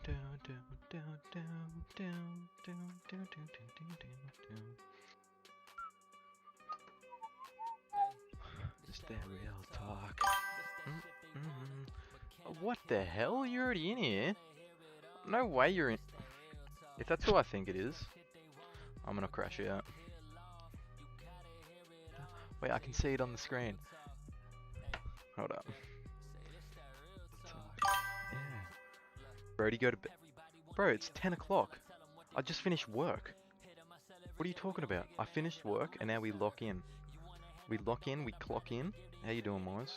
Is that real talk? What the hell? You're already in here? No way you're in. If that's who I think it is, I'm gonna crash out. Wait, I can see it on the screen. Hold up. Yeah. Brody, go to bed. Bro, it's 10 o'clock. I just finished work. What are you talking about? I finished work and now we lock in. We lock in, we clock in. How you doing, Moz?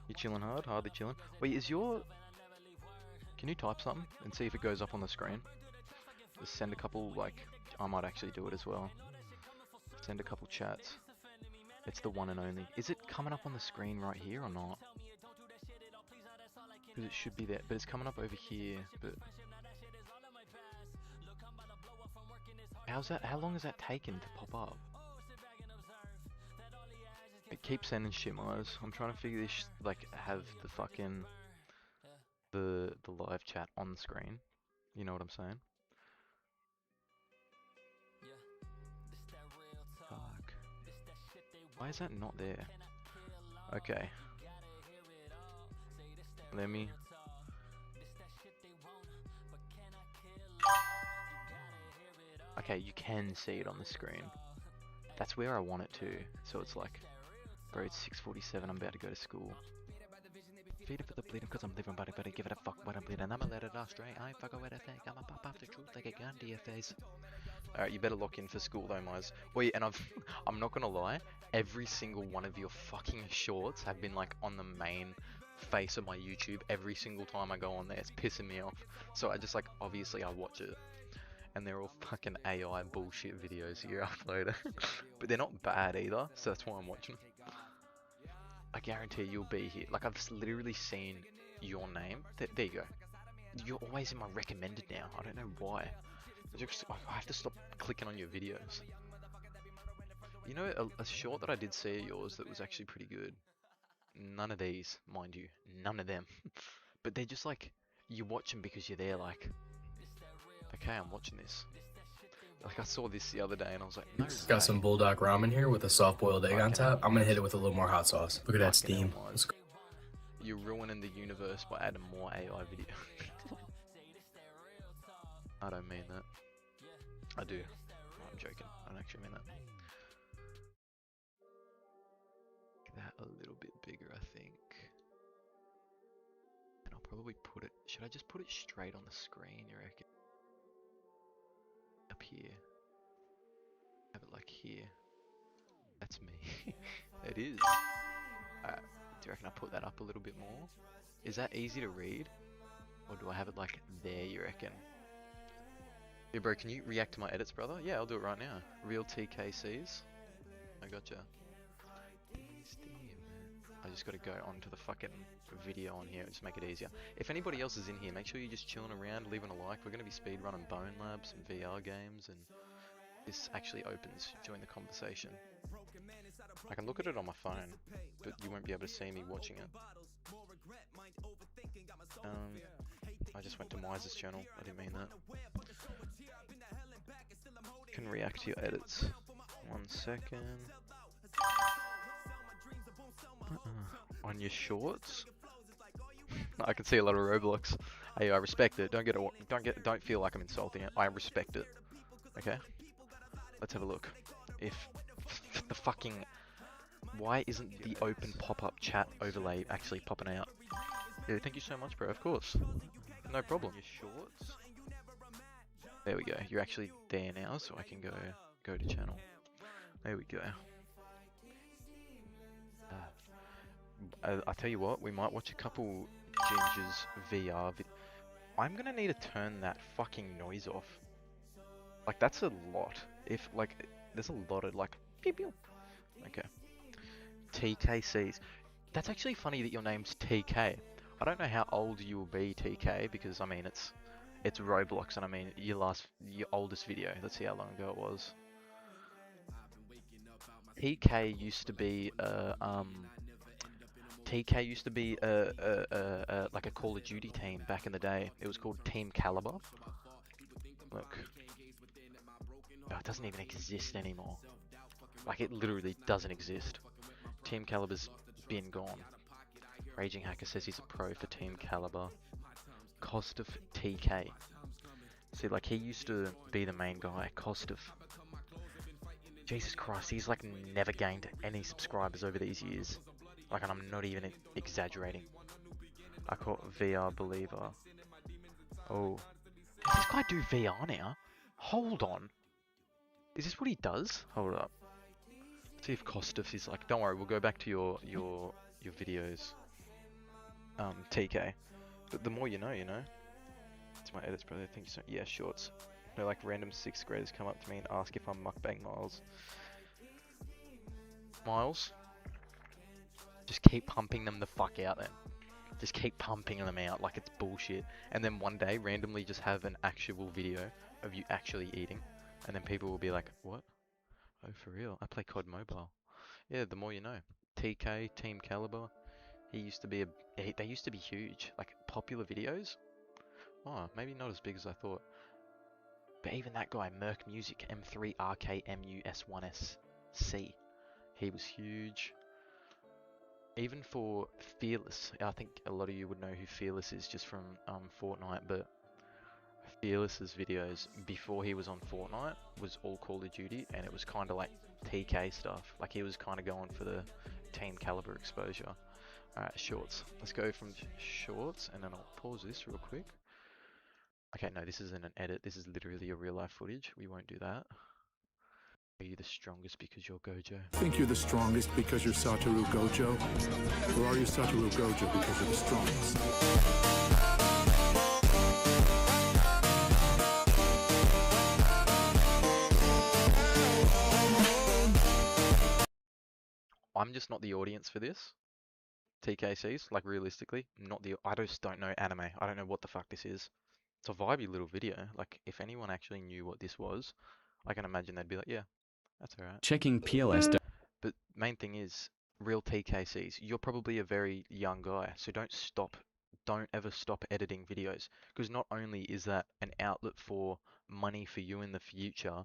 You chilling hard? Hardly chilling. Wait, is your... Can you type something and see if it goes up on the screen? Just send a couple, like... I might actually do it as well. Send a couple chats. It's the one and only. Is it coming up on the screen right here or not? Because it should be there, but it's coming up over here, but... How's that? How long has that taken to pop up? It keeps sending shit, Myers. I'm trying to figure this, like, have the fucking... The live chat on the screen. You know what I'm saying? Fuck. Why is that not there? Okay. Let me... Okay, you can see it on the screen. That's where I want it to. So it's like... Bro, it's 6:47, I'm about to go to school. Feed it for the bleeding cause I'm living, but I better give it a fuck when I'm bleeding. I'ma let it off straight, I ain't fucking with a thing. I'ma pop off the truth like a gun to your face. Alright, you better lock in for school though, Mize. Wait, and I'm not gonna lie, every single one of your fucking shorts have been like on the main face of my YouTube every single time I go on there. It's pissing me off. So I just like, obviously I watch it. And they're all fucking AI bullshit videos you upload. But they're not bad either, so that's why I'm watching them. I guarantee you'll be here. Like, I've literally seen your name. There you go. You're always in my recommended now. I don't know why. I have to stop clicking on your videos. You know, a short that I did see of yours that was actually pretty good. None of these, mind you. None of them. But they're just like, you watch them because you're there like, okay, I'm watching this. Like, I saw this the other day and I was like, no way. Got some bulldog ramen here with a soft boiled egg on top. I'm gonna hit it with a little more hot sauce. Look at that steam. You're ruining the universe by adding more AI video. I don't mean that. I do. I'm joking. I don't actually mean that. Make that a little bit bigger, I think. And I'll probably put it... Should I just put it straight on the screen, you reckon? Up here. Have it like here. That's me. It is. Do you reckon I put that up a little bit more? Is that easy to read? Or do I have it like there, you reckon? Yeah, bro, can you react to my edits, brother? Yeah, I'll do it right now. Real TKCs. I gotcha. I just gotta go onto the fucking video on here, just make it easier. If anybody else is in here, make sure you're just chilling around, leaving a like. We're gonna be speedrunning Bonelab, some VR games, and this actually opens during the conversation. I can look at it on my phone, but you won't be able to see me watching it. I just went to Mize's channel, I didn't mean that. Can react to your edits. 1 second. On your shorts? I can see a lot of Roblox. Hey, I respect it. Don't feel like I'm insulting it. I respect it. Okay? Let's have a look. If the fucking... Why isn't the open pop-up chat overlay actually popping out? Yeah, thank you so much, bro. Of course. No problem. Your shorts? There we go. You're actually there now, so I can go to channel. There we go. I tell you what, we might watch a couple Ginger's VR I'm gonna need to turn that fucking noise off. Like, that's a lot. If, like, there's a lot of, like, pew pew. Okay. TKCs. That's actually funny that your name's TK. I don't know how old you will be, TK, because, I mean, it's Roblox, and I mean, your oldest video. Let's see how long ago it was. TK used to be, TK used to be like a Call of Duty team back in the day. It was called Team Caliber. Look. Oh, it doesn't even exist anymore. Like, it literally doesn't exist. Team Caliber's been gone. Raging Hacker says he's a pro for Team Caliber. Kostov TK. See, like, he used to be the main guy. Kostov. Jesus Christ, he's like never gained any subscribers over these years. Like, and I'm not even exaggerating. I call it VR Believer. Oh. Does this guy do VR now? Hold on. Is this what he does? Hold up. See if Kostov is like, don't worry, we'll go back to your videos. TK. But the more you know, you know. It's my edits, brother. Thank you so. Yeah, shorts. No, like random 6th graders come up to me and ask if I'm mukbang Miles. Miles? Just keep pumping them the fuck out then. Just keep pumping them out like it's bullshit. And then one day, randomly just have an actual video of you actually eating. And then people will be like, what? Oh, for real? I play COD Mobile. Yeah, the more you know. TK, Team Caliber. He used to be they used to be huge. Like, popular videos? Oh, maybe not as big as I thought. But even that guy, Merc Music, M3RKMUS1SC. He was huge. Even for Fearless, I think a lot of you would know who Fearless is just from Fortnite, but Fearless's videos before he was on Fortnite was all Call of Duty, and it was kind of like TK stuff. Like, he was kind of going for the Team Caliber exposure. Alright, shorts. Let's go from shorts, and then I'll pause this real quick. Okay, no, this isn't an edit. This is literally your real life footage. We won't do that. Are you the strongest because you're Gojo? Think you're the strongest because you're Satoru Gojo? Or are you Satoru Gojo because you're the strongest? I'm just not the audience for this. TKCs, like, realistically, not the. I just don't know anime. I don't know what the fuck this is. It's a vibey little video. Like, if anyone actually knew what this was, I can imagine they'd be like, yeah, that's alright. Checking PLS. But main thing is, real TKCs, you're probably a very young guy, so don't ever stop editing videos. Because not only is that an outlet for money for you in the future,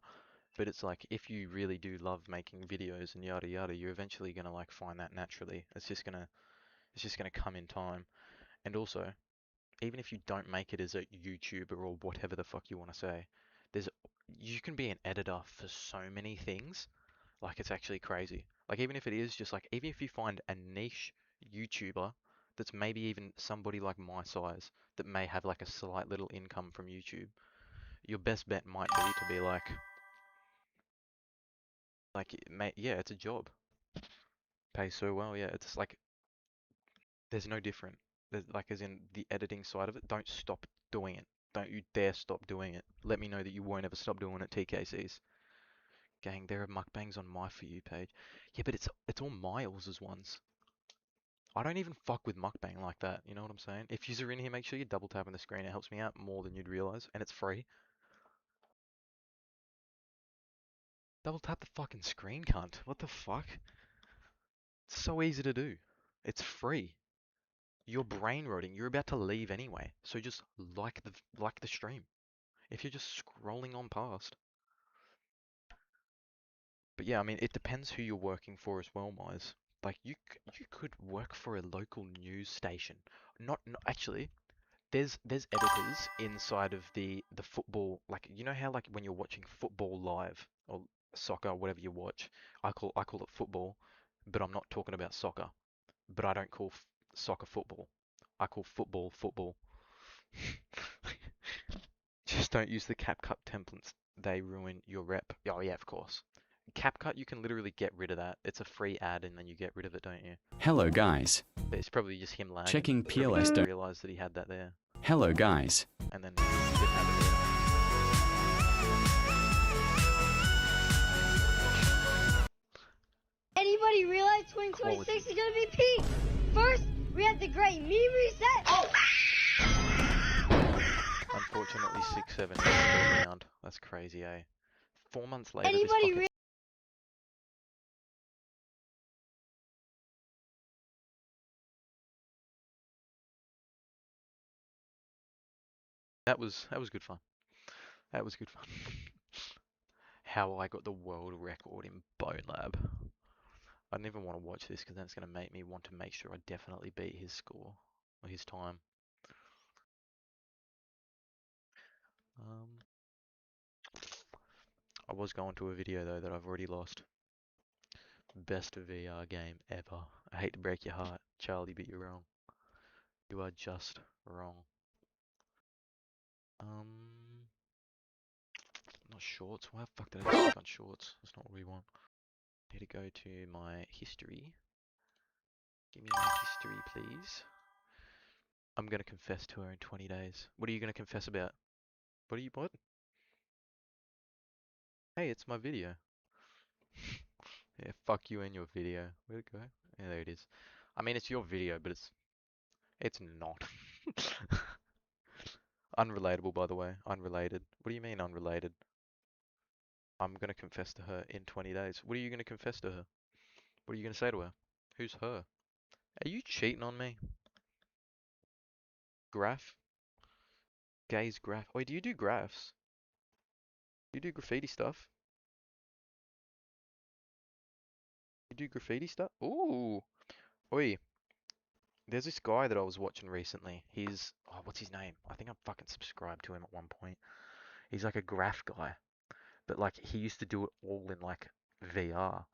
but it's like, if you really do love making videos and yada yada, you're eventually gonna like find that naturally. It's just gonna come in time. And also, even if you don't make it as a YouTuber or whatever the fuck you want to say, you can be an editor for so many things. Like, it's actually crazy. Like, even if it is just like, even if you find a niche YouTuber that's maybe even somebody like my size that may have like a slight little income from YouTube, your best bet might be to be like, yeah, it's a job. Pays so well, yeah. It's like, there's no different. There's, like, as in the editing side of it, don't stop doing it. Don't you dare stop doing it. Let me know that you won't ever stop doing it, TKCs. Gang, there are mukbangs on my For You page. Yeah, but it's all Miles' ones. I don't even fuck with mukbang like that, you know what I'm saying? If you're in here, make sure you double tap on the screen. It helps me out more than you'd realize, and it's free. Double tap the fucking screen, cunt. What the fuck? It's so easy to do. It's free. You're brain rotting. You're about to leave anyway, so just like the stream. If you're just scrolling on past. But yeah, I mean, it depends who you're working for as well, Mize. Like, you could work for a local news station. Not actually. There's editors inside of the football, like, you know how, like, when you're watching football live or soccer, whatever you watch, I call it football, but I'm not talking about soccer. But I don't call soccer football. I call football football. Just don't use the CapCut templates. They ruin your rep. Oh yeah, of course. CapCut, you can literally get rid of that. It's a free ad, and then you get rid of it, don't you? Hello guys. But it's probably just him lagging. Checking Probably PLS. didn't realize that he had that there, Hello guys. and then he didn't have it there. Anybody realize 2026 is gonna be peak? First, we have the great meme reset. Oh! Unfortunately, 6-7 is still around. That's crazy, eh? 4 months later, this Anybody fucking That was good fun. That was good fun. How I got the world record in Bonelab. I don't even want to watch this because then it's going to make me want to make sure I definitely beat his score or his time. I was going to a video though that I've already lost. Best VR game ever. I hate to break your heart, Charlie, but you're wrong. You are just wrong. Not shorts. Why the fuck did I just click on shorts? That's not what we want. Need to go to my history. Give me my history, please. I'm gonna confess to her in 20 days. What are you gonna confess about? What? Hey, it's my video. Yeah, fuck you and your video. Where'd it go? Yeah, there it is. I mean, it's your video, but it's not. Unrelatable, by the way. Unrelated. What do you mean unrelated? I'm gonna confess to her in 20 days. What are you gonna confess to her? What are you gonna say to her? Who's her? Are you cheating on me? Graph? Gaze graph. Wait, do you do graphs? You do graffiti stuff? You do graffiti stuff? Ooh. Oi. There's this guy that I was watching recently. He's, oh, what's his name? I think I'm fucking subscribed to him at one point. He's like a graph guy, but like he used to do it all in like VR.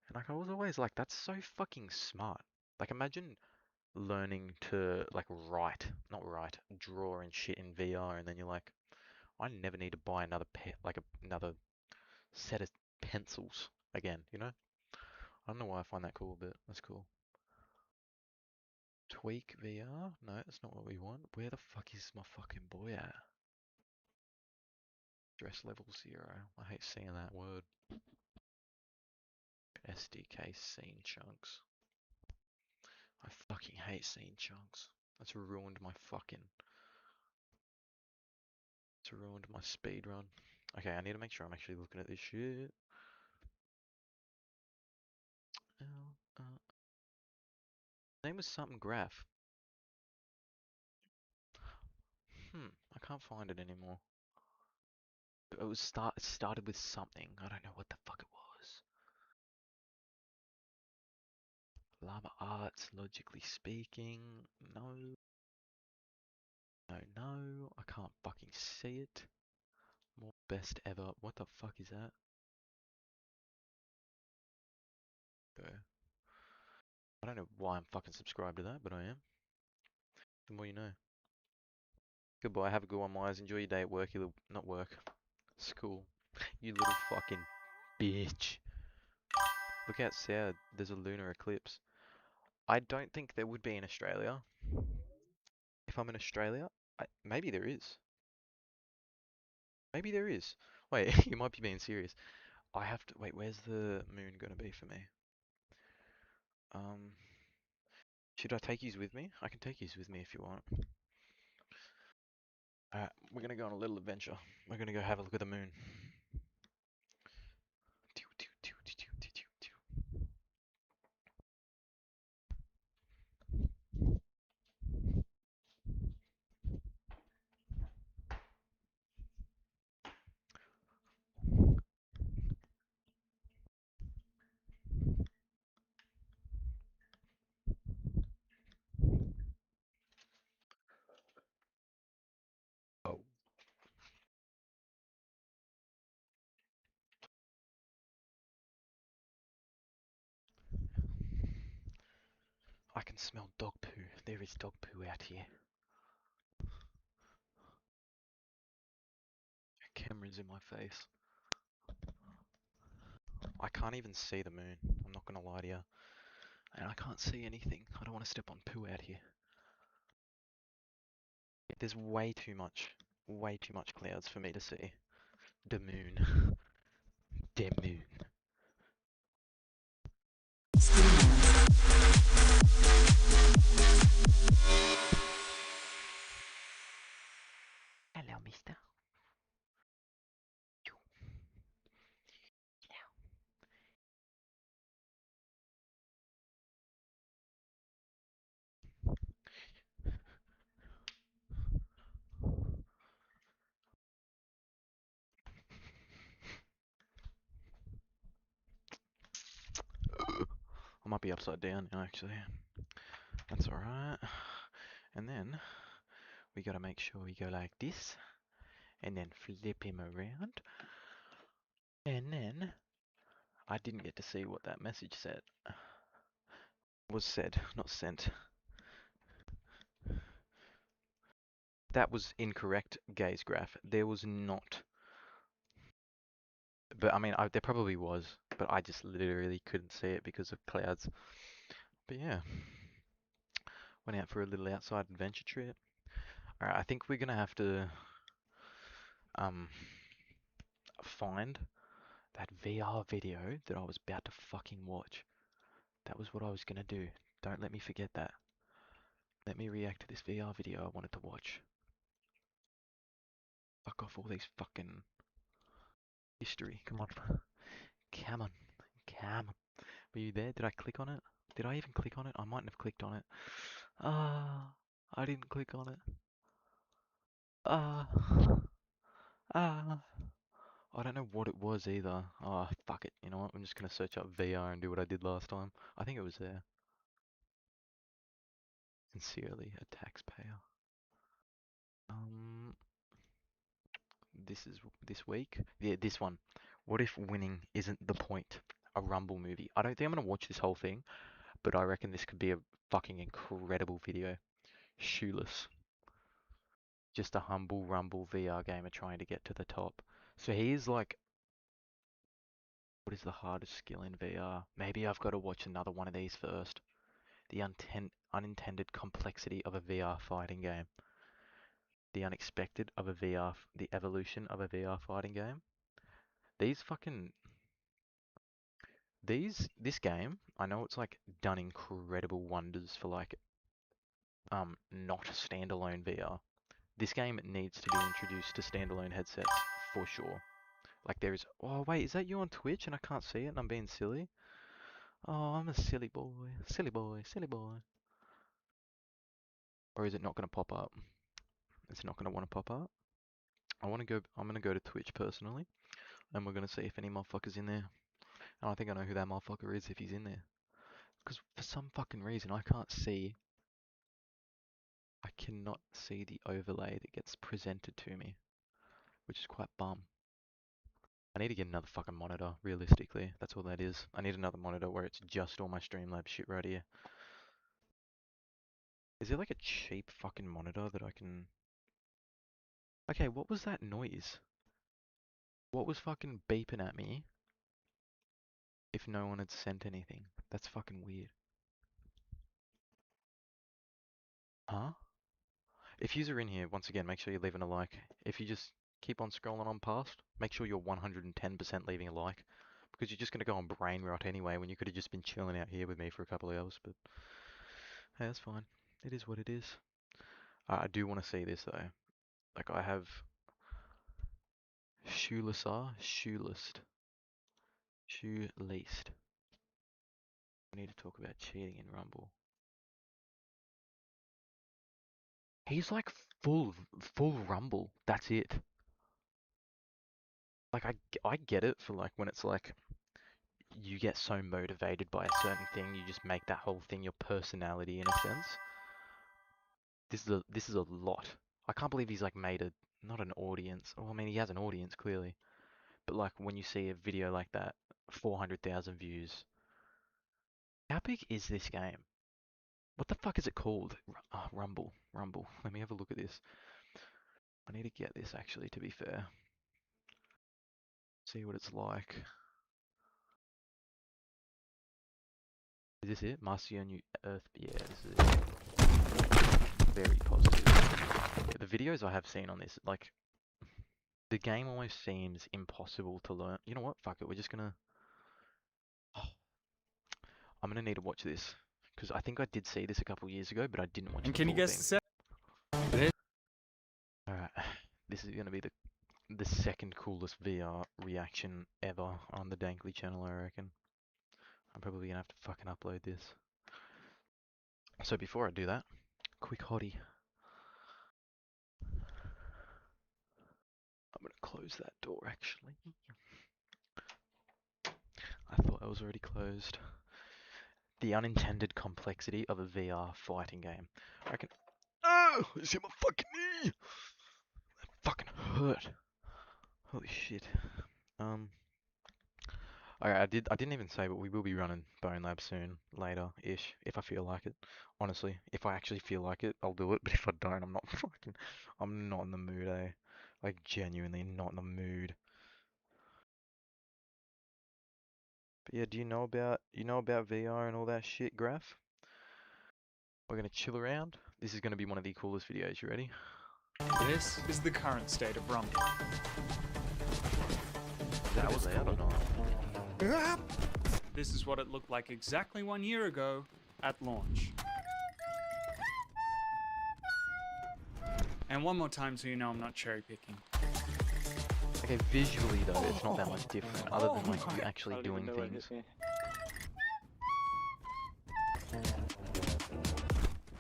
And like I was always like, that's so fucking smart. Like imagine learning to like not write, draw and shit in VR, and then you're like, I never need to buy another another set of pencils again, you know? I don't know why I find that cool, but that's cool. Tweak VR? No, that's not what we want. Where the fuck is my fucking boy at? Stress level 0. I hate seeing that word. SDK scene chunks. I fucking hate scene chunks. That's ruined my fucking... It's ruined my speed run. Okay, I need to make sure I'm actually looking at this shit. Name was something graph. I can't find it anymore. It started with something. I don't know what the fuck it was. Llama Arts, logically speaking. No. No, no. I can't fucking see it. More best ever. What the fuck is that? Go. I don't know why I'm fucking subscribed to that, but I am. The more you know. Goodbye, have a good one, Myers. Enjoy your day at work, you little... Not work. School. You little fucking bitch. Look outside, there's a lunar eclipse. I don't think there would be in Australia. If I'm in Australia, maybe there is. Maybe there is. Wait, you might be being serious. I have to... Wait, where's the moon gonna be for me? Should I take yous with me? I can take yous with me if you want. Alright, we're gonna go on a little adventure. We're gonna go have a look at the moon. Oh. I can smell dog poo. There is dog poo out here. Cameras in my face. I can't even see the moon. I'm not gonna lie to you. And I can't see anything. I don't want to step on poo out here. There's way too much clouds for me to see. The moon. The moon. Hello, mister. might be upside down now, actually. That's alright. And then we gotta make sure we go like this, and then flip him around. And then I didn't get to see what that message said. Was said, not sent. That was incorrect, gaze graph. There was not. But I mean, there probably was, but I just literally couldn't see it because of clouds. But yeah, went out for a little outside adventure trip. Alright, I think we're gonna have to find that VR video that I was about to fucking watch. That was what I was gonna do. Don't let me forget that. Let me react to this VR video I wanted to watch. Fuck off all these fucking history. Come on. Come on. Come on. Were you there? Did I click on it? Did I even click on it? I mightn't have clicked on it. Ah, I didn't click on it. Ah, ah. I don't know what it was either. Ah, fuck it. You know what? I'm just gonna search up VR and do what I did last time. I think it was there. Sincerely, a taxpayer. This is this week. Yeah, this one. What if winning isn't the point? A Rumble movie. I don't think I'm gonna watch this whole thing, but I reckon this could be a fucking incredible video. Shoeless. Just a humble Rumble VR gamer trying to get to the top. So he's like, what is the hardest skill in VR? Maybe I've got to watch another one of these first. The unintended complexity of a VR fighting game. The unexpected of a VR, the evolution of a VR fighting game. These fucking, this game, I know it's like done incredible wonders for like, not standalone VR. This game needs to be introduced to standalone headsets for sure. Like there is, oh wait, is that you on Twitch and I can't see it and I'm being silly? Oh, I'm a silly boy, silly boy, silly boy. Or is it not going to pop up? It's not going to want to pop up. I'm going to go to Twitch personally, and we're going to see if any motherfucker's in there. And I think I know who that motherfucker is if he's in there. Because for some fucking reason I cannot see the overlay that gets presented to me, which is quite bum. I need to get another fucking monitor, realistically. That's all that is. I need another monitor where it's just all my Streamlabs shit right here. Is there like a cheap fucking monitor that I can... Okay, what was that noise? What was fucking beeping at me if no one had sent anything? That's fucking weird. Huh? If yous are in here, once again, make sure you're leaving a like. If you just keep on scrolling on past, make sure you're 110% leaving a like. Because you're just going to go on brain rot anyway when you could have just been chilling out here with me for a couple of hours. But hey, that's fine. It is what it is. I do want to see this though. Like I have shoeless. Shoeleast. We need to talk about cheating in Rumble. He's like full Rumble. That's it. Like I get it for like when it's like you get so motivated by a certain thing, you just make that whole thing your personality in a sense. This is a lot. I can't believe he's like made a not an audience. Well, I mean he has an audience clearly, but like when you see a video like that, 400,000 views. How big is this game? What the fuck is it called? Rumble. Let me have a look at this. I need to get this actually, to be fair. See what it's like. Is this it? Marcia New Earth? Yeah, this is it. Very positive. Yeah, the videos I have seen on this, like, the game almost seems impossible to learn. You know what? Fuck it. We're just gonna... Oh, I'm gonna need to watch this. Because I think I did see this a couple years ago, but I didn't watch the Can you full guess thing. the set? Alright. This is gonna be the second coolest VR reaction ever on the Dankly channel, I reckon. I'm probably gonna have to fucking upload this. So before I do that, quick hottie. I'm gonna close that door actually. I thought I was already closed. the unintended complexity of a VR fighting game. I reckon. Oh, I just hit my fucking knee. That fucking hurt. Holy shit. Alright, I didn't even say, but we will be running Bonelab soon, later-ish, if I feel like it. Honestly, if I actually feel like it, I'll do it. But if I don't, I'm not in the mood, eh? Like genuinely not in the mood. But yeah, do you know about VR and all that shit, Graph? We're gonna chill around. This is gonna be one of the coolest videos. You ready? This is the current state of Rumble. That was loud or not? This is what it looked like exactly 1 year ago at launch. And one more time so you know I'm not cherry picking. Okay, visually though, it's not that much different, other than like you actually doing things.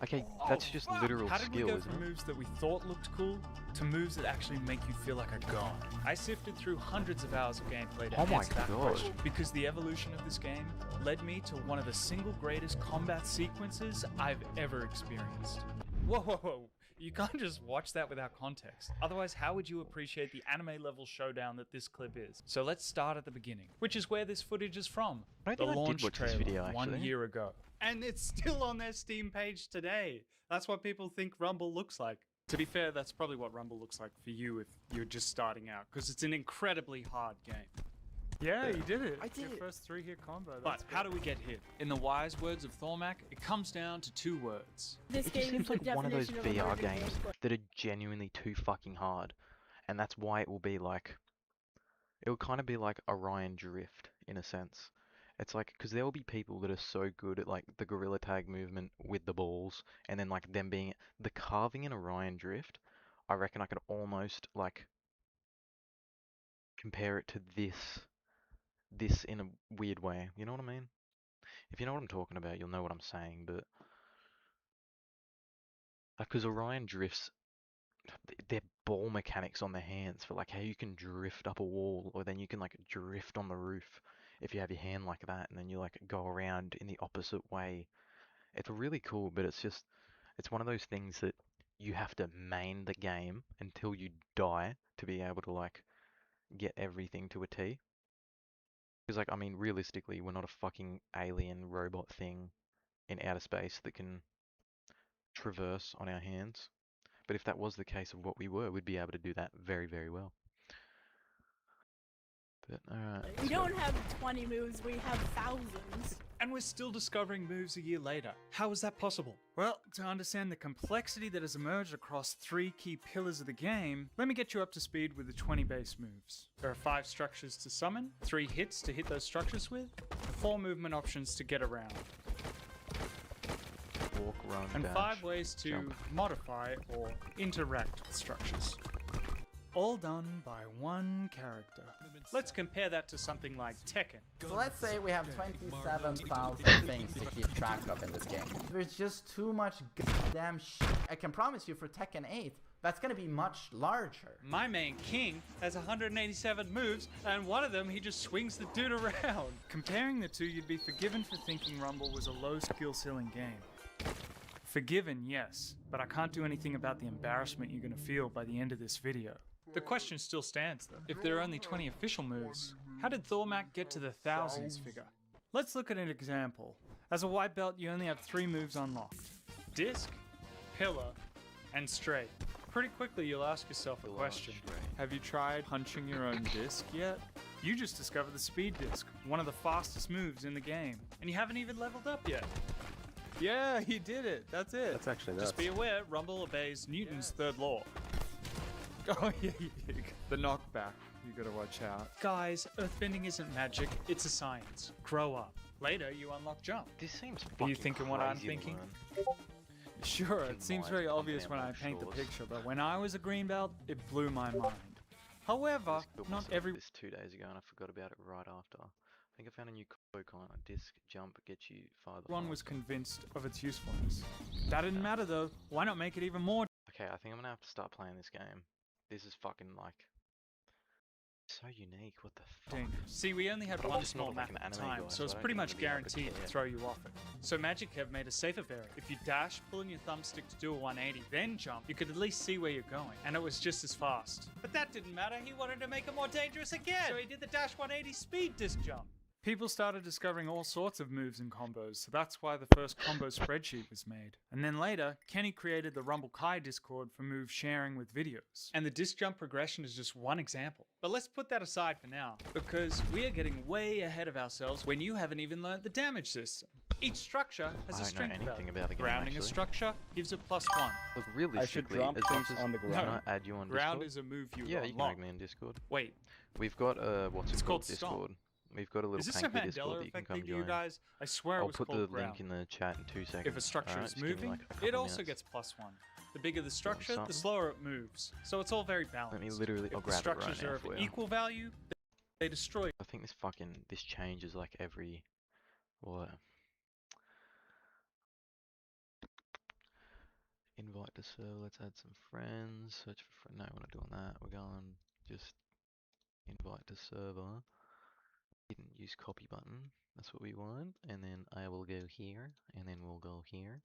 Okay, that's just literal How did we skill, go isn't from it? moves that we thought looked cool to moves that actually make you feel like a god? I sifted through hundreds of hours of gameplay to Oh my answer that God. question, because the evolution of this game led me to one of the single greatest combat sequences I've ever experienced. Whoa, whoa, whoa. You can't just watch that without context. Otherwise, how would you appreciate the anime level showdown that this clip is? So let's start at the beginning, which is where this footage is from. I The think I did launch watch this trailer video, 1 actually. year ago. And it's still on their Steam page today. That's what people think Rumble looks like. To be fair, that's probably what Rumble looks like for you if you're just starting out, because it's an incredibly hard game. Yeah, you did it. I did Your it. first 3-hit combo. But how do we get hit? In the wise words of Thormac, it comes down to 2 words. This It just game is seems the like one of those definition of VR emergent games gameplay. that are genuinely too fucking hard. And that's why it will be like, it will kind of be like Orion Drift in a sense. It's like, because there will be people that are so good at like the gorilla tag movement with the balls, and then like them being, the carving in Orion Drift, I reckon I could almost like compare it to this in a weird way. You know what I mean? If you know what I'm talking about, you'll know what I'm saying, but because Orion Drifts, their ball mechanics on their hands for like how you can drift up a wall, or then you can like drift on the roof if you have your hand like that, and then you like go around in the opposite way. It's really cool, but it's one of those things that you have to main the game until you die to be able to like get everything to a T. Because like, I mean, realistically, we're not a fucking alien robot thing in outer space that can traverse on our hands. But if that was the case of what we were, we'd be able to do that very, very well. But alright. We don't have 20 moves, we have thousands. And we're still discovering moves a year later. How is that possible? Well, to understand the complexity that has emerged across 3 key pillars of the game, let me get you up to speed with the 20 base moves. There are 5 structures to summon, 3 hits to hit those structures with, and 4 movement options to get around, Walk, run, and dash, 5 ways to jump. modify or interact with structures. All done by one character. Let's compare that to something like Tekken. So let's say we have 27,000 things to keep track of in this game. There's just too much goddamn shit. I can promise you for Tekken 8, that's gonna be much larger. My main king has 187 moves, and one of them he just swings the dude around. Comparing the two, you'd be forgiven for thinking Rumble was a low skill ceiling game. Forgiven, yes, but I can't do anything about the embarrassment you're gonna feel by the end of this video. The question still stands though. If there are only 20 official moves, how did Thormac get to the thousands figure? Let's look at an example. As a white belt, you only have 3 moves unlocked. Disc, pillar, and straight. Pretty quickly you'll ask yourself a question. Have you tried punching your own disc yet? You just discovered the speed disc, one of the fastest moves in the game, and you haven't even leveled up yet. Yeah, he did it. That's it. That's actually Just be aware, Rumble obeys Newton's third law. Oh yeah, the knockback. You gotta watch out. Guys, earthbending isn't magic, it's a science. Grow up. Later, you unlock jump. This seems Are fucking you thinking what I'm crazy to thinking? learn. Sure, Fucking it seems mind very pumping obvious out when I my paint the shorts. picture, but when I was a green belt, it blew my mind. However, I built not myself every this 2 days ago and I forgot about it right after. I think I found a new combo kind of disc jump gets you farther. one was faster. convinced of its usefulness. That didn't matter though. Why not make it even more? Okay, I think I'm gonna have to start playing this game. This is fucking like So unique. What the fuck? dangerous. See, we only had I'm one just not small like map an at a anime time, guy, so it's so I pretty don't much really have a guaranteed to care. throw you off it. So Magic have made a safer variant. If you dash, pulling your thumbstick to do a 180, then jump, you could at least see where you're going, and it was just as fast. But that didn't matter, he wanted to make it more dangerous again, so he did the dash 180 speed disc jump. People started discovering all sorts of moves and combos, so that's why the first combo spreadsheet was made. And then later, Kenny created the Rumble Kai Discord for move sharing with videos. And the disc jump progression is just one example. But let's put that aside for now, because we are getting way ahead of ourselves when you haven't even learned the damage system. Each structure has a I don't know strength anything value. about the game, Grounding a actually. structure gives it +1. Look, realistically, drop as things much as on the can ground. I add you on Ground Discord? is a move you Yeah, you can unlock. add me in Discord. Wait, We've got what's It's it called called? Stomp. Discord. We've got a little is this a panky Mandela Discord that you can effect come thing to you join. guys? I swear it I'll was put called the ground. link in the chat in 2 seconds. If a structure Alright, is just give me, moving, like, a it couple also minutes. gets +1. The bigger the structure, the something. slower it moves. So it's all very balanced. Let me literally. I'll If the grab it right structures now are of for you. equal value, they destroy. I think this changes like every what? Invite to server. Let's add some friends. Search for friend. No, we're not doing that. We're going just invite to server. Didn't use copy button. That's what we want. And then I will go here, and then we'll go here,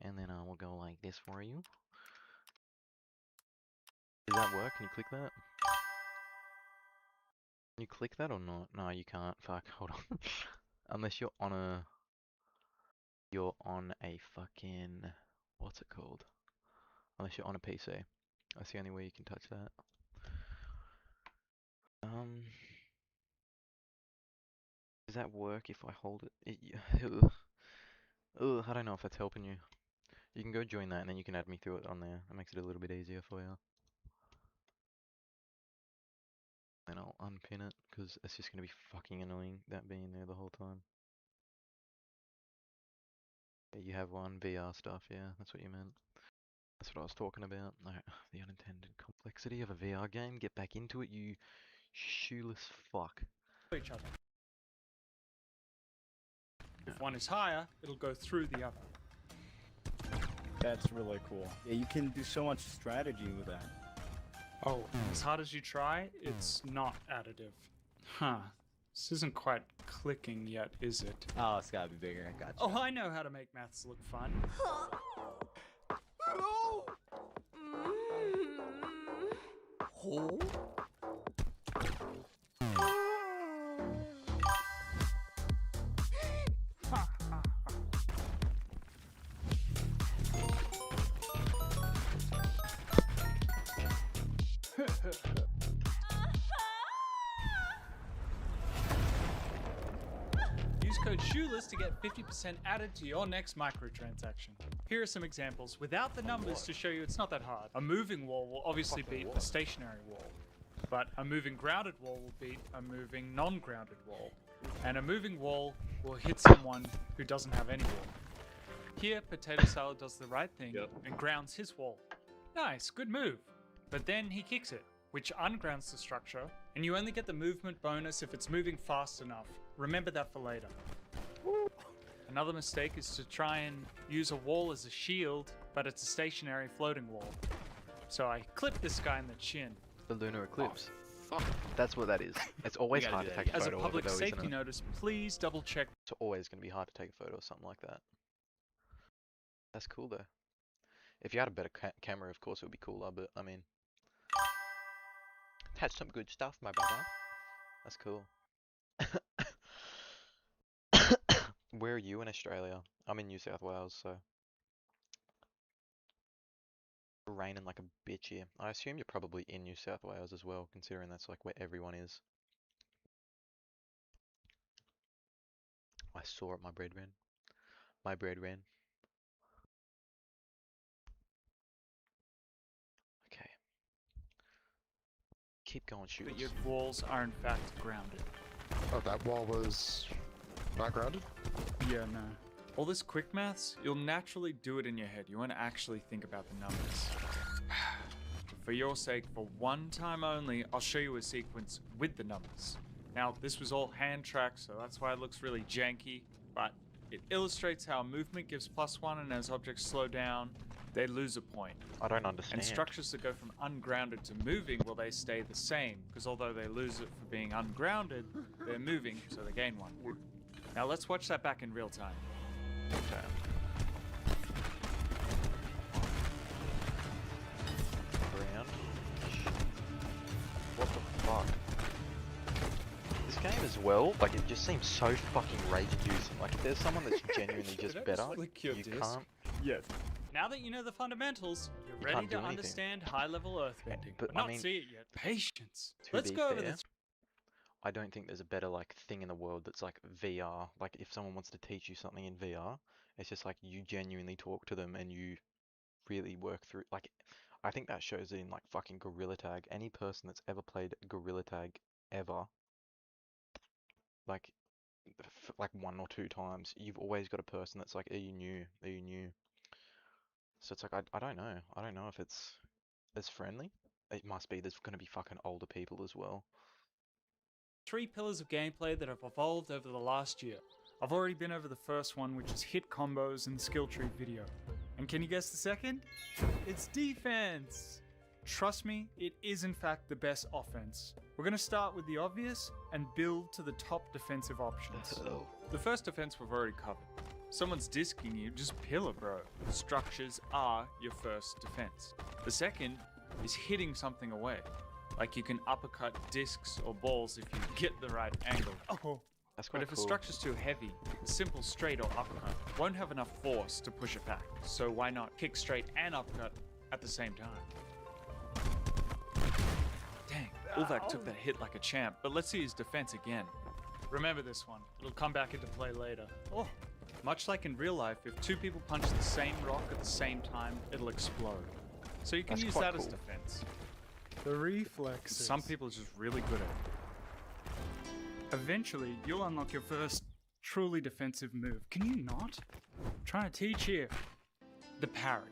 and then I will go like this for you. Does that work? Can you click that? Can you click that or not? No, you can't. Fuck. Hold on. Unless you're on a. You're on a fucking. What's it called? Unless you're on a PC. That's the only way you can touch that. Does that work if I hold it? Ugh, I don't know if that's helping you. You can go join that and then you can add me through it on there. That makes it a little bit easier for you. Then I'll unpin it because it's just going to be fucking annoying that being there the whole time. Yeah, you have one VR stuff, yeah, that's what you meant. That's what I was talking about. No, the unintended complexity of a VR game. Get back into it, you shoeless fuck. Each other. If one is higher, it'll go through the other. That's really cool. Yeah, you can do so much strategy with that. Oh, as hard as you try, it's not additive. Huh. This isn't quite clicking yet, is it? Oh, it's gotta be bigger. Gotcha. Oh, I know how to make maths look fun. Use code SHOELESS to get 50% added to your next microtransaction. Here are some examples without the numbers to show you it's not that hard. A moving wall will obviously beat a stationary wall, but a moving grounded wall will beat a moving non-grounded wall, and a moving wall will hit someone who doesn't have any wall. Here, Potato Salad does the right thing and grounds his wall. Nice, good move. But then he kicks it, which ungrounds the structure, and you only get the movement bonus if it's moving fast enough. Remember that for later. Another mistake is to try and use a wall as a shield, but it's a stationary floating wall. So I clipped this guy in the chin. The lunar eclipse. Fuck. That's what that is. It's always gotta hard do to that take a As a photo of it public though, isn't safety it? notice, please double check. It's always going to be hard to take a photo of something like that. That's cool though. If you had a better camera, of course it would be cooler, but I mean... It had some good stuff, my brother. That's cool. Where are you in Australia? I'm in New South Wales, so... Raining like a bitch here. I assume you're probably in New South Wales as well, considering that's like where everyone is. I saw it, my bread ran. My bread ran. Okay. Keep going, shoot. That your walls are in fact grounded. Oh, that wall was not grounded? Yeah, no. All this quick maths, you'll naturally do it in your head. You won't actually think about the numbers. For your sake, for one time only, I'll show you a sequence with the numbers. Now, this was all hand tracked, so that's why it looks really janky, but it illustrates how movement gives +1, and as objects slow down, they lose a point. I don't understand. And structures that go from ungrounded to moving, well, they stay the same, because although they lose it for being ungrounded, they're moving, so they gain one. Now let's watch that back in real time. Okay. Ground. What the fuck? This game as well, like it just seems so fucking rage-inducing. Like if there's someone that's genuinely just Did I better, flick your you disc? can't. Yes. Now that you know the fundamentals, you're ready can't to do anything. understand high-level earthbending, But, but not I mean, see it yet. Patience. to Let's be go over fair, this. I don't think there's a better like thing in the world that's like VR. Like if someone wants to teach you something in VR, it's just like you genuinely talk to them and you really work through. Like I think that shows in like fucking Gorilla Tag. Any person that's ever played Gorilla Tag ever, like like 1 or 2 times, you've always got a person that's like, are you new? Are you new? So it's like I don't know. I don't know if it's as friendly. It must be. There's gonna be fucking older people as well. 3 pillars of gameplay that have evolved over the last year. I've already been over the first one, which is hit combos and the skill tree video. And can you guess the second? It's defense! Trust me, it is in fact the best offense. We're going to start with the obvious and build to the top defensive options. The first defense we've already covered. Someone's disking you, just pillar bro. Structures are your first defense. The second is hitting something away. Like you can uppercut discs or balls if you get the right angle. Oh. That's But quite if a cool. structure's too heavy, a simple straight or uppercut won't have enough force to push it back. So why not kick straight and uppercut at the same time? Dang, Ulvac took that hit like a champ, but let's see his defense again. Remember this one, it'll come back into play later. Oh. Much like in real life, if 2 people punch the same rock at the same time, it'll explode. So you can That's use quite that as cool. defense. The reflexes. Some people are just really good at it. Eventually, you'll unlock your first truly defensive move. Can you not? I'm trying to teach here. The parry.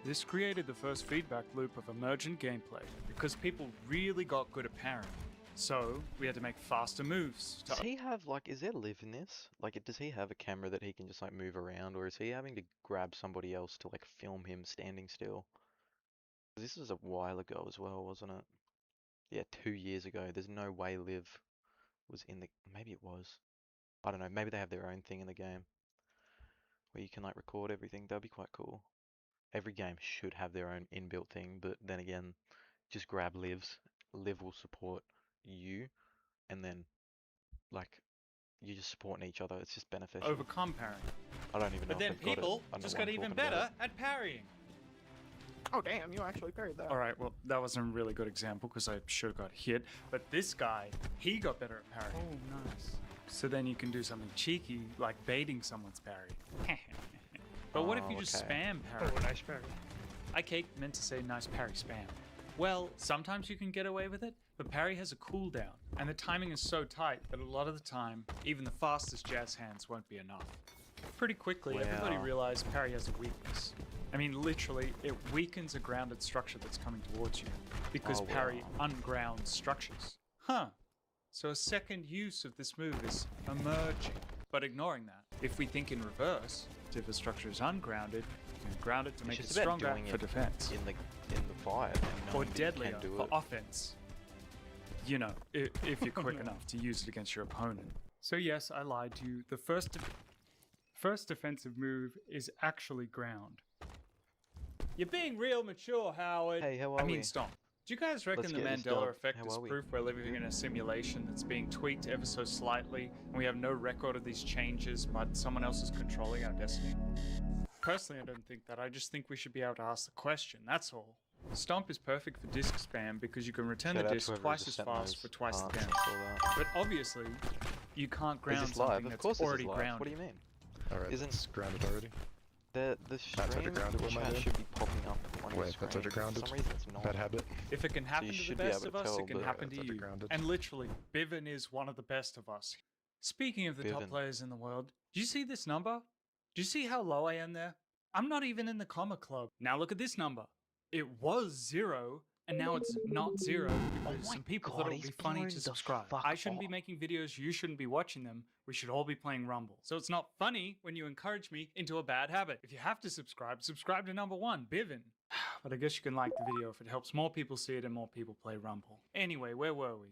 This created the first feedback loop of emergent gameplay because people really got good at parrying. So, we had to make faster moves. Does he have like, is there live in this? Like, does he have a camera that he can just like move around, or is he having to grab somebody else to like film him standing still? This was a while ago as well, wasn't it? Yeah, 2 years ago. There's no way Liv was in the... Maybe it was. I don't know. Maybe they have their own thing in the game where you can like record everything. That'd be quite cool. Every game should have their own inbuilt thing, but then again, just grab Liv's. Liv will support you, and then like you're just supporting each other. It's just beneficial. Overcome parrying. I don't even know. But then if they've got it. people I don't know just why got I'm even talking about better it. at parrying. Oh damn, you actually parried that. Alright, well, that wasn't a really good example because I sure got hit. But this guy, he got better at parrying. Oh, nice. So then you can do something cheeky, like baiting someone's parry. But what if you just okay. spam parry? Oh, nice parry. I meant to say nice parry spam. Well, sometimes you can get away with it, but parry has a cooldown, and the timing is so tight that a lot of the time, even the fastest jazz hands won't be enough. Pretty quickly, everybody Wow. realized parry has a weakness. I mean, literally, it weakens a grounded structure that's coming towards you, because Oh, parry wow. ungrounds structures. Huh. So a second use of this move is emerging. But ignoring that, if we think in reverse, if a structure is ungrounded, you can ground it to make it It's just about stronger doing for it defense. in the fight, and Or knowing that you deadlier can do for it. offense. You know, if you're quick enough to use it against your opponent. So yes, I lied to you. The first defensive move is actually ground. You're being real mature, Howard. Hey, how are I mean, we? stop. Do you guys reckon Let's the get this Mandela done. effect How is are we? proof we're living in a simulation that's being tweaked ever so slightly, and we have no record of these changes, but someone else is controlling our destiny? Personally, I don't think that. I just think we should be able to ask the question, that's all. Stomp is perfect for disc spam because you can return Shout the out disc to whoever twice as just sent fast those for twice the answers damage. for that. But obviously, you can't Is ground this live? something Of that's course this already is live. grounded. What do you mean? Alright, Isn't- it's grounded already. The already stream grounded, what am I chat doing? should be popping up on your Wait, screen. that's already grounded? For some reason it's not. Bad habit. If it can happen you to the should be best able of to us, tell, it can but- happen to That's you. undergrounded. And literally, Bivin is one of the best of us. Speaking of the top Bivin. players in the world, do you see this number? Do you see how low I am there? I'm not even in the comma club. Now look at this number. It was 0, And now it's not 0 because my some people God, thought it would he's be funny blown to the subscribe. fuck I shouldn't be off. making videos, you shouldn't be watching them. We should all be playing Rumble. So it's not funny when you encourage me into a bad habit. If you have to subscribe, subscribe to number 1, Bivin. But I guess you can like the video if it helps more people see it and more people play Rumble. Anyway, where were we?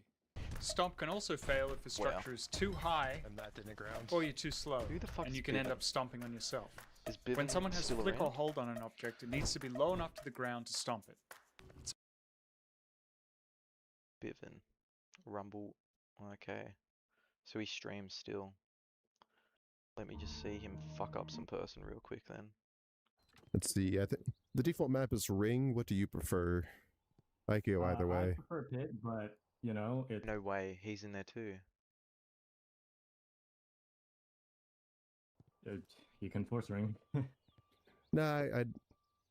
Stomp can also fail if the structure is too high And that didn't ground. or you're too slow, Who the fuck and is you can end Bivin? up stomping on yourself. Is Bivin When someone has still flick or around? hold on an object, it needs to be low enough to the ground to stomp it. Bivin. Rumble. Okay. So he streams still. Let me just see him fuck up some person real quick then. Let's see. I think the default map is ring. What do you prefer? I can go either way. I prefer pit, but you know, it. No way, he's in there too. You can force ring. Nah,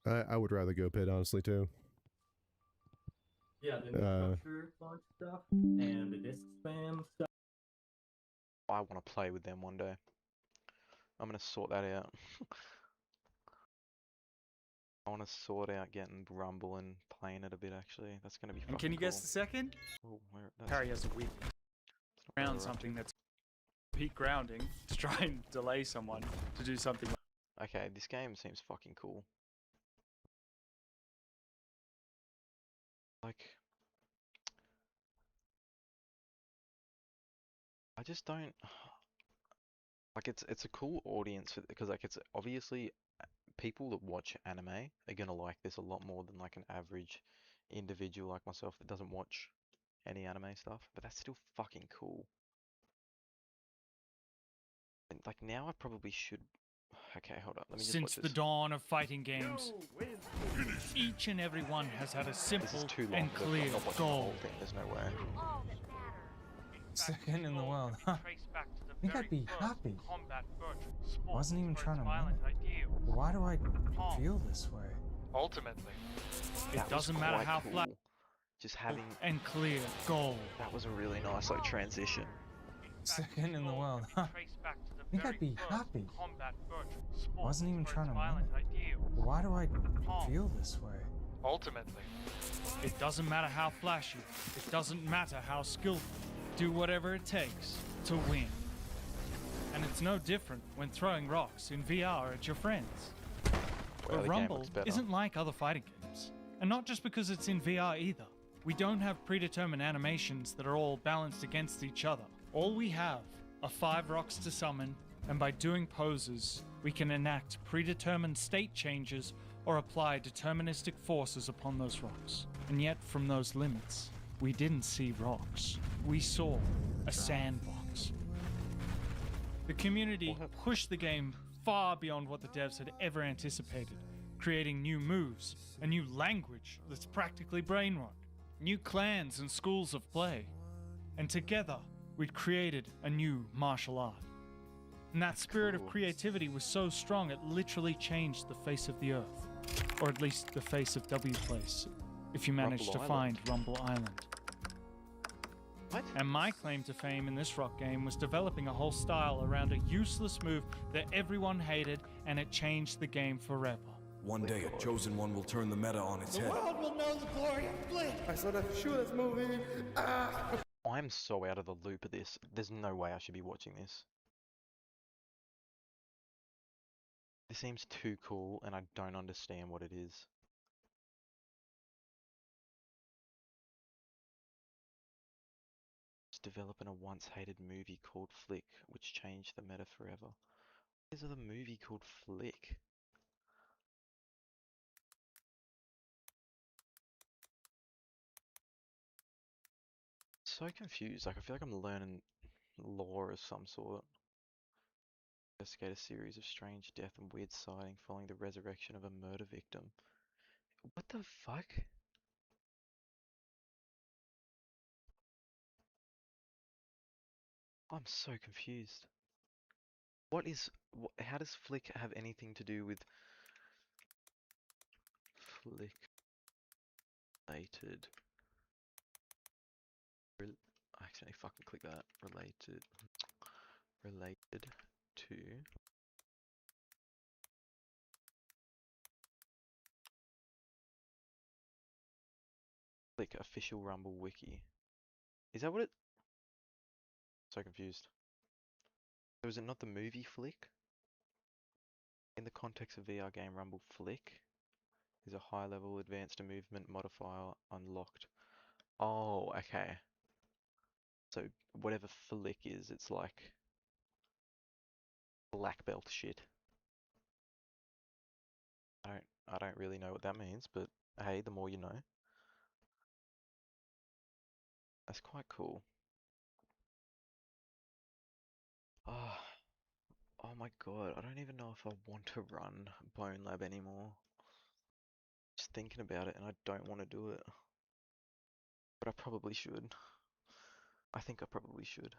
I would rather go pit honestly too. Yeah, the structure launch stuff and the disc spam stuff. I want to play with them one day. I'm gonna sort that out. I want to sort out getting Rumble and playing it a bit actually. That's gonna be fucking And can you cool. guess the second? Oh, that's Harry has a weak ground something that's peak grounding to try and delay someone to do something. Okay, this game seems fucking cool. Like, I just don't like it's a cool audience because like it's obviously people that watch anime are gonna like this a lot more than like an average individual like myself that doesn't watch any anime stuff, but that's still fucking cool. And like now I probably should. Okay, hold on. Let me just Since watch the this. dawn of fighting games, each and every one has had a This simple is too long. and clear I'm not watching the whole goal. thing. There's no way. Second in the world, huh? I think I'd be happy. I wasn't even trying to win it. Why do I feel this way? Ultimately, it That was doesn't matter quite how cool. flat Just having and clear goal. that was a really nice like transition. Second in the world, huh? I think I'd be happy. I wasn't even trying to win it. Why do I feel this way? Ultimately, it doesn't matter how flashy, it doesn't matter how skillful. Do whatever it takes to win. And it's no different when throwing rocks in VR at your friends. Well, But the game Rumble looks better. isn't like other fighting games. And not just because it's in VR either. We don't have predetermined animations that are all balanced against each other. All we have are 5 rocks to summon, and by doing poses, we can enact predetermined state changes or apply deterministic forces upon those rocks. And yet, from those limits, we didn't see rocks. We saw a sandbox. The community pushed the game far beyond what the devs had ever anticipated, creating new moves, a new language that's practically brain rot, new clans and schools of play. And together, we'd created a new martial art. And that spirit of creativity was so strong it literally changed the face of the earth. Or at least the face of W Place, if you managed to Rumble find Rumble Island. What? And my claim to fame in this rock game was developing a whole style around a useless move that everyone hated, and it changed the game forever. One day, a chosen one will turn the meta on its head. world will know the glory of Blink. I saw the shooters moving. I'm so out of the loop of this. There's no way I should be watching this. This seems too cool, and I don't understand what it is. It's developing a once-hated movie called Flick, which changed the meta forever. What is the movie called Flick? So confused. Like I feel like I'm learning lore of some sort. Investigate a series of strange death and weird sighting following the resurrection of a murder victim. What the fuck? I'm so confused. What is... how does Flick have anything to do with... Flick... related... I accidentally fucking clicked that. Related... related to... Flick official Rumble wiki. Is that what it? So confused. So is it not the movie Flick? In the context of VR game, Rumble Flick is a high-level advanced movement modifier unlocked. Oh, okay. So whatever Flick is, it's like black belt shit. I don't really know what that means, but hey, the more you know. That's quite cool. Oh, oh my god, I don't even know if I want to run Bonelab anymore. Just thinking about it and I don't want to do it. But I probably should. I think I probably should.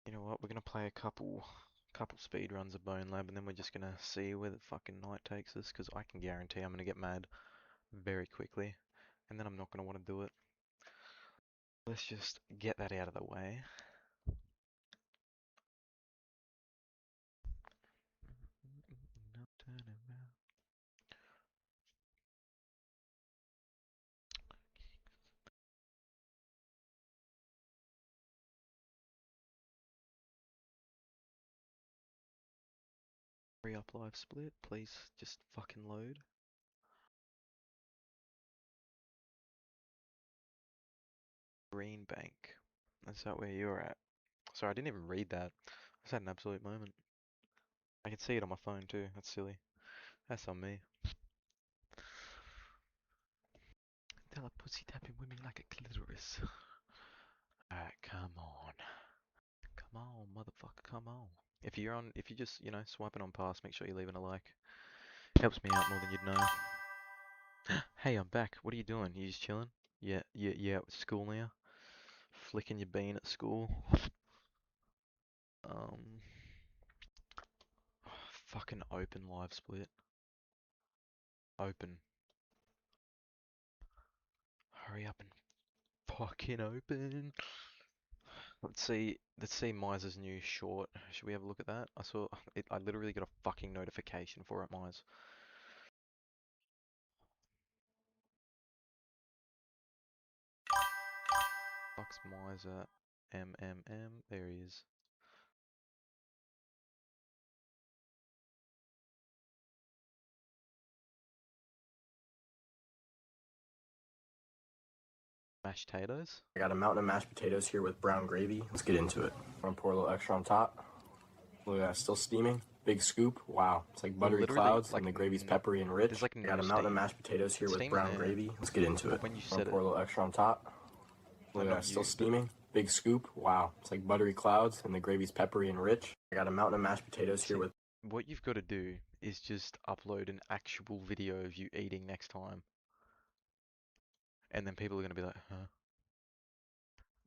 You know what? We're gonna play a couple speed runs of Bonelab, and then we're just gonna see where the fucking night takes us. Because I can guarantee I'm gonna get mad very quickly, and then I'm not gonna want to do it. Let's just get that out of the way. No turning back. Hurry up, live split, please. Just fucking load. Green Bank. Is that where you're at? Sorry, I didn't even read that. I just had an absolute moment. I can see it on my phone too. That's silly. That's on me. Tell a pussy tapping women like a clitoris. Alright, come on. Come on, motherfucker, come on. If you're just, swiping on past, make sure you're leaving a like. Helps me out more than you'd know. Hey, I'm back. What are you doing? You just chilling? Yeah, at school now? Flicking your bean at school? Fucking open live split. Open. Hurry up and fucking open. Let's see Mize's new short. Should we have a look at that? I saw it. I literally got a fucking notification for it, Mize. Fuck's Mize at MMM. There he is. Mashed potatoes. I got a mountain of mashed potatoes here with brown gravy. Let's get into it. I'm gonna pour a little extra on top. Look at that, still steaming. Big scoop. Wow, it's like buttery clouds, and the gravy's peppery and rich. Like I got a mountain of mashed potatoes here with brown gravy. Let's get into it. When you I'm gonna pour a little extra on top. Look at that, still steaming. Big scoop. Wow, it's like buttery clouds, and the gravy's peppery and rich. I got a mountain of mashed potatoes here with. What you've got to do is just upload an actual video of you eating next time. And then people are going to be like, huh?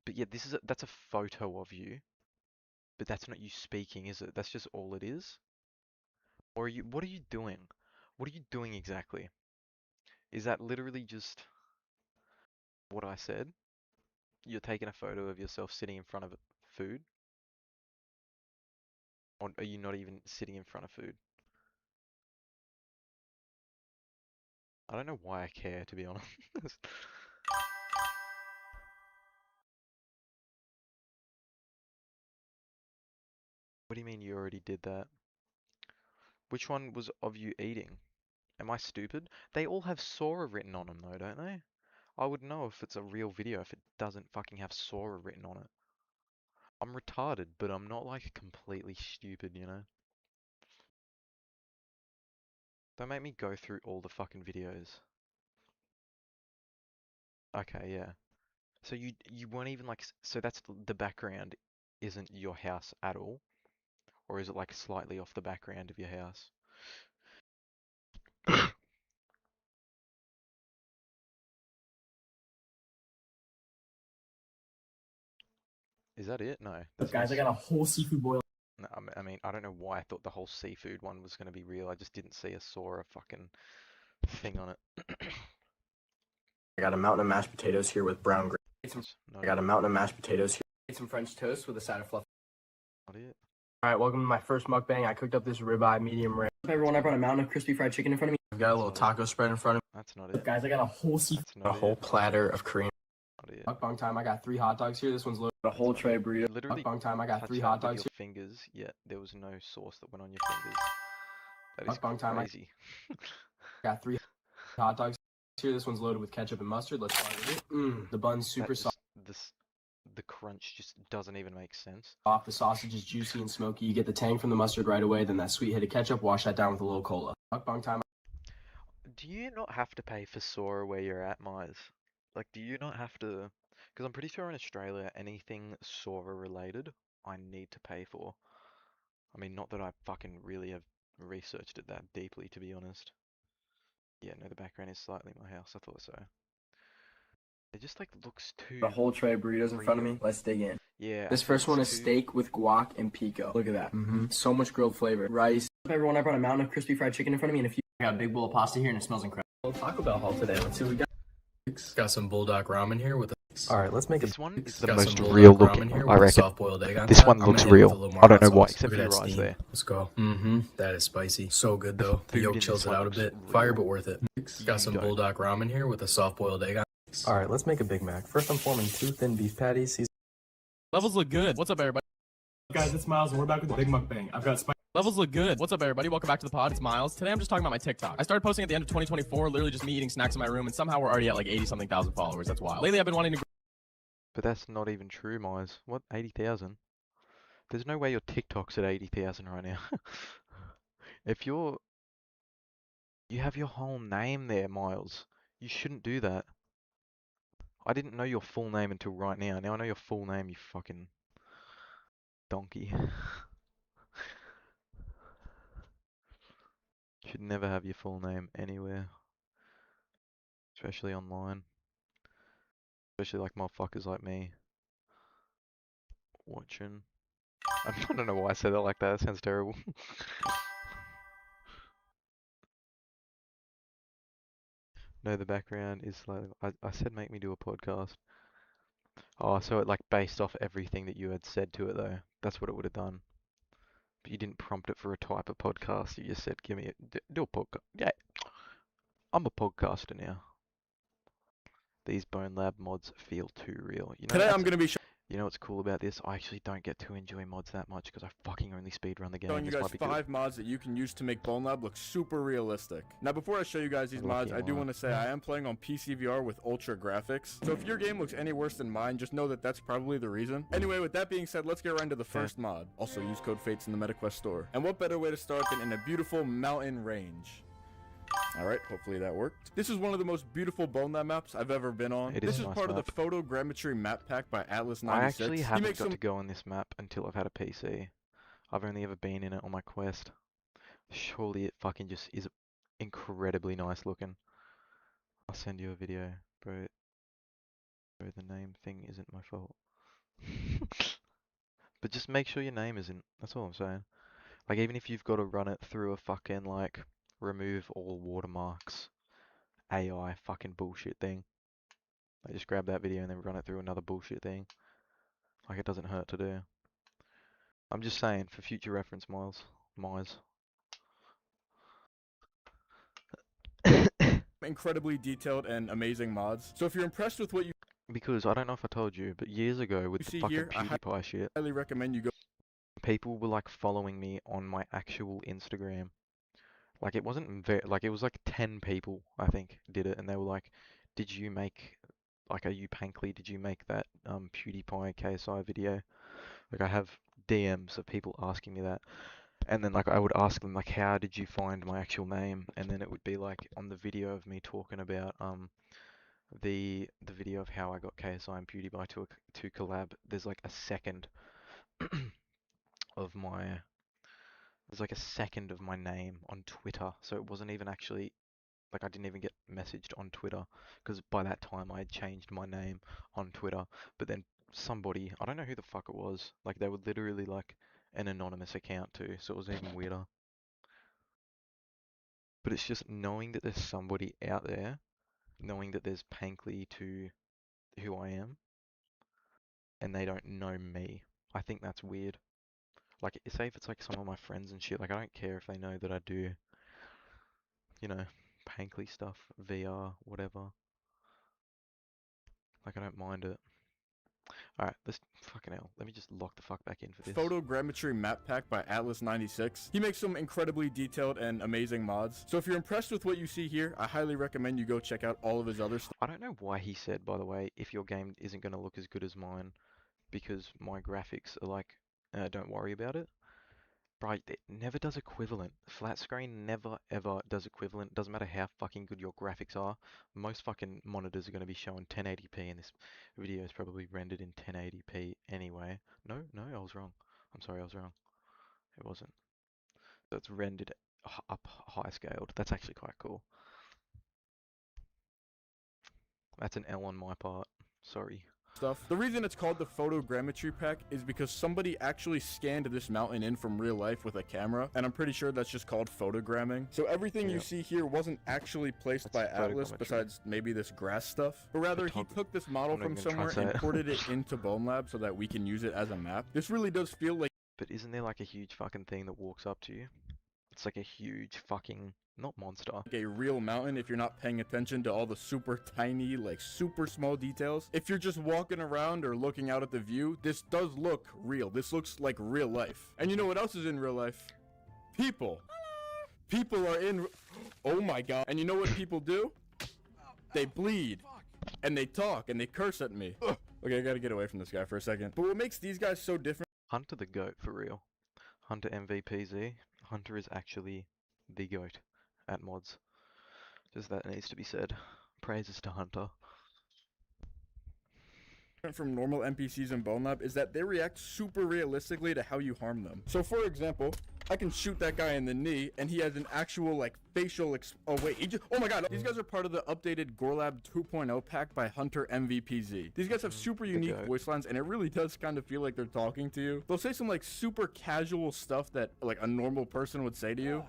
But yeah, that's a photo of you. But that's not you speaking, is it? That's just all it is? Or what are you doing? What are you doing exactly? Is that literally just what I said? You're taking a photo of yourself sitting in front of food? Or are you not even sitting in front of food? I don't know why I care, to be honest. What do you mean you already did that? Which one was of you eating? Am I stupid? They all have Sora written on them though, don't they? I would know if it's a real video if it doesn't fucking have Sora written on it. I'm retarded, but I'm not like completely stupid, you know? Don't make me go through all the fucking videos. Okay, yeah. So you weren't even like, so that's the background isn't your house at all? Or is it like slightly off the background of your house? Is that it? No. Guys, I got a whole seafood boil. No, I mean, I don't know why I thought the whole seafood one was going to be real. I just didn't see a Sora fucking thing on it. I got a mountain of mashed potatoes here with brown gravy. I got a mountain of mashed potatoes here. Ate some French toast with a side of fluff. Not it. Alright, welcome to my first mukbang. I cooked up this ribeye medium rare. Everyone, I brought a mountain of crispy fried chicken in front of me. I've got a little taco spread in front of me. That's not it. Guys, I got a whole platter of Korean. Mukbang time, I got 3 hot dogs here. This one's loaded. A whole tray of burrito. Literally Mukbang time, I got touch 3 that hot with dogs your here. fingers, yet there was no sauce that went on your fingers. That is Mukbang time, crazy. Got 3 hot dogs here. This one's loaded with ketchup and mustard. Let's try it. The bun's super soft. The crunch just doesn't even make sense. The sausage is juicy and smoky. You get the tang from the mustard right away. Then that sweet hit of ketchup. Wash that down with a little cola. Mukbang time. Do you not have to pay for Sora where you're at, Mize? Like, do you not have to? Because I'm pretty sure in Australia, anything Sora related, I need to pay for. I mean, not that I fucking really have researched it that deeply, to be honest. Yeah, no, the background is slightly my house. I thought so. It just like looks too. A whole tray of burritos in front of me. Let's dig in. Yeah. This first one is steak with guac and pico. Look at that. So much grilled flavor. Rice. Everyone, I brought a mountain of crispy fried chicken in front of me and a few. I got a big bowl of pasta here and it smells incredible. Taco Bell haul today. Let's see what we got. Got some bulldog ramen here with. All right, let's make this one is the most real looking. I reckon. Soft-boiled egg on this top. one looks real. I don't know why, except for your eyes steam. there. Let's go. That is spicy. So good though. The yolk chills it out a bit. Fire but worth it. Got some bulldog ramen here with a soft-boiled egg on. All right, let's make a Big Mac. First, I'm forming 2 thin beef patties. Levels look good. What's up, everybody? Guys, it's Miles, and we're back with the Big Mukbang. I've got spicy. Levels look good. What's up, everybody? Welcome back to the pod. It's Miles. Today, I'm just talking about my TikTok. I started posting at the end of 2024, literally just me eating snacks in my room, and somehow we're already at like 80-something thousand followers. That's wild. Lately, I've been wanting to. But that's not even true, Mize. What? 80,000? There's no way your TikTok's at 80,000 right now. If you have your whole name there, Miles. You shouldn't do that. I didn't know your full name until right now. Now I know your full name, you fucking donkey. Should never have your full name anywhere. Especially online. Especially like motherfuckers like me. Watching. I don't know why I said that like that. That sounds terrible. No, the background is slightly. I said make me do a podcast. Oh, so it like based off everything that you had said to it though. That's what it would have done. But you didn't prompt it for a type of podcast. You just said, "Give me do a podcast." Yeah, I'm a podcaster now. These Bonelab mods feel too real. You know, Today I'm gonna be. You know what's cool about this? I actually don't get to enjoy mods that much because I fucking only speedrun the game. Showing you This guys might be good. 5 mods that you can use to make Bonelab look super realistic. Now before I show you guys these mods, I do want to say I am playing on PC VR with ultra graphics. So if your game looks any worse than mine, just know that that's probably the reason. Anyway, with that being said, let's get right into the first mod. Also use code FATES in the MetaQuest store. And what better way to start than in a beautiful mountain range? Alright, hopefully that worked. This is one of the most beautiful Bonelab maps I've ever been on. This is nice part map. of the photogrammetry map pack by Atlas 96. I actually haven't got to go on this map until I've had a PC. I've only ever been in it on my Quest. Surely it fucking just is incredibly nice looking. I'll send you a video, bro. Bro, the name thing isn't my fault. But just make sure your name isn't. That's all I'm saying. Like, even if you've got to run it through a fucking, like, remove all watermarks AI fucking bullshit thing. Like, just grab that video and then run it through another bullshit thing. Like, it doesn't hurt to do. I'm just saying, for future reference, Mize. Incredibly detailed and amazing mods. So if you're impressed with what you Because, I don't know if I told you, but years ago with the see fucking here, I PewDiePie shit, highly recommend you go. people were like following me on my actual Instagram. Like it wasn't very, like it was like 10 people I think did it, and they were like, "Did you make, like, are you Pankly? Did you make that PewDiePie KSI video?" Like I have DMs of people asking me that, and then like I would ask them like, "How did you find my actual name?" And then it would be like on the video of me talking about the video of how I got KSI and PewDiePie to collab. There's like a second of my. There's like a second of my name on Twitter, so it wasn't even actually, like I didn't even get messaged on Twitter, because by that time I had changed my name on Twitter, but then somebody, I don't know who the fuck it was, like they would literally like an anonymous account too, so it was even weirder. But it's just knowing that there's somebody out there, knowing that there's Pankly to who I am, and they don't know me. I think that's weird. Like, say if it's like some of my friends and shit, like I don't care if they know that I do, you know, Pankly stuff, VR, whatever. Like I don't mind it. Alright, this fucking hell. Let me just lock the fuck back in for this. Photogrammetry map pack by Atlas96. He makes some incredibly detailed and amazing mods. So if you're impressed with what you see here, I highly recommend you go check out all of his other stuff. I don't know why he said, by the way, if your game isn't going to look as good as mine, because my graphics are like, don't worry about it. Right, it never does equivalent. Flat screen never ever does equivalent. Doesn't matter how fucking good your graphics are. Most fucking monitors are going to be showing 1080p, and this video is probably rendered in 1080p anyway. No, I was wrong. I'm sorry, I was wrong. It wasn't. So it's rendered up high scaled. That's actually quite cool. That's an L on my part. Sorry. Stuff. The reason it's called the photogrammetry pack is because somebody actually scanned this mountain in from real life with a camera, and I'm pretty sure that's just called photogramming. So everything you see here wasn't actually placed by Atlas, besides maybe this grass stuff, but rather he took this model from somewhere and ported it into Bonelab so that we can use it as a map. This really does feel like... But isn't there like a huge fucking thing that walks up to you? It's like a huge fucking, not monster. Like a real mountain if you're not paying attention to all the super tiny, like super small details. If you're just walking around or looking out at the view, this does look real. This looks like real life. And you know what else is in real life? People. People are in... Oh my god. And you know what people do? They bleed. And they talk and they curse at me. Ugh. Okay, I gotta get away from this guy for a second. But what makes these guys so different... Hunter the GOAT, for real. Hunter MVPZ. Hunter is actually the GOAT at mods. Just that needs to be said. Praises to Hunter. From normal NPCs in Bonelab is that they react super realistically to how you harm them. So for example, I can shoot that guy in the knee and he has an actual like facial oh wait, oh my god, these guys are part of the updated Gorlab 2.0 pack by Hunter MVPZ. These guys have super unique voice lines and it really does kind of feel like they're talking to you. They'll say some like super casual stuff that like a normal person would say to you.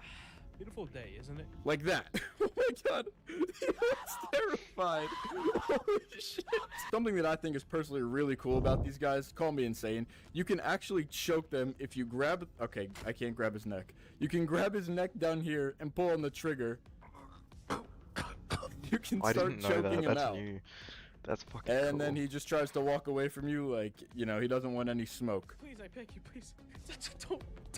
Beautiful day, isn't it? Like that. Oh my god. That's terrified. Holy shit. Something that I think is personally really cool about these guys, call me insane, you can actually choke them if you grab... Okay, I can't grab his neck. You can grab his neck down here and pull on the trigger. You can start choking him out. New. That's fucking and cool. Then he just tries to walk away from you like, you know, he doesn't want any smoke. Please, I beg you, please.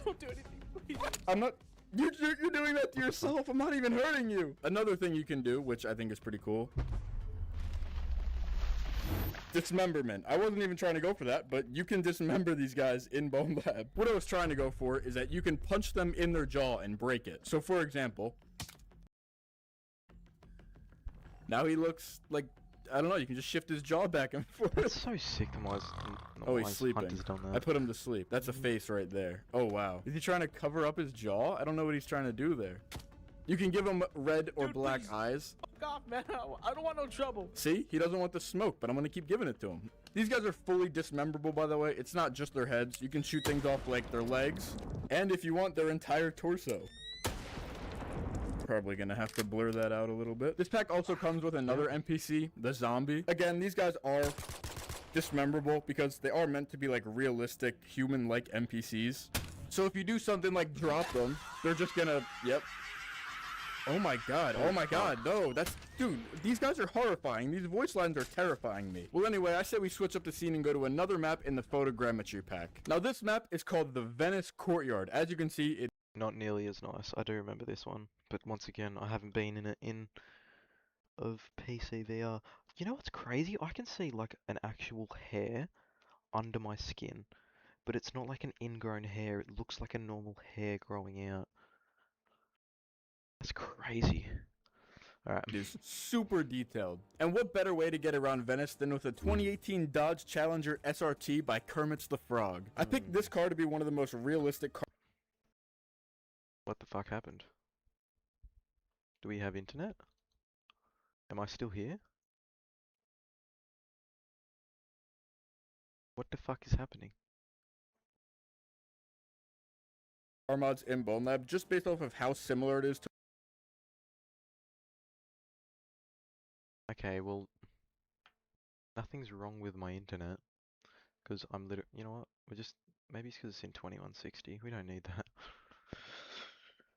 Don't do anything, please. I'm not... You're doing that to yourself. I'm not even hurting you. Another thing you can do, which I think is pretty cool. Dismemberment. I wasn't even trying to go for that, but you can dismember these guys in Bonelab. What I was trying to go for is that you can punch them in their jaw and break it. So for example, now he looks like, I don't know, you can just shift his jaw back and forth. That's so sick to my... Oh, he's sleeping. I put him to sleep. That's a face right there. Oh, wow. Is he trying to cover up his jaw? I don't know what he's trying to do there. You can give him red or black eyes. Fuck off, man. I don't want no trouble. See? He doesn't want the smoke, but I'm going to keep giving it to him. These guys are fully dismemberable, by the way. It's not just their heads. You can shoot things off like their legs. And if you want, their entire torso. Probably gonna have to blur that out a little bit. This pack also comes with another NPC, the zombie. Again, these guys are dismemberable because they are meant to be like realistic human-like NPCs. So if you do something like drop them, they're just gonna, yep. Oh my god, no, that's, dude, these guys are horrifying. These voice lines are terrifying me. Well, anyway, I said we switch up the scene and go to another map in the photogrammetry pack. Now this map is called the Venice Courtyard. As you can see, it not nearly as nice. I do remember this one, but once again, I haven't been in it of PC VR. You know what's crazy? I can see like an actual hair under my skin, but it's not like an ingrown hair. It looks like a normal hair growing out. That's crazy. Alright. It is super detailed. And what better way to get around Venice than with a 2018 Dodge Challenger SRT by Kermit's the Frog. I picked this car to be one of the most realistic cars. What the fuck happened? Do we have internet? Am I still here? What the fuck is happening? mods in Bonelab just based off of how similar it is to. Okay, well, nothing's wrong with my internet, because I'm literally, you know what, maybe it's because it's in 2160, we don't need that.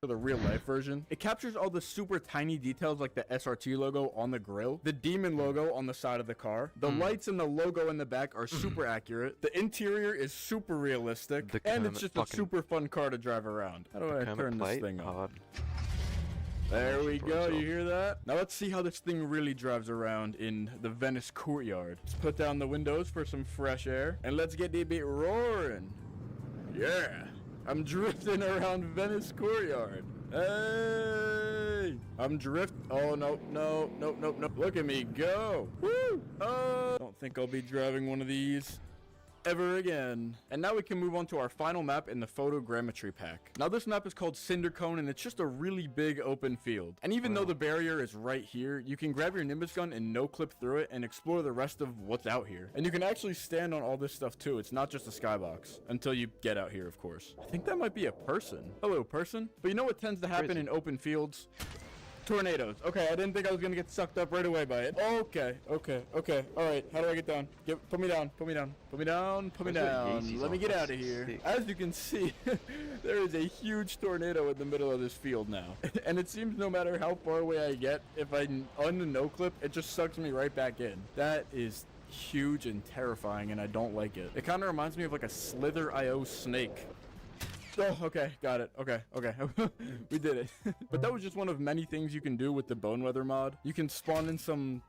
The real life version. It captures all the super tiny details like the SRT logo on the grill, the demon logo on the side of the car, the lights and the logo in the back are super accurate, the interior is super realistic, and it's just a super fun car to drive around. How do I turn this thing on? There we go, you hear that? Now let's see how this thing really drives around in the Venice courtyard. Let's put down the windows for some fresh air, and let's get the bit roaring. Yeah! I'm drifting around Venice courtyard. Hey! I'm oh, no. Look at me go. Woo! Oh! Don't think I'll be driving one of these ever again. And now we can move on to our final map in the photogrammetry pack. Now this map is called Cinder Cone, and it's just a really big open field. And even though the barrier is right here, you can grab your Nimbus gun and no clip through it and explore the rest of what's out here. And you can actually stand on all this stuff too. It's not just a skybox until you get out here, of course. I think that might be a person. Hello, person. But you know what tends to happen in open fields? Tornadoes. Okay, I didn't think I was gonna get sucked up right away by it. Okay. All right, how do I get down? Put me down. Let me get out of here. As you can see, there is a huge tornado in the middle of this field now. And it seems no matter how far away I get, if I on the no clip, it just sucks me right back in. That is huge and terrifying, and I don't like it. It kind of reminds me of like a Slither.io snake. Oh, okay, got it. Okay. We did it. But that was just one of many things you can do with the Bone Weather mod. You can spawn in some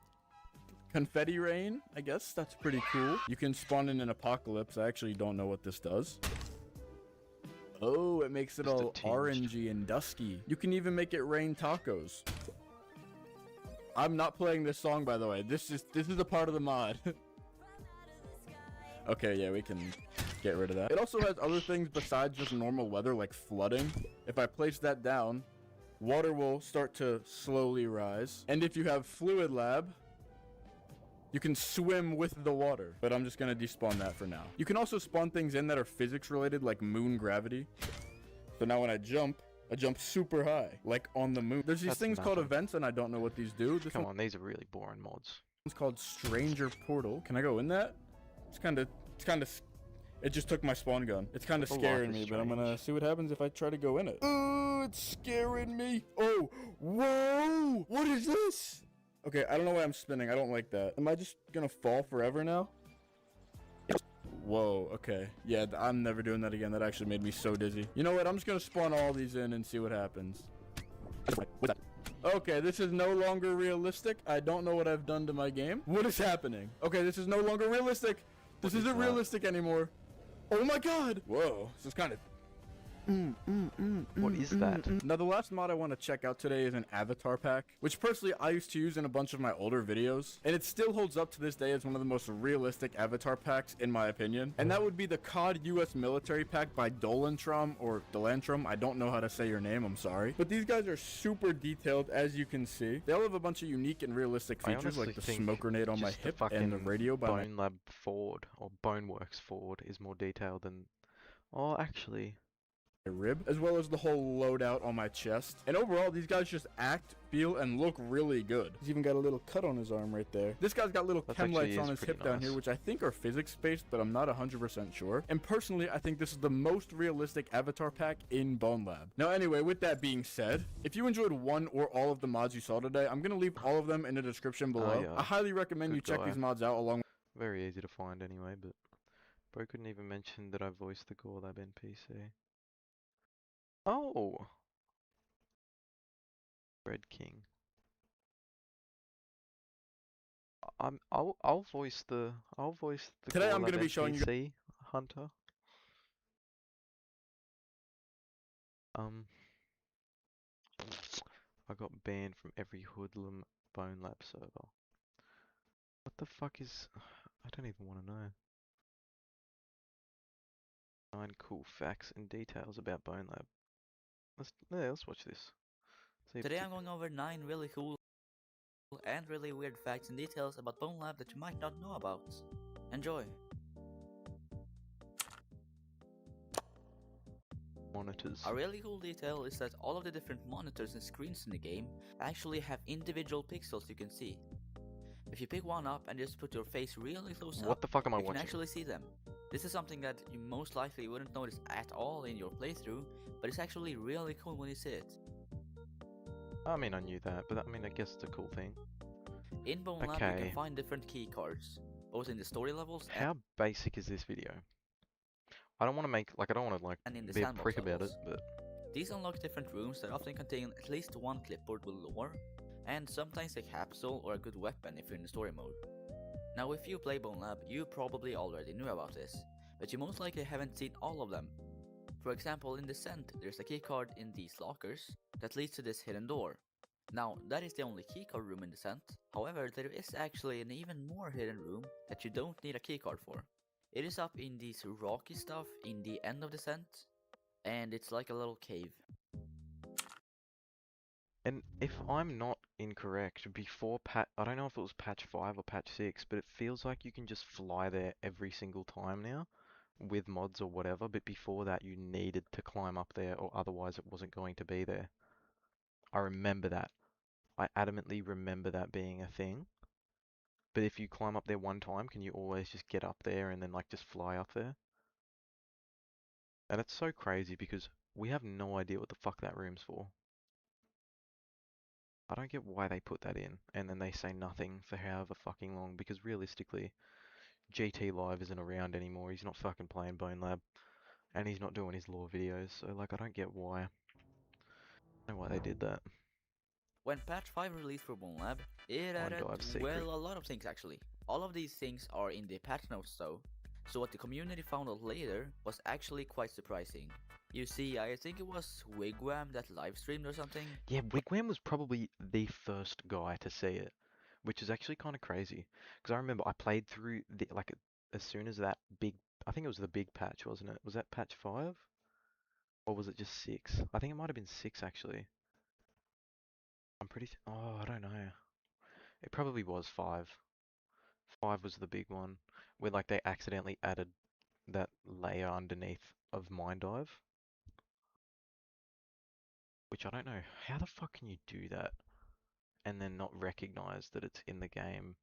confetti rain, I guess. That's pretty cool. You can spawn in an apocalypse. I actually don't know what this does. Oh, it makes it all orangey and dusky. You can even make it rain tacos. I'm not playing this song, by the way. This is a part of the mod. Okay, yeah, we can get rid of that. It also has other things besides just normal weather, like flooding. If I place that down, water will start to slowly rise. And if you have Fluid Lab, you can swim with the water. But I'm just gonna despawn that for now. You can also spawn things in that are physics related, like moon gravity. So now when I jump super high, like on the moon. There's these things called events, and I don't know what these do. Come on, these are really boring mods. It's called Stranger Portal. Can I go in that? It's kind of, it just took my spawn gun. It's kind of scaring me, but I'm gonna see what happens if I try to go in it. Oh, it's scaring me. Oh, whoa, what is this? Okay, I don't know why I'm spinning. I don't like that. Am I just gonna fall forever now? Whoa, okay. Yeah, I'm never doing that again. That actually made me so dizzy. You know what? I'm just gonna spawn all these in and see what happens. Okay, this is no longer realistic. I don't know what I've done to my game. What is happening? Okay, this is no longer realistic. This isn't realistic anymore. Oh my god! Whoa, this is kind of... What is that? Now the last mod I want to check out today is an avatar pack, which personally I used to use in a bunch of my older videos, and it still holds up to this day as one of the most realistic avatar packs in my opinion, and that would be the COD US military pack by Dolantrum, or Dolantrum. I don't know how to say your name, I'm sorry, but these guys are super detailed, as you can see. They all have a bunch of unique and realistic features, like the smoke grenade on my hip and the radio by Bonelab Ford, or Boneworks Ford, is more detailed than... Oh, actually... rib, as well as the whole loadout on my chest. And overall, these guys just act, feel, and look really good. He's even got a little cut on his arm right there. This guy's got little chem lights on his hip down here, which I think are physics-based, but I'm not 100% sure. And personally, I think this is the most realistic avatar pack in Bonelab. Now anyway, with that being said, if you enjoyed one or all of the mods you saw today, I'm going to leave all of them in the description below. Yeah. I highly recommend you check these mods out along. Very easy to find anyway, but bro couldn't even mention that I voiced the Gorlab NPC. Oh, Red King. I'll voice the Today I'm Gorlab going to be showing you NPC Hunter. I got banned from every hoodlum Bonelab server. What the fuck is? I don't even want to know. 9 cool facts and details about Bonelab. Let's watch this. Today I'm going over 9 really cool and really weird facts and details about Bonelab that you might not know about. Enjoy! monitors. A really cool detail is that all of the different monitors and screens in the game actually have individual pixels you can see. If you pick one up and just put your face really close up, What the fuck am I you can watching? actually see them. This is something that you most likely wouldn't notice at all in your playthrough, but it's actually really cool when you see it. I mean, I knew that, but I mean, I guess it's a cool thing. In Bonelab, you can find different key cards, both in the story levels How basic is this video? I don't want to make, like, I don't want to, like, and in the be a sandbox prick levels. about it, but... These unlock different rooms that often contain at least one clipboard with lore, and sometimes a capsule or a good weapon if you're in the story mode. Now if you play Bonelab, you probably already knew about this, but you most likely haven't seen all of them. For example, in Descent, there's a keycard in these lockers that leads to this hidden door. Now, that is the only keycard room in Descent. However, there is actually an even more hidden room that you don't need a keycard for. It is up in this rocky stuff in the end of Descent, and it's like a little cave. And if I'm not incorrect, before I don't know if it was patch 5 or patch 6, but it feels like you can just fly there every single time now, with mods or whatever, but before that you needed to climb up there or otherwise it wasn't going to be there. I remember that. I adamantly remember that being a thing. But if you climb up there one time, can you always just get up there and then like just fly up there? And it's so crazy because we have no idea what the fuck that room's for. I don't get why they put that in, and then they say nothing for however fucking long, because realistically, GT Live isn't around anymore, he's not fucking playing Bonelab, and he's not doing his lore videos, so like I don't get why. I don't know why they did that. When patch 5 released for Bonelab, it added, well, a lot of things actually. All of these things are in the patch notes though, so what the community found out later was actually quite surprising. You see, I think it was Wigwam that live streamed or something. Yeah, Wigwam was probably the first guy to see it, which is actually kind of crazy. Because I remember I played through the, like, as soon as that big, I think it was the big patch, wasn't it? Was that patch 5? Or was it just 6? I think it might have been 6 actually. I'm pretty, oh, I don't know. It probably was 5. 5 was the big one, where like they accidentally added that layer underneath of Mind Dive. Which I don't know, how the fuck can you do that and then not recognize that it's in the game?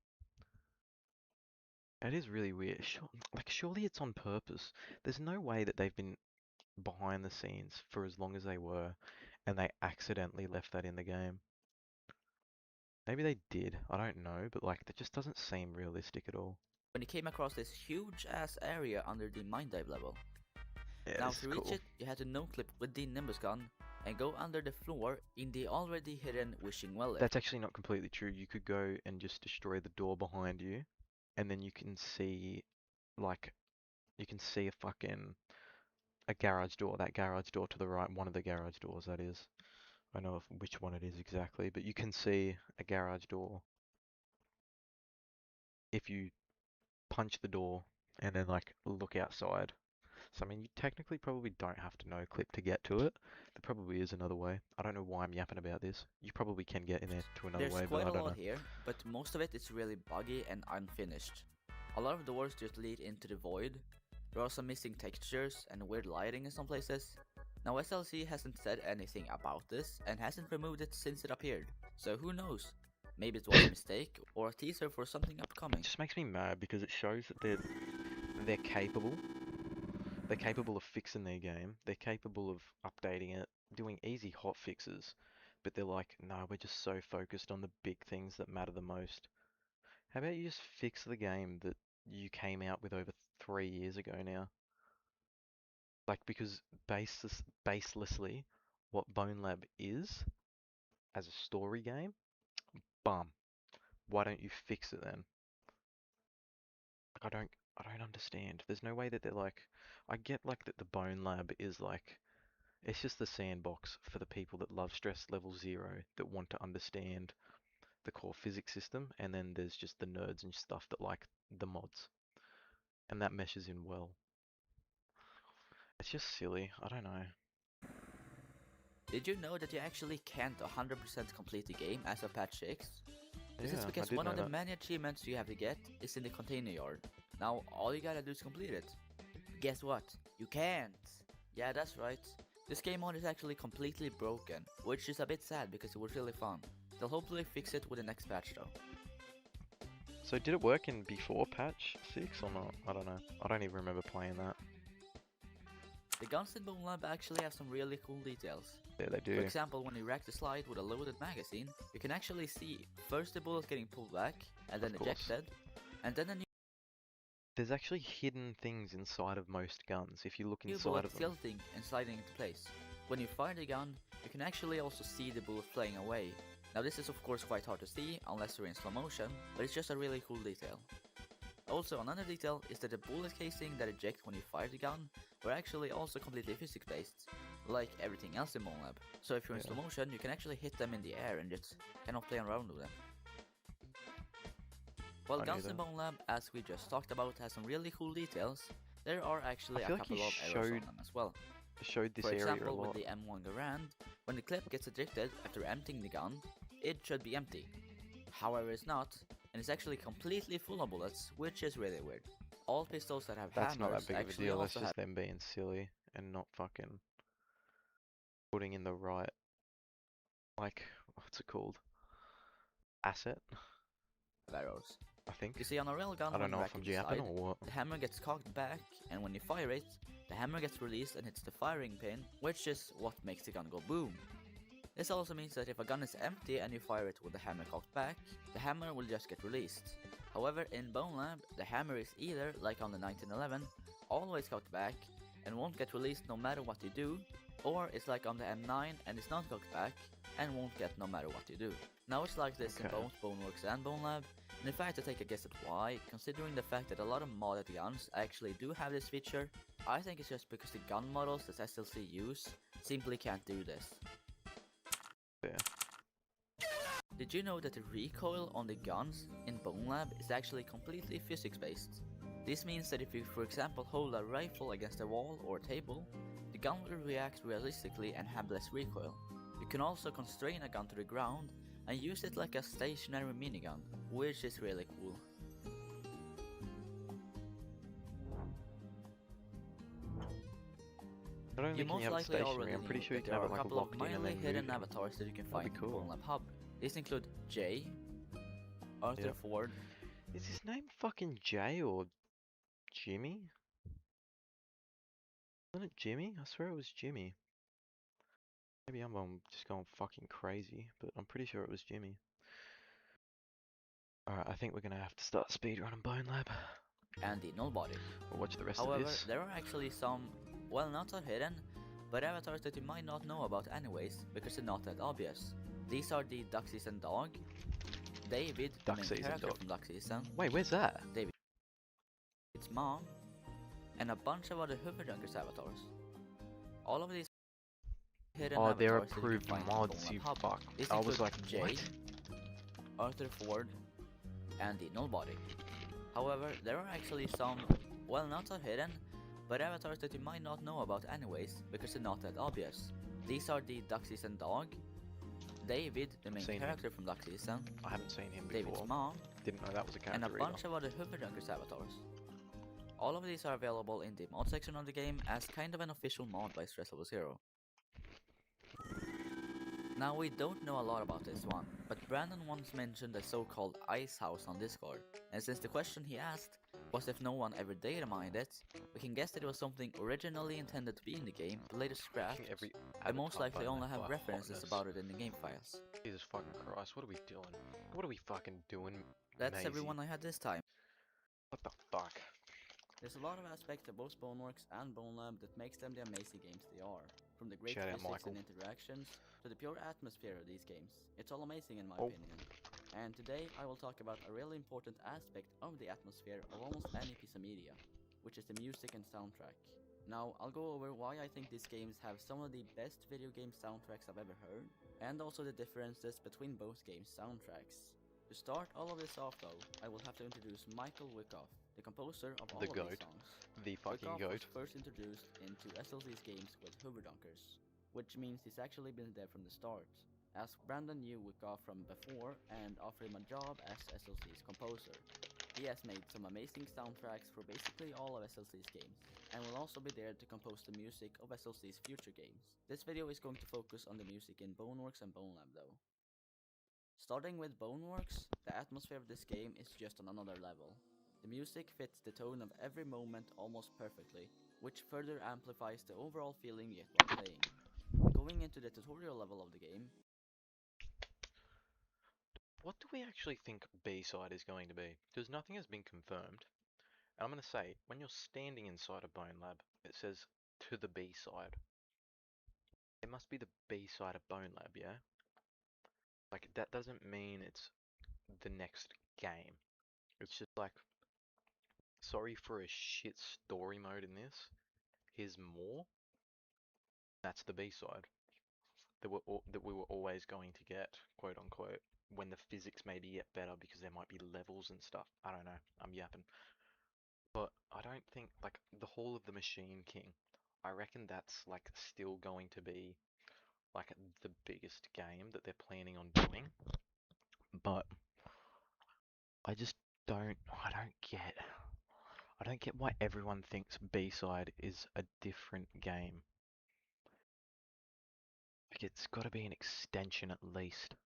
That is really weird. Surely it's on purpose. There's no way that they've been behind the scenes for as long as they were and they accidentally left that in the game. Maybe they did, I don't know, but like that just doesn't seem realistic at all. When you came across this huge ass area under the Mind Dive level. Yeah, now to reach it, you had to no-clip with the Nimbus gun and go under the floor in the already hidden Wishing Well. That's actually not completely true. You could go and just destroy the door behind you, and then you can see, like, you can see a garage door. That garage door to the right, one of the garage doors, that is. I know which one it is exactly, but you can see a garage door if you punch the door and then, like, look outside. So, I mean, you technically probably don't have to no-clip to get to it. There probably is another way. I don't know why I'm yapping about this. You probably can get in there to another way, but I don't know. There's quite a lot here, but most of it is really buggy and unfinished. A lot of doors just lead into the void. There are some missing textures and weird lighting in some places. Now SLC hasn't said anything about this and hasn't removed it since it appeared. So who knows? Maybe it was a mistake or a teaser for something upcoming. It just makes me mad because it shows that they're capable. They're capable of fixing their game. They're capable of updating it, doing easy hot fixes. But they're like, no, we're just so focused on the big things that matter the most. How about you just fix the game that you came out with over 3 years ago now? Like, because baselessly, what Bonelab is, as a story game, bum. Why don't you fix it then? Like, I don't understand. There's no way that they're like, I get like that the Bonelab is like, it's just the sandbox for the people that love Stress Level 0, that want to understand the core physics system, and then there's just the nerds and stuff that like the mods. And that meshes in well. It's just silly, I don't know. Did you know that you actually can't 100% complete the game as of patch 6? This is because one of the many achievements you have to get is in the container yard. Now all you gotta do is complete it. Guess what? You can't! Yeah, that's right. This game mode is actually completely broken, which is a bit sad because it was really fun. They'll hopefully fix it with the next patch though. So did it work in before patch 6 or not? I don't know. I don't even remember playing that. The guns in Bonelab actually have some really cool details. Yeah, they do. For example, when you rack the slide with a loaded magazine, you can actually see first the bullet getting pulled back, and then ejected, and then a new There's actually hidden things inside of most guns if you look inside bullet of them. tilting and sliding into place. When you fire the gun, you can actually also see the bullet flying away. Now this is of course quite hard to see unless you're in slow motion, but it's just a really cool detail. Also, another detail is that the bullet casing that eject when you fire the gun were actually also completely physics based, like everything else in Bonelab. So if you're in slow motion, you can actually hit them in the air and just cannot play around with them. While guns in Bonelab, as we just talked about, has some really cool details, there are actually a couple of errors on them as well. Showed this For area example, a lot. with the M1 Garand, when the clip gets ejected after emptying the gun, it should be empty. However, it's not, and it's actually completely full of bullets, which is really weird. All pistols that have That's not hammers that big of a actually deal, that's also just them being silly and not fucking putting in the right, like, what's it called? Asset? have arrows. I think. You see, on a real gun, I don't when know you if I'm rack it japping slide, or what. the hammer gets cocked back, and when you fire it, the hammer gets released and hits the firing pin, which is what makes the gun go boom. This also means that if a gun is empty and you fire it with the hammer cocked back, the hammer will just get released. However, in Bonelab, the hammer is either, like on the 1911, always cocked back and won't get released no matter what you do, or it's like on the M9 and it's not cocked back and won't get no matter what you do. Now it's like this in both Boneworks and Bonelab, and if I had to take a guess at why, considering the fact that a lot of modded guns actually do have this feature, I think it's just because the gun models that SLC use simply can't do this. Yeah. Did you know that the recoil on the guns in Bonelab is actually completely physics based? This means that if you, for example, hold a rifle against a wall or a table, the gun will react realistically and have less recoil. You can also constrain a gun to the ground and use it like a stationary minigun, which is really cool. I don't You think most you have it likely stationary. already I'm pretty knew sure you that can there have are it a like couple of locked in and mildly then hidden move. avatars that you can That'd find be in cool. Bonelab Hub. These include Jay, Arthur Ford. Is his name fucking Jay or Jimmy? Wasn't it Jimmy? I swear it was Jimmy. Maybe I'm just going fucking crazy, but I'm pretty sure it was Jimmy. Alright, I think we're gonna have to start speedrunning Bonelab. And the Nullbody. We'll watch the rest However, of this. there are actually some, well, not so hidden, but avatars that you might not know about anyways, because they're not that obvious. These are the Duck Season Dog, David, the main character from Duck Season. Wait, where's that? David's mom, and a bunch of other Hooverdunkers avatars. All of these hidden Oh, they're avatars that you can approved find in mods, Bonelab you Hub. fuck. These I was include like, Jay, what? Arthur Ford, and the Nullbody. However, there are actually some, well, not so hidden, but avatars that you might not know about anyways, because they're not that obvious. These are the Duck Season Dog, David, the main character from Duck Season. I haven't seen him before. David's mom, Didn't know that was a character and a bunch of other Hooverdunkers avatars. All of these are available in the mod section of the game as kind of an official mod by Stress Level Zero. Now we don't know a lot about this one, but Brandon once mentioned a so-called ice house on Discord, and since the question he asked was if no one ever data mined it, we can guess that it was something originally intended to be in the game, but later scrapped, and most likely only have references about it in the game files. Jesus fucking Christ, what are we doing? What are we fucking doing? That's Maisie? everyone I had this time. What the fuck? There's a lot of aspects of both Boneworks and Bonelab that makes them the amazing games they are. From the great Shout out, physics Michael. and interactions, to the pure atmosphere of these games. It's all amazing in my opinion. And today I will talk about a really important aspect of the atmosphere of almost any piece of media, which is the music and soundtrack. Now I'll go over why I think these games have some of the best video game soundtracks I've ever heard, and also the differences between both games' soundtracks. To start all of this off though, I will have to introduce Michael Wyckoff, the composer of all of these songs. The fucking Wyckoff goat. was first introduced into SLC's games with Hooverdunkers, which means he's actually been there from the start, as Brandon knew Wyckoff from before and offered him a job as SLC's composer. He has made some amazing soundtracks for basically all of SLC's games, and will also be there to compose the music of SLC's future games. This video is going to focus on the music in Boneworks and Bonelab though. Starting with Boneworks, the atmosphere of this game is just on another level. The music fits the tone of every moment almost perfectly, which further amplifies the overall feeling you get while playing. Going into the tutorial level of the game, What do we actually think B-side is going to be? Because nothing has been confirmed. And I'm going to say, when you're standing inside a Bonelab, it says to the B-side. It must be the B-side of Bonelab, yeah? Like, that doesn't mean it's the next game. It's just like, sorry for a shit story mode in this. Here's more. That's the B-side. That we were always going to get, quote unquote, when the physics maybe get better because there might be levels and stuff. I don't know. I'm yapping. But I don't think, like, the Hall of the Machine King, I reckon that's, like, still going to be, like, the biggest game that they're planning on doing. But I just I don't get why everyone thinks B-side is a different game. Like, it's got to be an extension at least.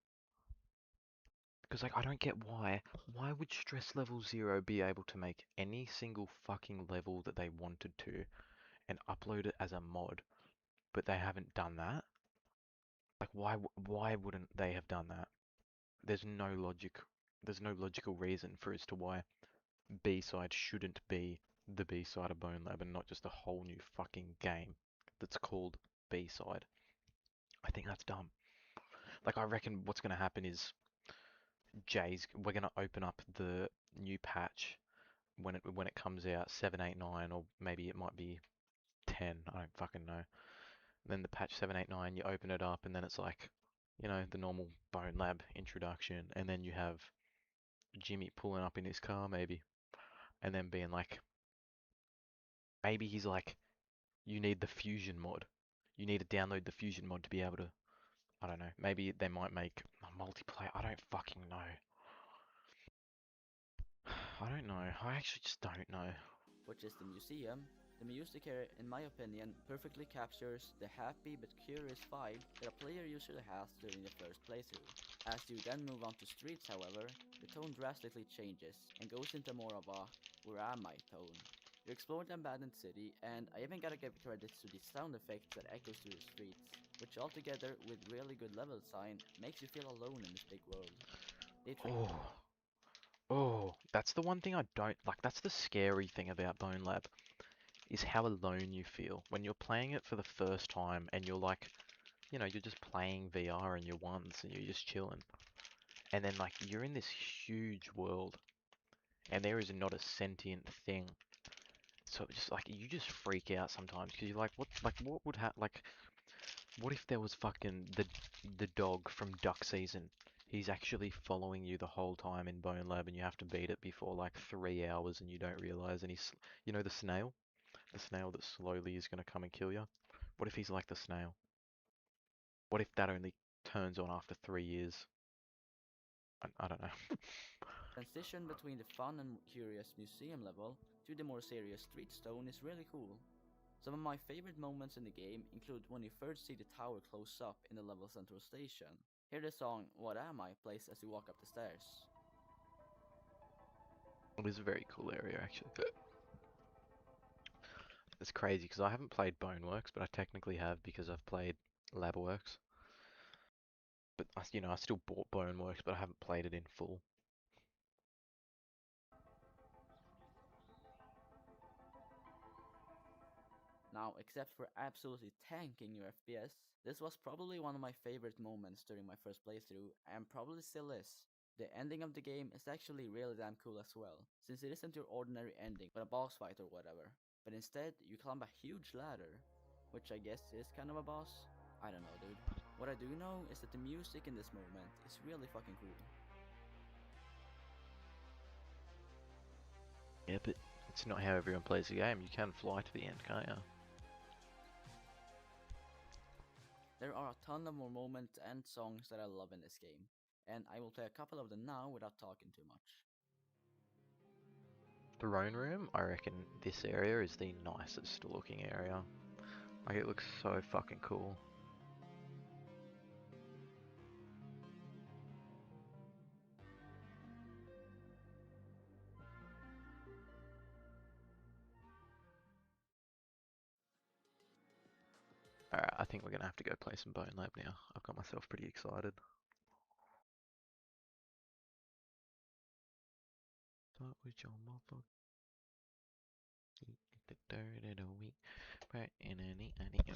Because, like, I don't get why. Why would Stress Level 0 be able to make any single fucking level that they wanted to and upload it as a mod, but they haven't done that? Like, why wouldn't they have done that? There's no logic. There's no logical reason for as to why B-side shouldn't be the B-side of Bonelab and not just a whole new fucking game that's called B-side. I think that's dumb. Like, I reckon what's gonna happen is we're gonna open up the new patch when it comes out, 7.8.9, or maybe it might be 10, I don't fucking know. Then the patch 7.8.9, you open it up and then it's like, you know, the normal Bonelab introduction, and then you have Jimmy pulling up in his car maybe, and then being like, maybe he's like, you need the Fusion mod. You need to download the Fusion mod to be able to, I don't know, maybe they might make a multiplayer, I don't fucking know. I don't know, I actually just don't know. which is the museum, the music here, in my opinion, perfectly captures the happy but curious vibe that a player usually has during the first playthrough. As you then move on to streets, however, the tone drastically changes and goes into more of a "where am I" tone. You explore the abandoned city, and I even gotta give credits to the sound effects that echoes through the streets, which altogether, with really good level design, makes you feel alone in this big world. Oh, that's the one thing I don't like. That's the scary thing about Bonelab, is how alone you feel when you're playing it for the first time and you're like, you know, you're just playing VR and you're ones and you're just chilling. And then, like, you're in this huge world and there is not a sentient thing. So it's just like, you just freak out sometimes because you're like, what would happen? Like, what if there was fucking the dog from Duck Season? He's actually following you the whole time in Bonelab and you have to beat it before like 3 hours and you don't realize, and he's, you know, the snail? The snail that slowly is going to come and kill you? What if he's like the snail? What if that only turns on after 3 years? I don't know. Transition between the fun and curious museum level to the more serious street stone is really cool. Some of my favorite moments in the game include when you first see the tower close up in the level central station. Hear the song "What Am I" plays as you walk up the stairs. It is a very cool area actually. It's crazy because I haven't played Boneworks, but I technically have because I've played Labworks. But you know, I still bought Boneworks, but I haven't played it in full. Now, except for absolutely tanking your FPS, this was probably one of my favorite moments during my first playthrough, and probably still is. The ending of the game is actually really damn cool as well, since it isn't your ordinary ending with a boss fight or whatever, but instead you climb a huge ladder, which I guess is kind of a boss? I don't know, dude. What I do know is that the music in this moment is really fucking cool. Yeah, but it's not how everyone plays the game. You can fly to the end, can't you? There are a ton of more moments and songs that I love in this game, and I will play a couple of them now without talking too much. throne room, I reckon this area is the nicest looking area. Like, it looks so fucking cool. Alright, I think we're gonna have to go play some Bonelab now. I've got myself pretty excited. Start with your motherfucker. Eat the dirt of the week. Right in any idea.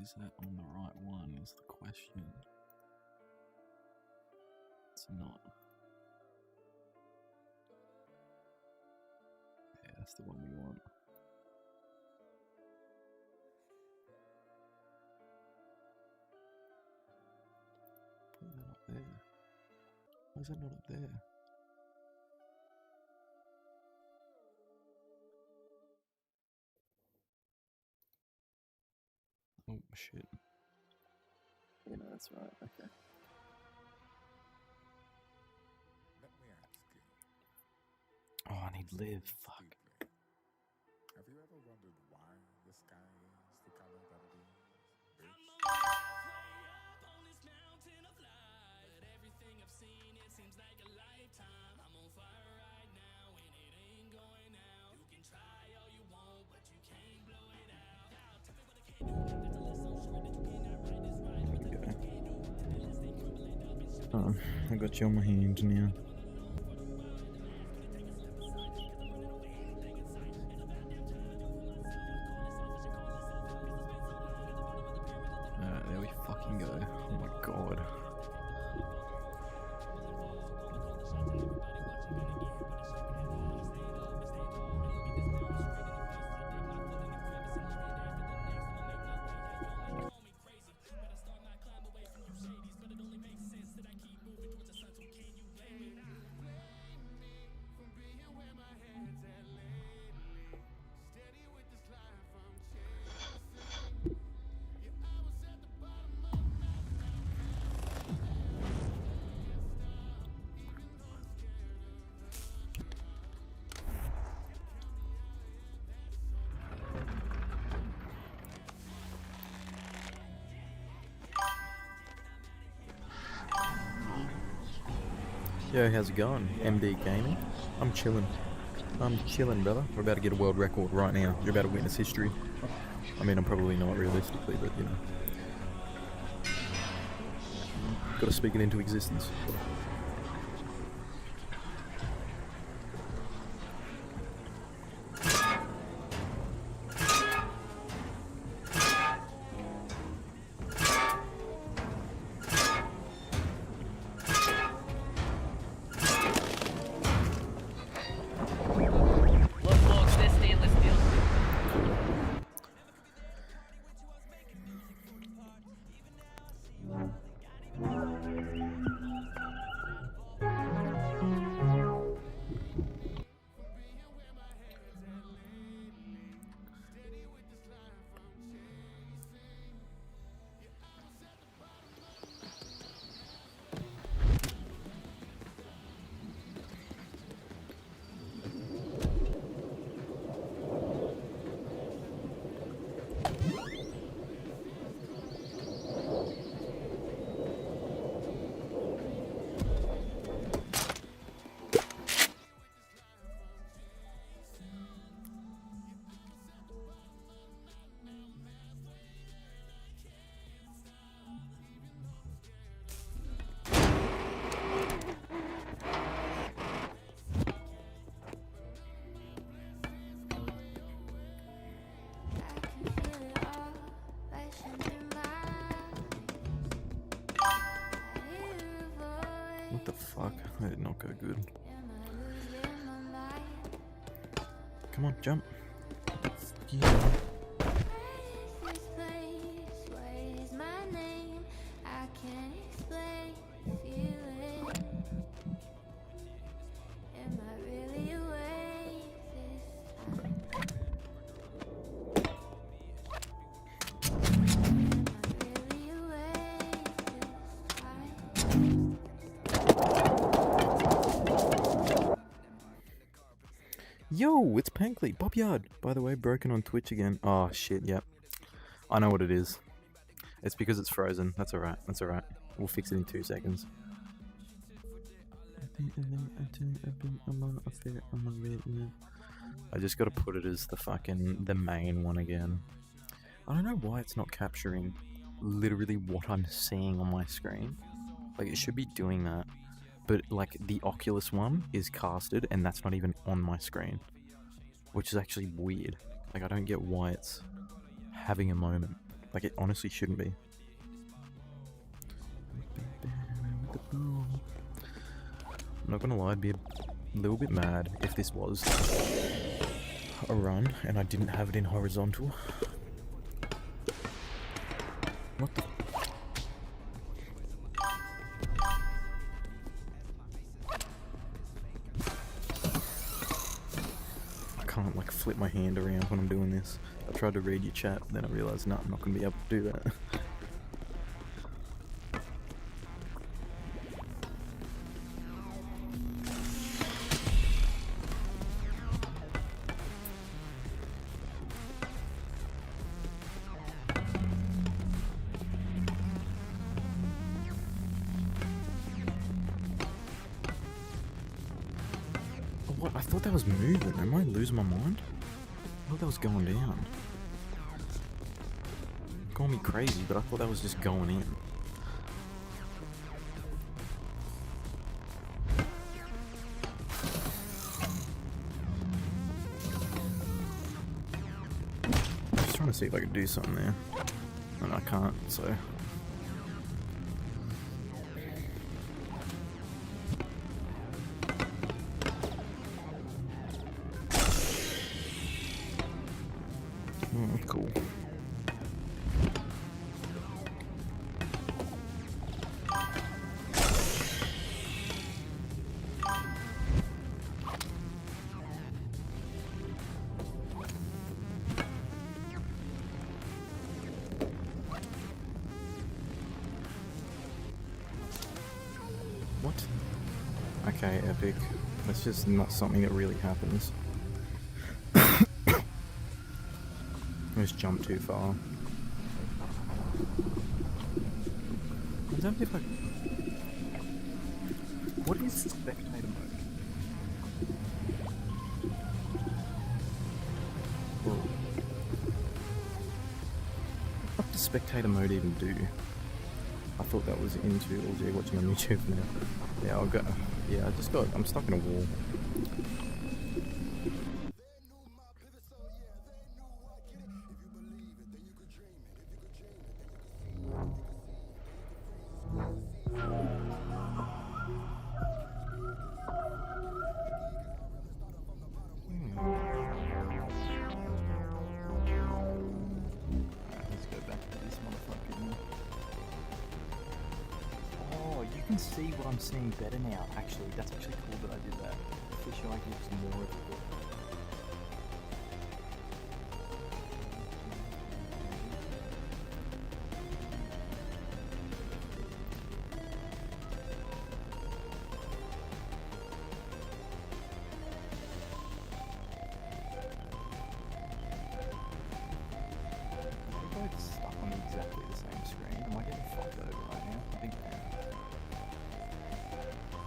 Is that on the right one is the question. It's not. Yeah, that's the one we want. is that not up there? Oh shit. You know, that's right. Okay. Oh, I need live. Fuck. Have you ever wondered why the sky is the color that it is? Oh, I got you on my hands now. Alright, there we fucking go. Oh my god. Yo, how's it going? MD Gaming? I'm chilling. I'm chilling, brother. We're about to get a world record right now. You're about to witness history. I mean, I'm probably not realistically, but you know. Gotta speak it into existence. What the fuck? That did not go good. Come on, jump. Yeah. Yo, it's Pankley, Bob Yard. By the way, broken on Twitch again. Oh shit, yep. I know what it is. It's because it's frozen. That's alright, that's alright. We'll fix it in 2 seconds. I just gotta put it as the main one again. I don't know why it's not capturing literally what I'm seeing on my screen. Like, it should be doing that. But, like, the Oculus one is casted, and that's not even on my screen. Which is actually weird. Like, I don't get why it's having a moment. Like, it honestly shouldn't be. I'm not gonna lie, I'd be a little bit mad if this was a run, and I didn't have it in horizontal. What the... can't like flip my hand around when I'm doing this. I tried to read your chat, but then I realised, no, I'm not going to be able to do that. What? I thought that was moving. Am I losing my mind? I thought that was going down. Call me crazy, but I thought that was just going in. Just trying to see if I can do something there. And I can't, so... cool. What? Okay, epic. That's just not something that really happens. Just jump too far. I don't know if I... What is spectator mode? Whoa. What does spectator mode even do? I thought that was into LG watching on YouTube now. Yeah, I'll go. Yeah, I'm stuck in a wall. You can see what I'm seeing better now, actually. That's actually cool that I did that. I feel like it looks more of a book. I think it's stuck on exactly the same screen. Am I getting fucked over right now? I think I am.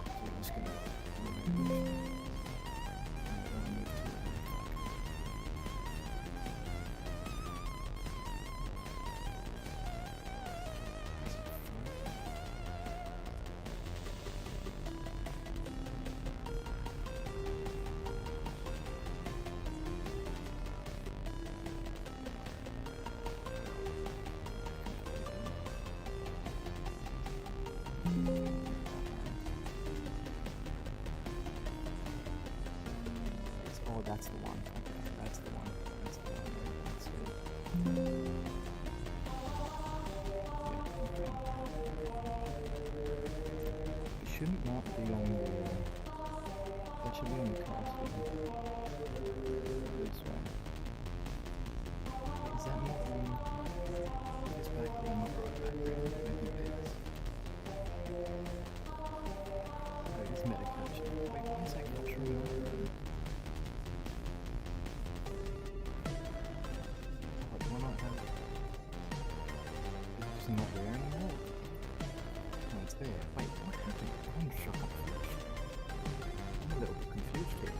So we're just gonna remove. Oh, that's the one. Okay, that's the one. That's the one. That's good. It shouldn't not be on the... That should be on the casting. This one. Is that not on... This background, not right background. Maybe this. Oh, it's meta capture. Wait, why is that capturing that? Not there anymore? No, it's there. Wait, what happened? I'm so confused. I'm a little bit confused here.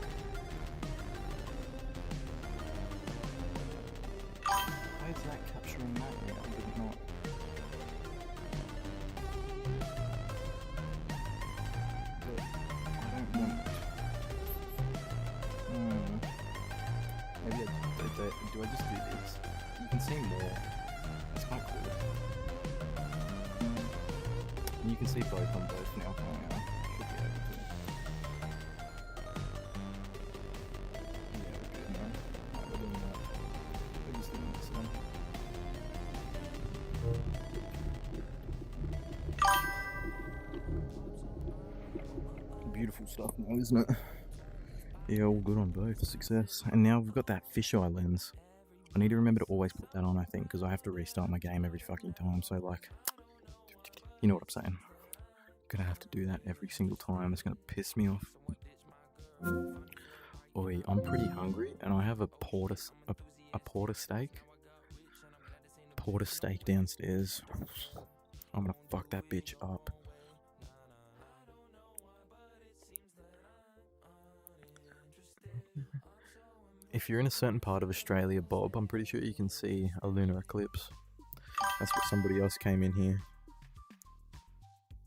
Why is that capturing that now? I did not. But I don't want... Maybe do I just do this? You can see more. That's quite cool. And you can see both on both now, can't you? Should be able to. Yeah, we're good now. Right, we're doing that. We're just doing this then. Beautiful stuff now, isn't it? Yeah, all good on both. Success. And now we've got that fisheye lens. I need to remember to always put that on, I think, because I have to restart my game every fucking time. So, like, you know what I'm saying. Gonna have to do that every single time. It's gonna piss me off. Oi, I'm pretty hungry, and I have a porter steak. Porter steak downstairs. I'm gonna fuck that bitch up. If you're in a certain part of Australia, Bob, I'm pretty sure you can see a lunar eclipse. That's what somebody else came in here.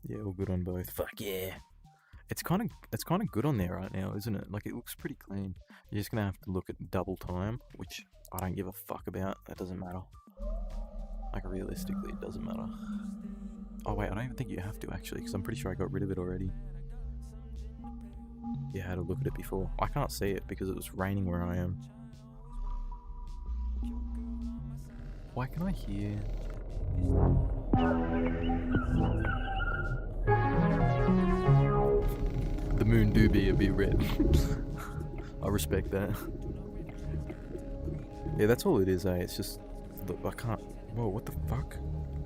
Yeah, all good on both. Fuck yeah. It's kind of good on there right now, isn't it? Like, it looks pretty clean. You're just gonna have to look at double time, which I don't give a fuck about. That doesn't matter. Like, realistically, it doesn't matter. Oh wait, I don't even think you have to actually, because I'm pretty sure I got rid of it already. Yeah, I had to look at it before. I can't see it because it was raining where I am. Why can I hear? The moon do be a bit red. I respect that. Yeah, that's all it is, eh? It's just... Look, I can't... Whoa, what the fuck?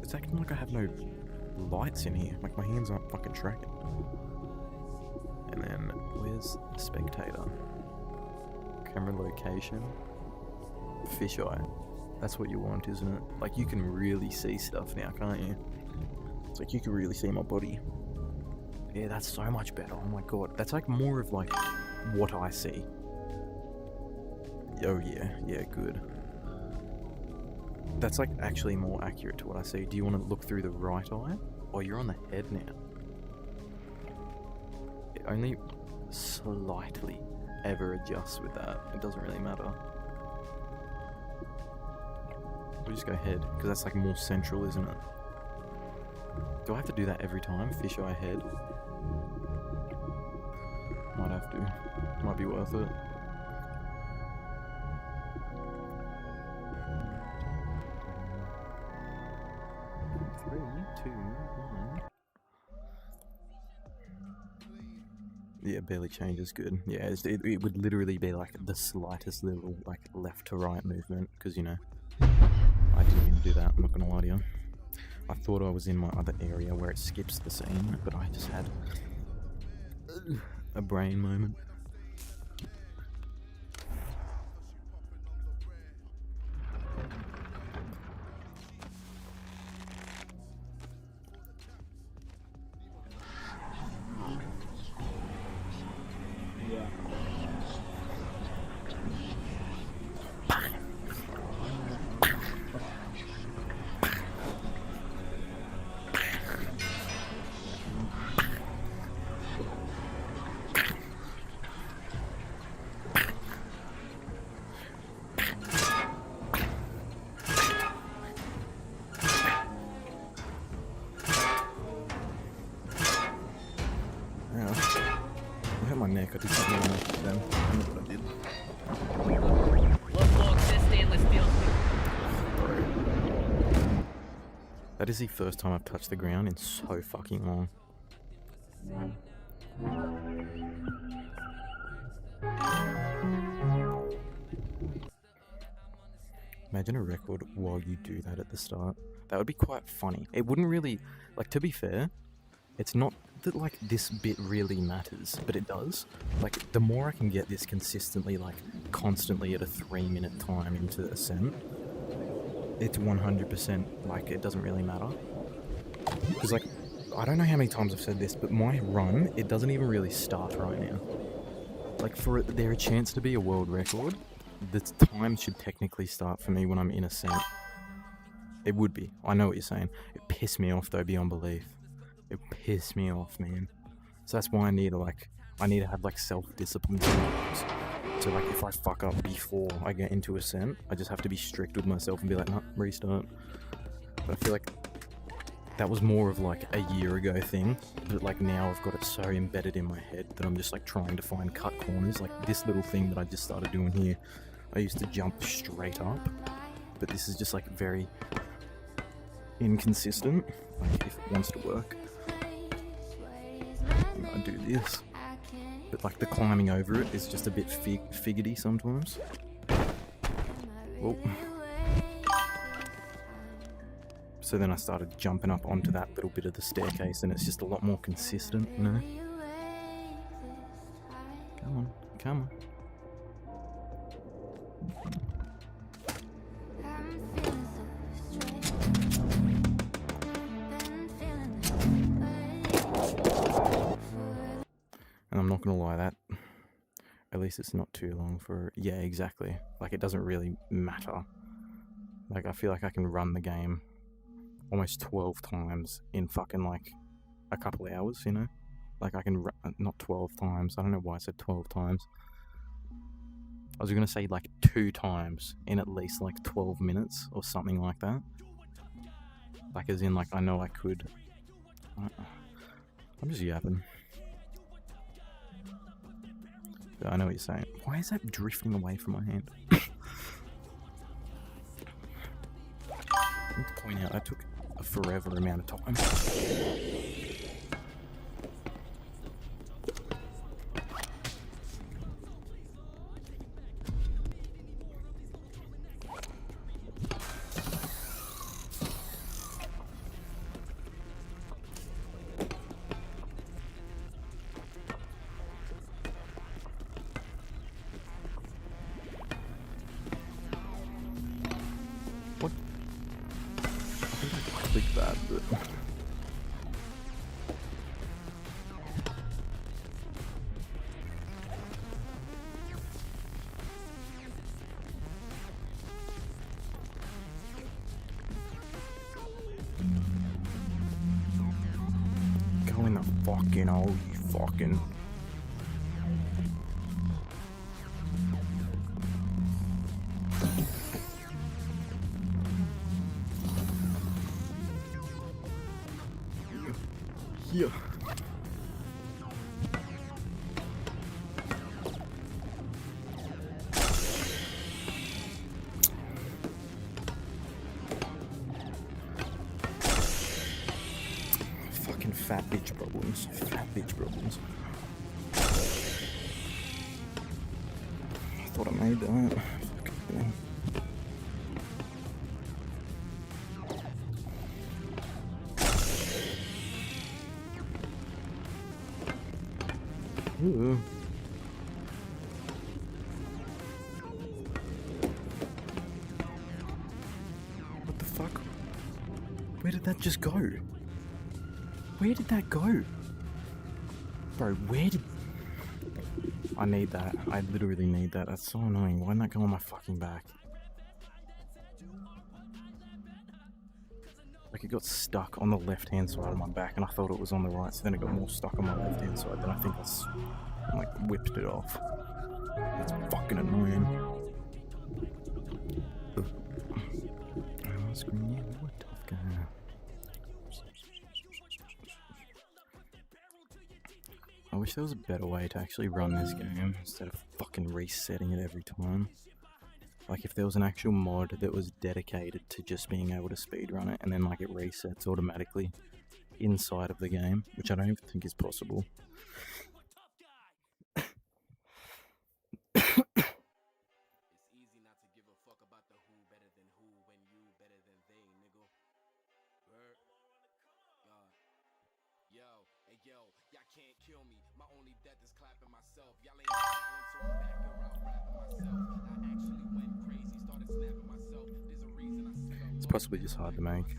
It's acting like I have no lights in here. Like, my hands aren't fucking tracking. And then, where's spectator? Camera location. Fisheye. That's what you want, isn't it? Like, you can really see stuff now, can't you? It's like, you can really see my body. Yeah, that's so much better. Oh my god. That's like more of like what I see. Oh yeah, yeah, good. That's like actually more accurate to what I see. Do you want to look through the right eye? Oh, you're on the head now. It only slightly ever adjusts with that. It doesn't really matter. We'll just go head, because that's like more central, isn't it? Do I have to do that every time? Fisheye head? Might have to. Might be worth it. Three, two, one. Yeah, barely changes. Good. Yeah, it would literally be like the slightest little like left to right movement, because you know, I didn't even do that. I'm not gonna lie to you. I thought I was in my other area where it skips the scene, but I just had a brain moment. My neck, I did something on it then. I know what I did. That is the first time I've touched the ground in so fucking long. Imagine a record while you do that at the start. That would be quite funny. It wouldn't really, like, to be fair, it's not that like this bit really matters, but it does. Like, the more I can get this consistently, like constantly at a 3-minute time into Ascent, it's 100% like it doesn't really matter. Because like, I don't know how many times I've said this, but my run, it doesn't even really start right now. Like, for there a chance to be a world record, the time should technically start for me when I'm in Ascent. It would be. I know what you're saying. It pissed me off though beyond belief. It pissed me off, man. So that's why I need to have like self-discipline sometimes. So like, if I fuck up before I get into Ascent, I just have to be strict with myself and be like, nah, restart. But I feel like that was more of like a year ago thing, but like now I've got it so embedded in my head that I'm just like trying to find cut corners. Like this little thing that I just started doing here, I used to jump straight up, but this is just like very inconsistent. Like if it wants to work, I do this, but like the climbing over it is just a bit figgy sometimes. Oh. So then I started jumping up onto that little bit of the staircase, and it's just a lot more consistent, you know? Come on, come on. And I'm not gonna lie, that at least it's not too long for, yeah, exactly. Like, it doesn't really matter. Like, I feel like I can run the game almost 12 times in fucking like a couple hours, you know? Like, I can not 12 times, I don't know why I said 12 times. I was gonna say like 2 times in at least like 12 minutes or something like that. Like, as in, like, I know I could. I'm just yapping. But I know what you're saying. Why is that drifting away from my hand? I need to point out that took a forever amount of time. What? I think I clicked that, but... Go in the fucking hole, you fucking... Yeah. Fucking fat bitch problems. Fat bitch problems. I thought I made that. Fucking... Ooh. What the fuck? Where did that just go? Where did that go? Bro, where did... I need that. I literally need that. That's so annoying. Why didn't that go on my fucking back? Like, it got stuck on the left-hand side of my back, and I thought it was on the right, so then it got more stuck on my left-hand side, then I think I like, whipped it off. That's fucking annoying. Tough guy. I wish there was a better way to actually run this game, instead of fucking resetting it every time. Like, if there was an actual mod that was dedicated to just being able to speedrun it, and then, like, it resets automatically inside of the game, which I don't even think is possible. It's possibly just hard to make.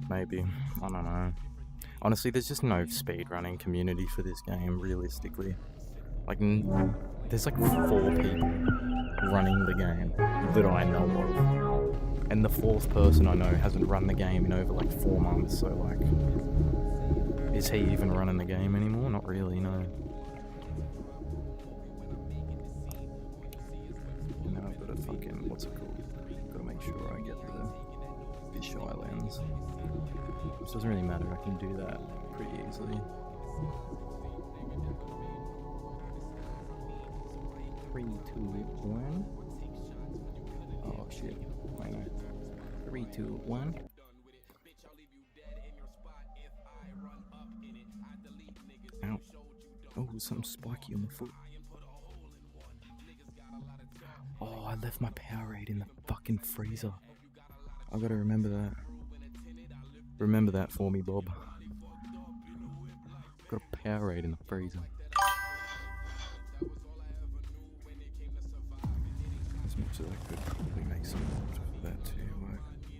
Maybe. I don't know. Honestly, there's just no speedrunning community for this game, realistically. Like, there's like 4 people running the game that I know of. And the 4th person I know hasn't run the game in over like 4 months, so like... Is he even running the game anymore? Not really, no. Now I've got to fucking... what's it called? Gotta make sure I get the fisheye lens. Which doesn't really matter, I can do that pretty easily. 3, 2, 1. Oh shit, I know. 3, 2, 1. Ow. Oh, something spiky on the foot. Oh, I left my Powerade in the fucking freezer. I gotta remember that. Remember that for me, Bob. Got a Powerade in the freezer. As much as I could probably make some more of that too.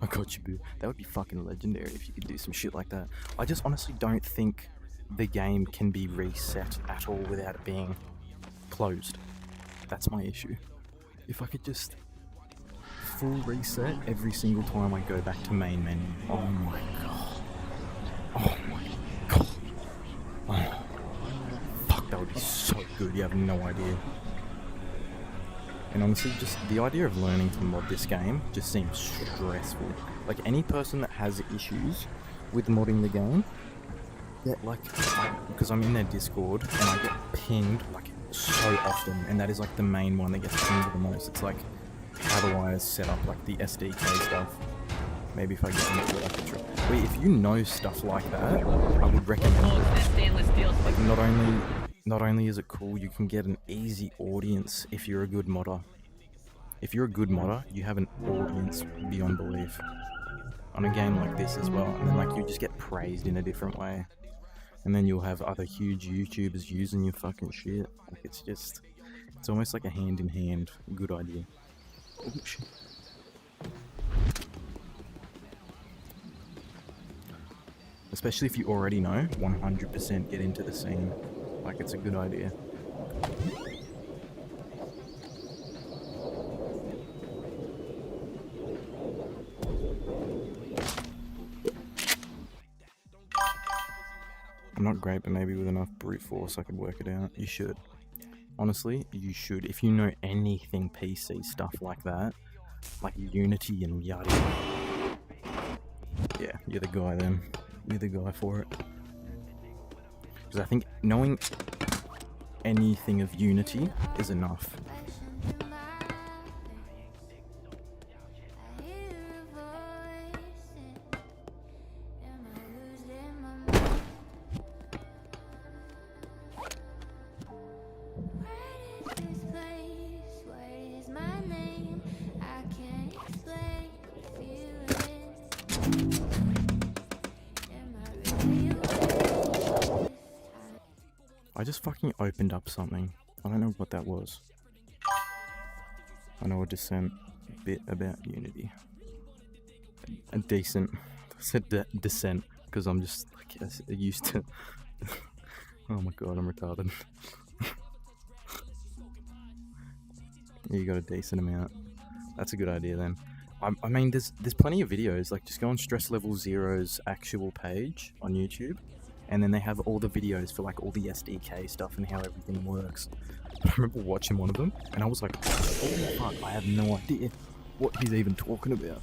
I got you, boo. That would be fucking legendary if you could do some shit like that. I just honestly don't think the game can be reset at all without it being closed. That's my issue. If I could just full reset every single time I go back to main menu. Oh my god. Oh my god. Oh. Fuck, that would be so good. You have no idea. And honestly, just the idea of learning to mod this game just seems stressful. Like, any person that has issues with modding the game, yeah, like, because I'm in their Discord and I get pinged like so often, and that is like the main one that gets pinged the most. It's like, how do I set up like the SDK stuff? Maybe if I get into it, I could try. Wait, if you know stuff like that, I would recommend it. Like, not only is it cool, you can get an easy audience if you're a good modder. If you're a good modder, you have an audience beyond belief on a game like this as well, and then like you just get praised in a different way, and then you'll have other huge YouTubers using your fucking shit. Like, it's almost like a hand-in-hand good idea. Oh, shit. Especially if you already know, 100% get into the scene. Like, it's a good idea. I'm not great, but maybe with enough brute force I could work it out. You should. Honestly, you should. If you know anything PC stuff like that, like Unity and yada yada. Yeah, you're the guy then. You're the guy for it. Because I think knowing anything of Unity is enough. I just fucking opened up something. I don't know what that was. I know a decent bit about Unity. A decent. I said descent because I'm just, I guess, used to. Oh my god, I'm retarded. You got a decent amount. That's a good idea then. I mean, there's plenty of videos. Like, just go on Stress Level Zero's actual page on YouTube, and then they have all the videos for like all the SDK stuff and how everything works. But I remember watching one of them, and I was like, oh fuck, I have no idea what he's even talking about.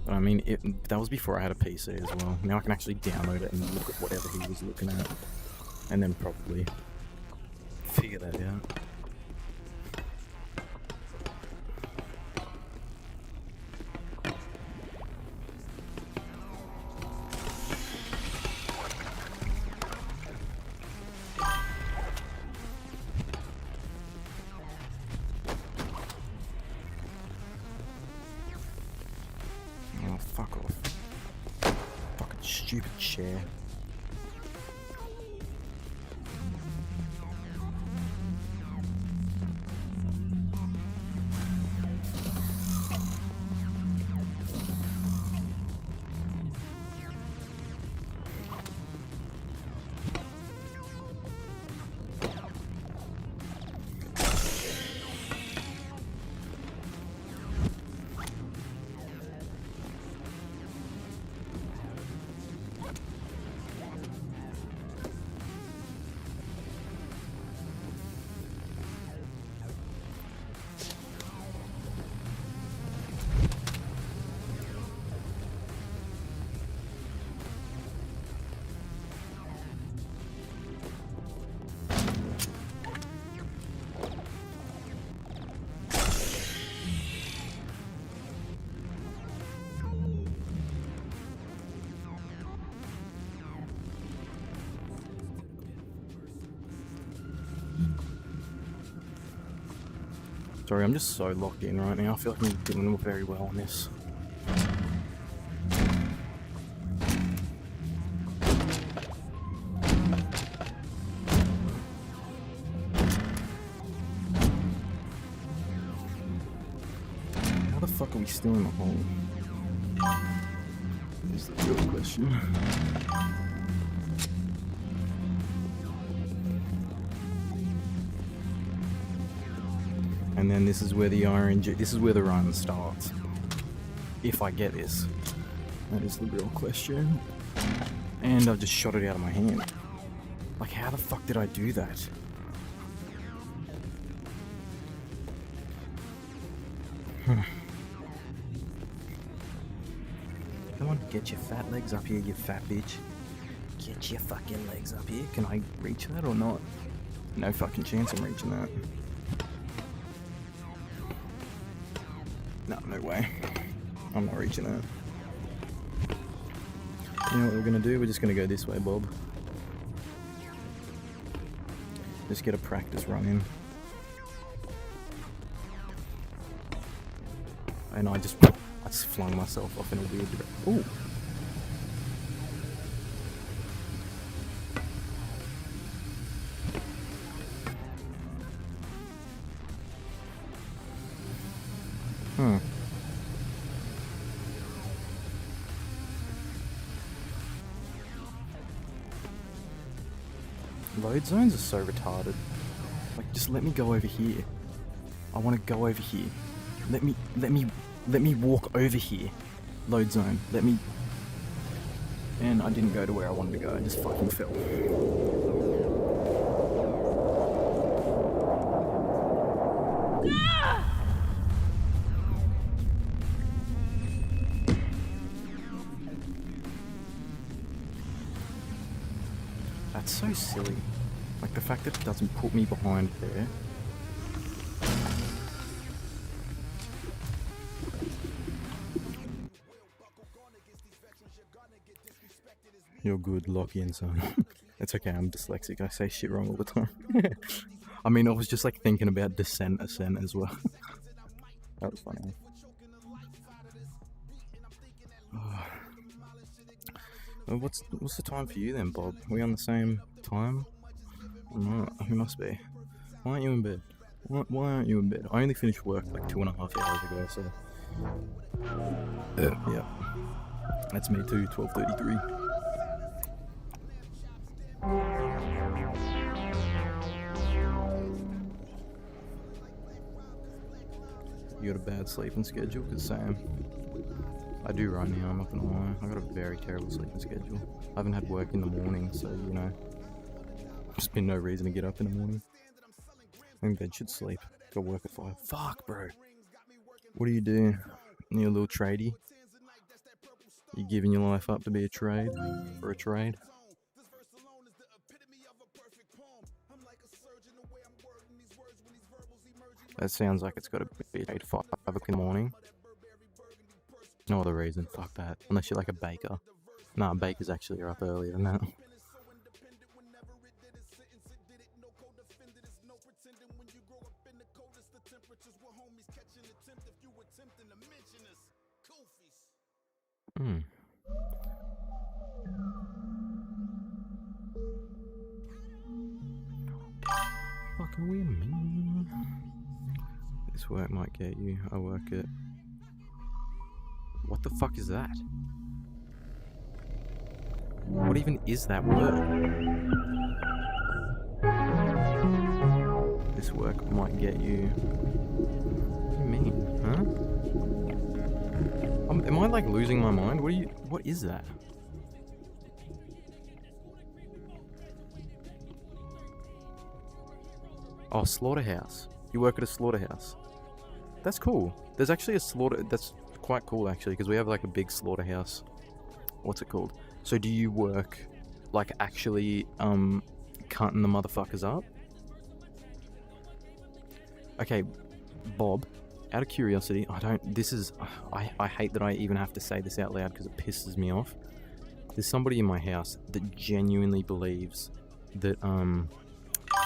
But I mean, that was before I had a PC as well. Now I can actually download it and look at whatever he was looking at, and then probably figure that out. Oh, fuck off. Fucking stupid chair. Sorry, I'm just so locked in right now. I feel like I'm doing very well on this. How the fuck are we still in the hole? Is the real question. And then this is where the this is where the run starts. If I get this. That is the real question. And I've just shot it out of my hand. Like, how the fuck did I do that? Come on, get your fat legs up here, you fat bitch. Get your fucking legs up here. Can I reach that or not? No fucking chance I'm reaching that. No way. I'm not reaching that. You know what we're gonna do? We're just gonna go this way, Bob. Just get a practice run in. And I just flung myself off in a weird direction. Ooh! Load zones are so retarded. Like, just let me go over here. I want to go over here. Let me walk over here. Load zone. Let me. And I didn't go to where I wanted to go. I just fucking fell. That's so silly. Like, the fact that it doesn't put me behind there. You're good, lock in, son. It's okay, I'm dyslexic. I say shit wrong all the time. I mean, I was just like thinking about descent, ascent as well. That was funny. Well, what's the time for you then, Bob? Are we on the same time? No, we must be. Why aren't you in bed? Why aren't you in bed? I only finished work like 2.5 hours ago, so... yeah. That's me too, 12:33. You got a bad sleeping schedule? Cause same. I do right now, I'm not gonna lie. I got a very terrible sleeping schedule. I haven't had work in the morning, so you know. There's been no reason to get up in the morning. I think bed should sleep. Got work at 5. Fuck, bro. What do? You a little tradey? You giving your life up to be a trade? For a trade? That sounds like it's got to be 8 to 5 o'clock in the morning. No other reason. Fuck that. Unless you're like a baker. Nah, bakers actually are up earlier than that. Fucking weird, man. This work might get you. I work it. What the fuck is that? What even is that word? This work might get you. What do you mean, huh? Am I like losing my mind? What is that? Oh, slaughterhouse. You work at a slaughterhouse. That's cool. There's actually a that's quite cool actually, because we have like a big slaughterhouse. What's it called? So do you work like actually cutting the motherfuckers up? Okay, Bob, out of curiosity, I hate that I even have to say this out loud because it pisses me off. There's somebody in my house that genuinely believes that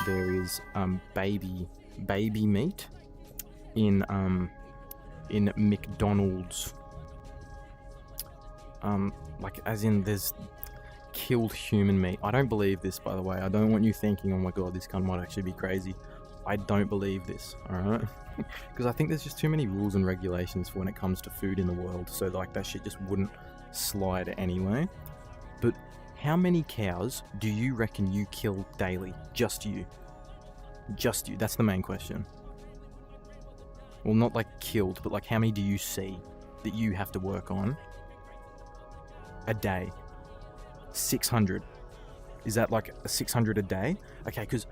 there is baby meat in McDonald's. Like as in there's killed human meat. I don't believe this, by the way. I don't want you thinking, oh my god, this gun might actually be crazy. I don't believe this, alright? Because I think there's just too many rules and regulations for when it comes to food in the world, so like that shit just wouldn't slide anyway. But how many cows do you reckon you kill daily? Just you. Just you. That's the main question. Well, not like killed, but like how many do you see that you have to work on a day? 600. Is that like 600 a day? Okay, because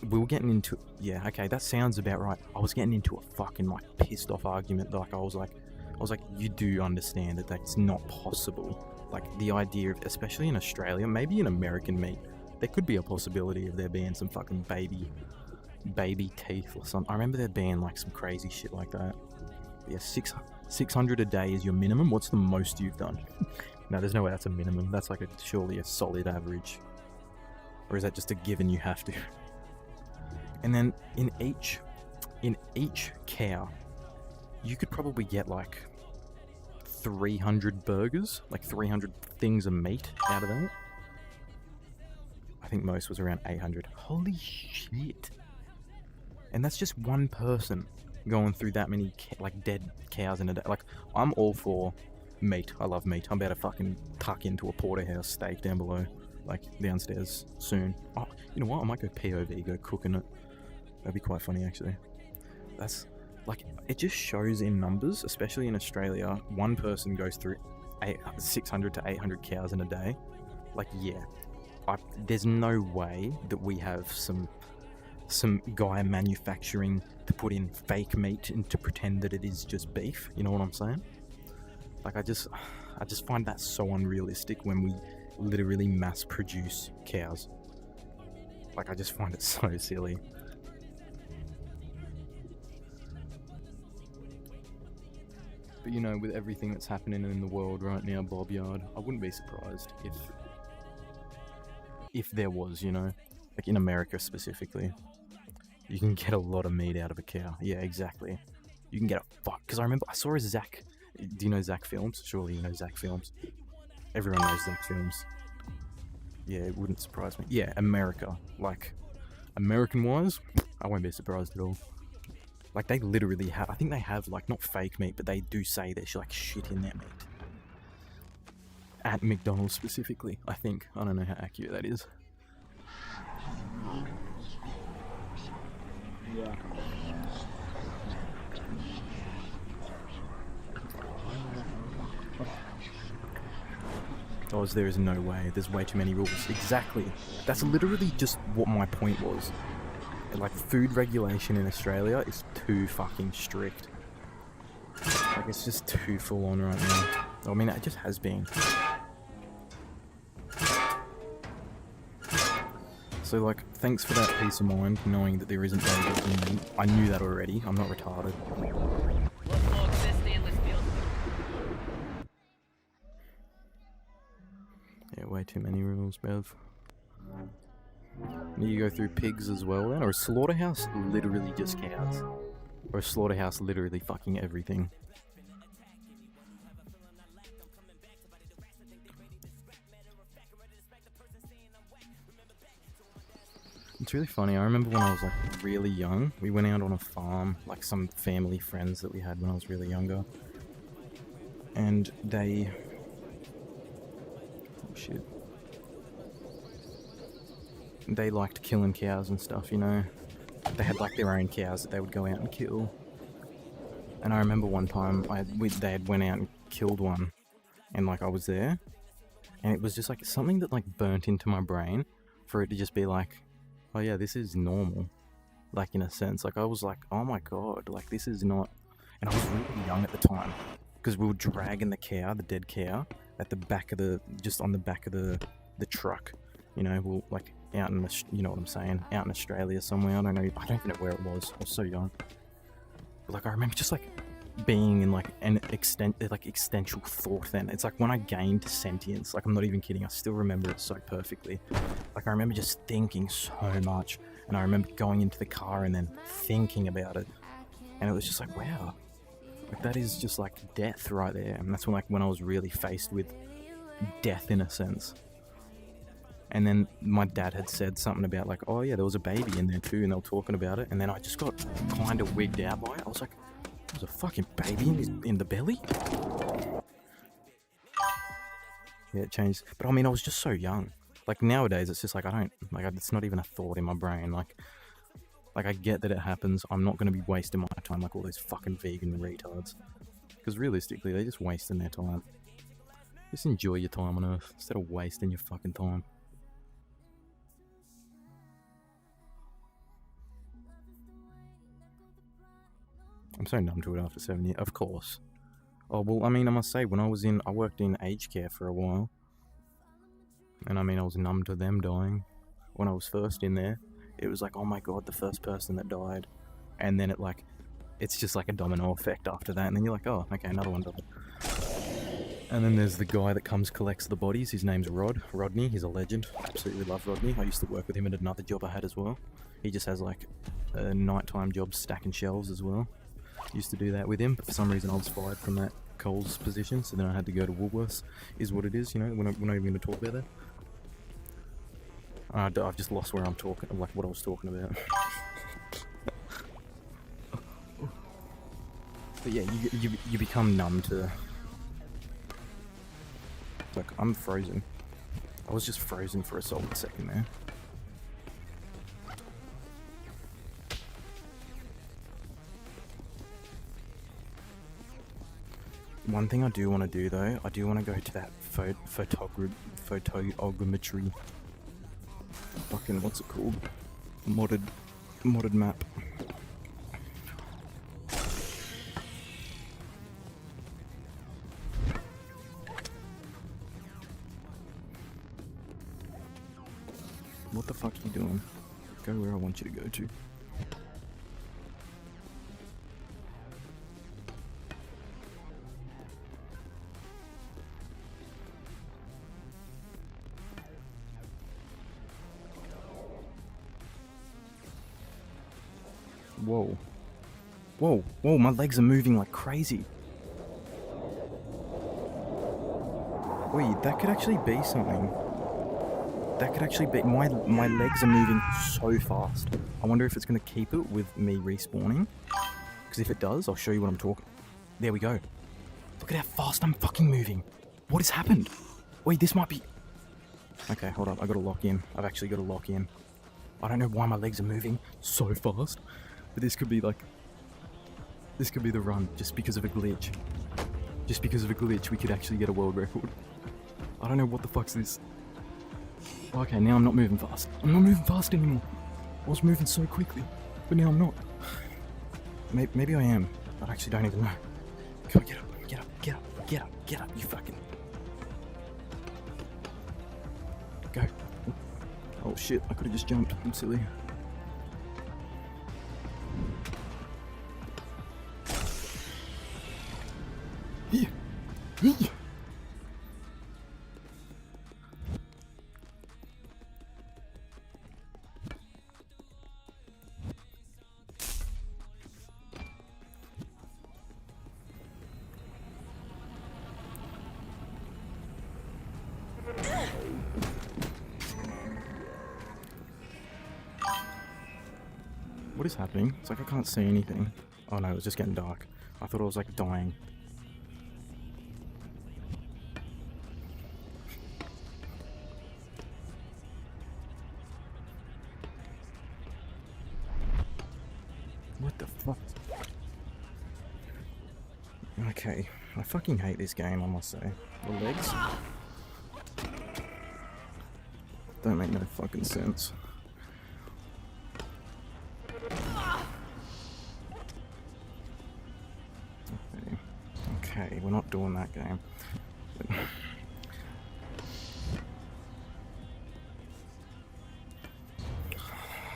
we were getting into, yeah, okay, that sounds about right. I was getting into a fucking like pissed off argument. Like I was like, you do understand that that's not possible. Like the idea of, especially in Australia, maybe in American meat, there could be a possibility of there being some fucking baby teeth or something. I remember there being like some crazy shit like that. But yeah, 600 a day is your minimum. What's the most you've done? No, there's no way that's a minimum. That's like surely a solid average. Or is that just a given you have to? And then in each cow, you could probably get like 300 burgers, like 300 things of meat out of that. I think most was around 800. Holy shit. And that's just one person going through that many like dead cows in a day. Like, I'm all for meat. I love meat. I'm about to fucking tuck into a porterhouse steak down below, like downstairs soon. Oh, you know what? I might go POV, go cooking it. That'd be quite funny, actually. That's like, it just shows in numbers, especially in Australia. One person goes through 600 to 800 cows in a day. Like, yeah, there's no way that we have some guy manufacturing to put in fake meat and to pretend that it is just beef. You know what I'm saying? Like, I just find that so unrealistic when we literally mass produce cows. Like, I just find it so silly. But you know, with everything that's happening in the world right now, Bob Yard, I wouldn't be surprised if there was, you know, like in America specifically, you can get a lot of meat out of a cow. Yeah, exactly. You can get a fuck. Because I remember I saw a Zach. Do you know Zach Films? Surely you know Zach Films. Everyone knows Zach Films. Yeah, it wouldn't surprise me. Yeah, America. Like, American-wise, I won't be surprised at all. Like, they literally have, I think they have, like, not fake meat, but they do say there's, like, shit in their meat. At McDonald's specifically, I think. I don't know how accurate that is. Yeah. Oh, there is no way. There's way too many rules. Exactly. That's literally just what my point was. Like, food regulation in Australia is too fucking strict. Like, it's just too full on right now. I mean, it just has been. So, like, thanks for that peace of mind, knowing that there isn't babies in meat. I knew that already. I'm not retarded. Yeah, way too many rules, bruv. You go through pigs as well then? Or a slaughterhouse literally just cows? Or a slaughterhouse literally fucking everything? It's really funny. I remember when I was like really young, we went out on a farm, like some family friends that we had when I was really younger. And they... Oh shit. They liked killing cows and stuff, you know. They had like their own cows that they would go out and kill. And I remember one time they had went out and killed one, and like I was there, and it was just like something that like burnt into my brain for it to just be like, oh yeah, this is normal. Like, in a sense, like I was like, oh my god, like this is not. And I was really young at the time, because we were dragging the cow, the dead cow, at the back of just on the back of the truck. You know, we'll like out in, you know what I'm saying, out in Australia somewhere. I don't even know where it was. I was so young. But like I remember just like being in like an existential thought then. It's like when I gained sentience, like I'm not even kidding, I still remember it so perfectly. Like I remember just thinking so much, and I remember going into the car and then thinking about it. And it was just like, wow. Like, that is just like death right there. And that's when, like, when I was really faced with death in a sense. And then my dad had said something about like, oh yeah, there was a baby in there too, and they were talking about it. And then I just got kind of wigged out by it. I was like, there's a fucking baby in the belly? Yeah, it changed. But I mean, I was just so young. Like nowadays, it's just like, it's not even a thought in my brain. Like I get that it happens. I'm not going to be wasting my time like all those fucking vegan retards. Because realistically, they're just wasting their time. Just enjoy your time on Earth instead of wasting your fucking time. I'm so numb to it after 7 years. Of course. Oh, well, I mean, I must say, when I worked in aged care for a while. And I mean, I was numb to them dying. When I was first in there, it was like, oh my god, the first person that died. And then it's just like a domino effect after that. And then you're like, oh, okay, another one died. And then there's the guy that collects the bodies. His name's Rodney. He's a legend. Absolutely love Rodney. I used to work with him at another job I had as well. He just has like a nighttime job stacking shelves as well. Used to do that with him, but for some reason I was fired from that Coles position, so then I had to go to Woolworths. Is what it is, you know. We're not even going to talk about that. I've just lost where I'm talking, like what I was talking about. But yeah, you become numb to. Like, I'm frozen. I was just frozen for a solid second there. One thing I do want to do though, I do want to go to that photogrammetry. Fucking, what's it called? Modded map. What the fuck are you doing? Go where I want you to go to. Whoa. Whoa, whoa, my legs are moving like crazy. Wait, that could actually be something. That could actually be... My legs are moving so fast. I wonder if it's going to keep it with me respawning. Because if it does, I'll show you what I'm talking... There we go. Look at how fast I'm fucking moving. What has happened? Wait, this might be... Okay, hold up. I gotta lock in. I've actually got to lock in. I don't know why my legs are moving so fast. But this could be like... This could be the run, just because of a glitch. Just because of a glitch, we could actually get a world record. I don't know what the fuck's this. Okay, now I'm not moving fast. I'm not moving fast anymore. I was moving so quickly, but now I'm not. Maybe I am. I actually don't even know. Come on, get up, get up, get up, get up, get up, you fucking... Go. Oh shit, I could have just jumped. I'm silly. Yeah. Yeah. What is happening? It's like I can't see anything. Oh no, it was just getting dark. I thought I was like dying. What the fuck? Okay, I fucking hate this game, I must say. The legs don't make no fucking sense. Okay, we're not doing that game.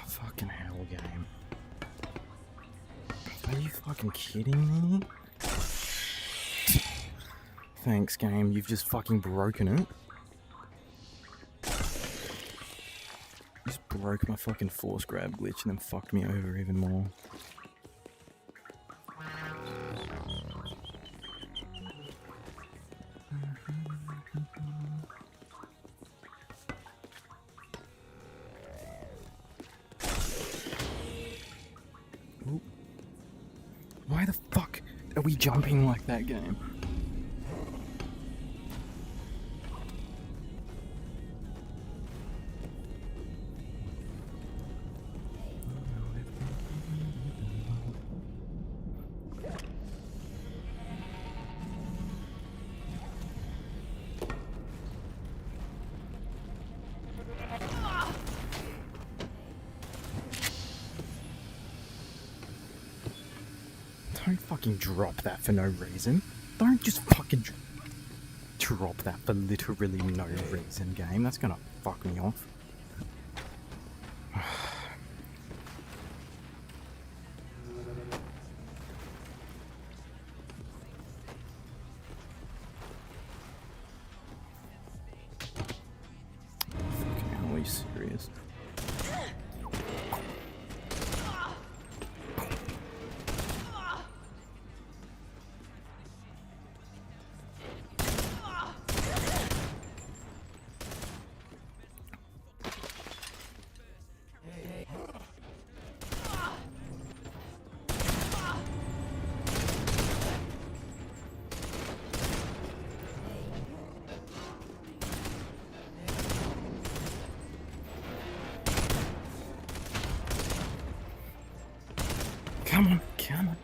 Fucking hell, game. Are you fucking kidding me? Thanks, game. You've just fucking broken it. You just broke my fucking force grab glitch and then fucked me over even more. are we jumping like that game? Don't fucking drop that for no reason. Don't just fucking drop that for literally no reason, game. That's gonna fuck me off. Fucking hell, are you serious? Come on, come on.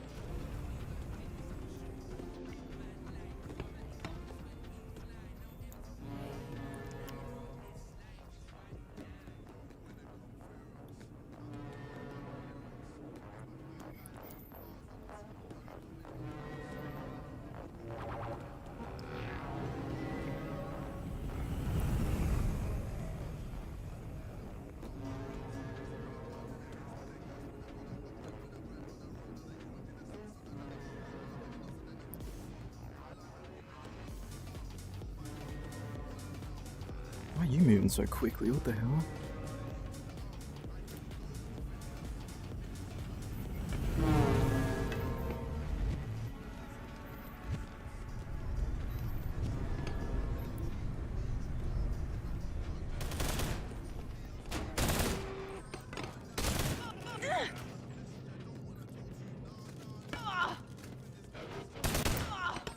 Why are you moving so quickly? What the hell?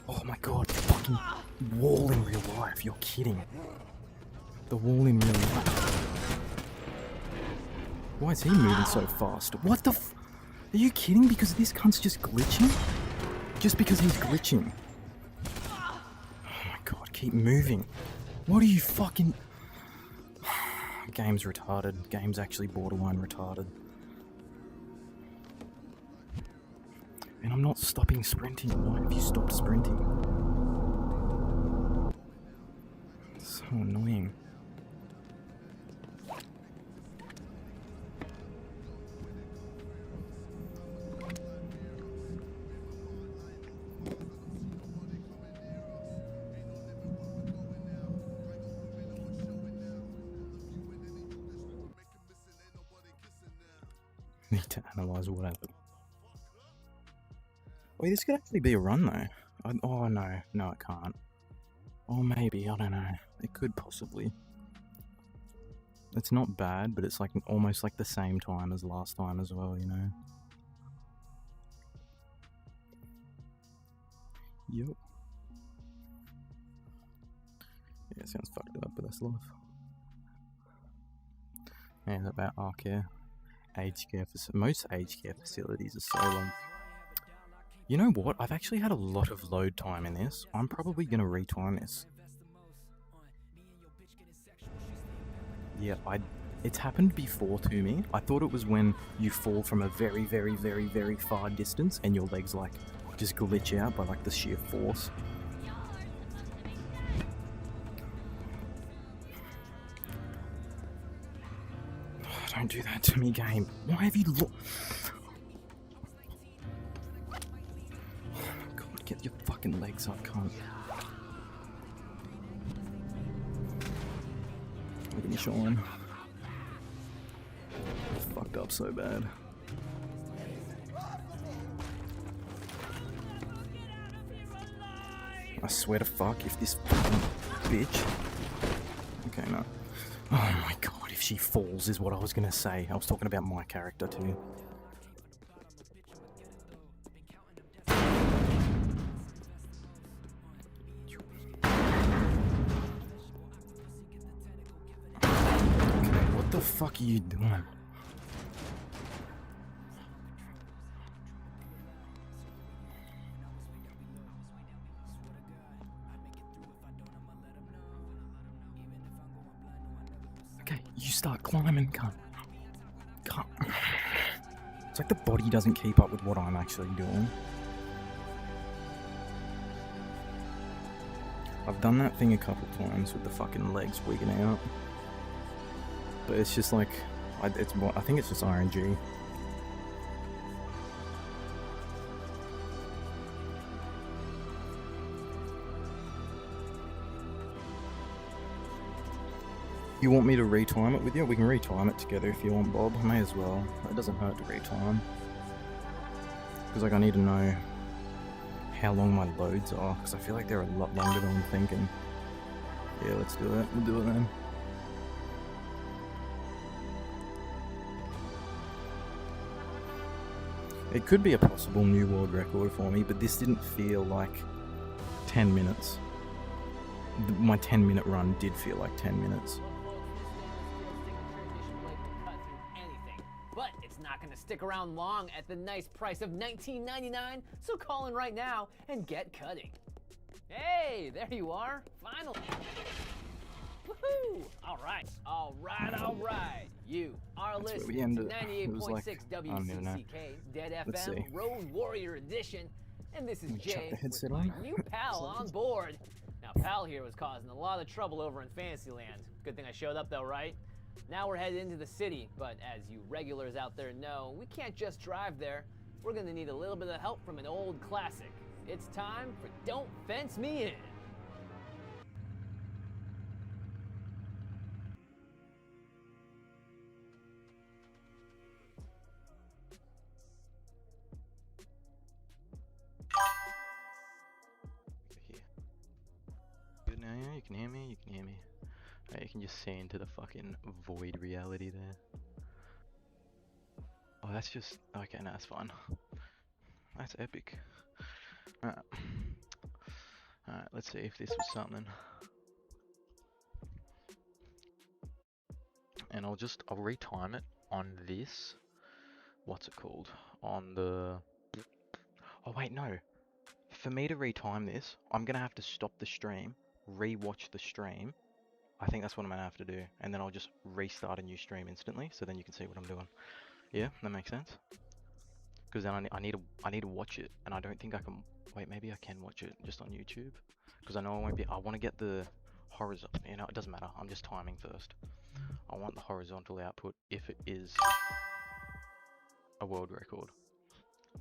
Oh my god, the fucking wall in real life, you're kidding. The wall in real life. Why is he moving so fast? What the f- Are you kidding? Because this cunt's just glitching? Just because he's glitching. Oh my god, keep moving. What are you fucking... Game's retarded. Game's actually borderline retarded. And I'm not stopping sprinting. Why have you stopped sprinting? It's so annoying. Need to analyze what happened. Wait, this could actually be a run though. Oh no, no it can't. Or maybe, I don't know. It could possibly. It's not bad, but it's like almost like the same time as last time as well, you know? Yup. Yeah, it sounds fucked up, but that's life. Yeah, about our care. Aged care, most aged care facilities are so long. You know what? I've actually had a lot of load time in this. I'm probably going to retime this. Yeah, it's happened before to me. I thought it was when you fall from a very, very, very, very far distance and your legs like just glitch out by like the sheer force. Don't do that to me, game. Why have you looked? Get your fucking legs up, cunt. Look at me shine. Fucked up so bad. I swear to fuck if this fucking bitch... Okay, no. Oh my god, if she falls is what I was gonna say. I was talking about my character too. the fuck are you doing? Okay, you start climbing, cunt. Cunt. It's like the body doesn't keep up with what I'm actually doing. I've done that thing a couple times with the fucking legs wigging out. But it's just like, I think it's just RNG. You want me to retime it with you? We can retime it together if you want, Bob. I may as well. It doesn't hurt to retime. Because like I need to know how long my loads are, because I feel like they're a lot longer than I'm thinking. Yeah, let's do it. We'll do it then. It could be a possible new world record for me, but this didn't feel like 10 minutes. My 10-minute run did feel like 10 minutes. But it's not going to stick around long at the nice price of $19.99, so call in right now and get cutting. Hey, there you are, finally. Woohoo! All right. You are That's where we listening to ended. It was 98.6 like, I don't even know. WCCK, Dead Let's FM, see. Road Warrior Edition, and this is Let me chuck Jay the headset with my on. new pal on board. Now, pal here was causing a lot of trouble over in Fantasyland. Good thing I showed up though, right? Now we're headed into the city, but as you regulars out there know, we can't just drive there. We're gonna need a little bit of help from an old classic. It's time for Don't Fence Me In. Here. Good now, yeah? You can hear me? You can hear me. Right, you can just see into the fucking void reality there. Oh, that's just... Okay, no, that's fine. That's epic. Alright. Alright, let's see if this was something. And I'll retime it on this. What's it called? On the... Oh wait, no. For me to retime this, I'm gonna have to stop the stream, re-watch the stream. I think that's what I'm gonna have to do, and then I'll just restart a new stream instantly, so then you can see what I'm doing. Yeah, that makes sense. Because then I need to watch it, and I don't think I can. Wait, maybe I can watch it just on YouTube, because I know I won't be. I want to get the horizontal. You know, it doesn't matter. I'm just timing first. I want the horizontal output if it is a world record.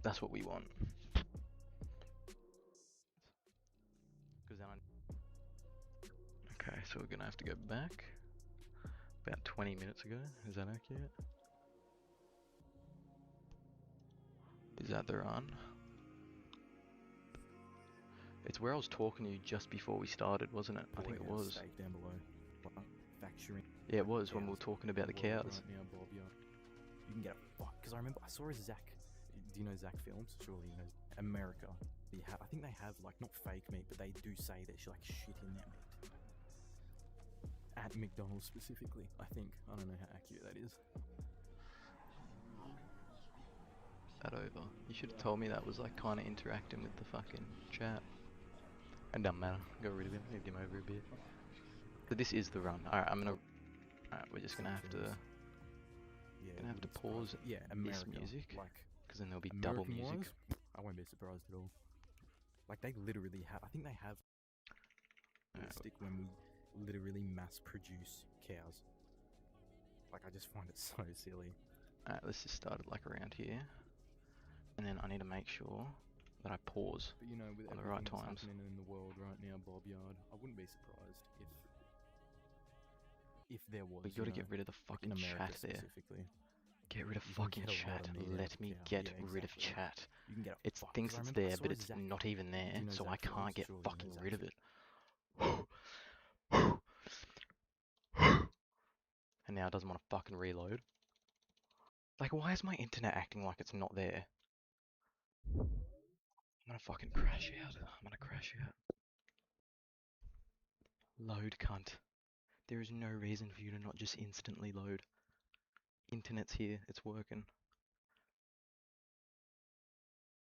That's what we want. Because then okay, so we're gonna have to go back about 20 minutes ago. Is that accurate? Is that the run? It's where I was talking to you just before we started, wasn't it? I think it was. Down below. Factoring. Yeah, it was when we were talking about the cows. Right now, Bob, yeah. You can get a fuck, because I remember I saw a Zach. Do you know Zach Films? Surely you know America. I think they have like not fake meat, but they do say there's like shit in that meat. At McDonald's specifically, I think. I don't know how accurate that is. That over. You should have told me that was like kind of interacting with the fucking chat. It doesn't matter. Got rid of him. Moved him over a bit. But this is the run. Alright, Alright, we're just gonna have to... gonna have to pause this music. Because then there'll be double music. I won't be surprised at all. Like they literally have... I think they have... Stick when we literally mass produce cows. Like I just find it so silly. Alright, let's just start it like around here. And then I need to make sure that I pause But you know, with on the right everything times. that's happening in the world right now, Bob Yard, I wouldn't be surprised if there was. We gotta get rid of the fucking chat there. Get rid of fucking chat. Let me get rid of chat. It thinks it's there, but it's not even there, so I can't get fucking rid of it. And now it doesn't want to fucking reload. Like, why is my internet acting like it's not there? I'm gonna fucking crash out. I'm gonna crash out. Load, cunt. There is no reason for you to not just instantly load. Internet's here. It's working.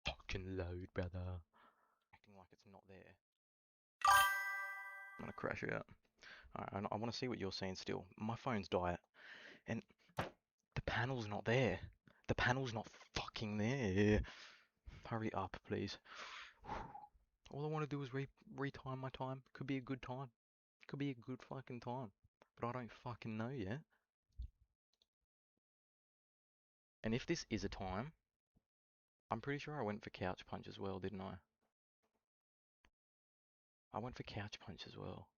Fucking load, brother. Acting like it's not there. I'm gonna crash out. Alright, I want to see what you're seeing still. My phone's diet, and the panel's not there. The panel's not fucking there. Hurry up, please. All I want to do is retime my time. Could be a good time. Could be a good fucking time. But I don't fucking know yet. And if this is a time, I'm pretty sure I went for couch punch as well, didn't I? I went for couch punch as well.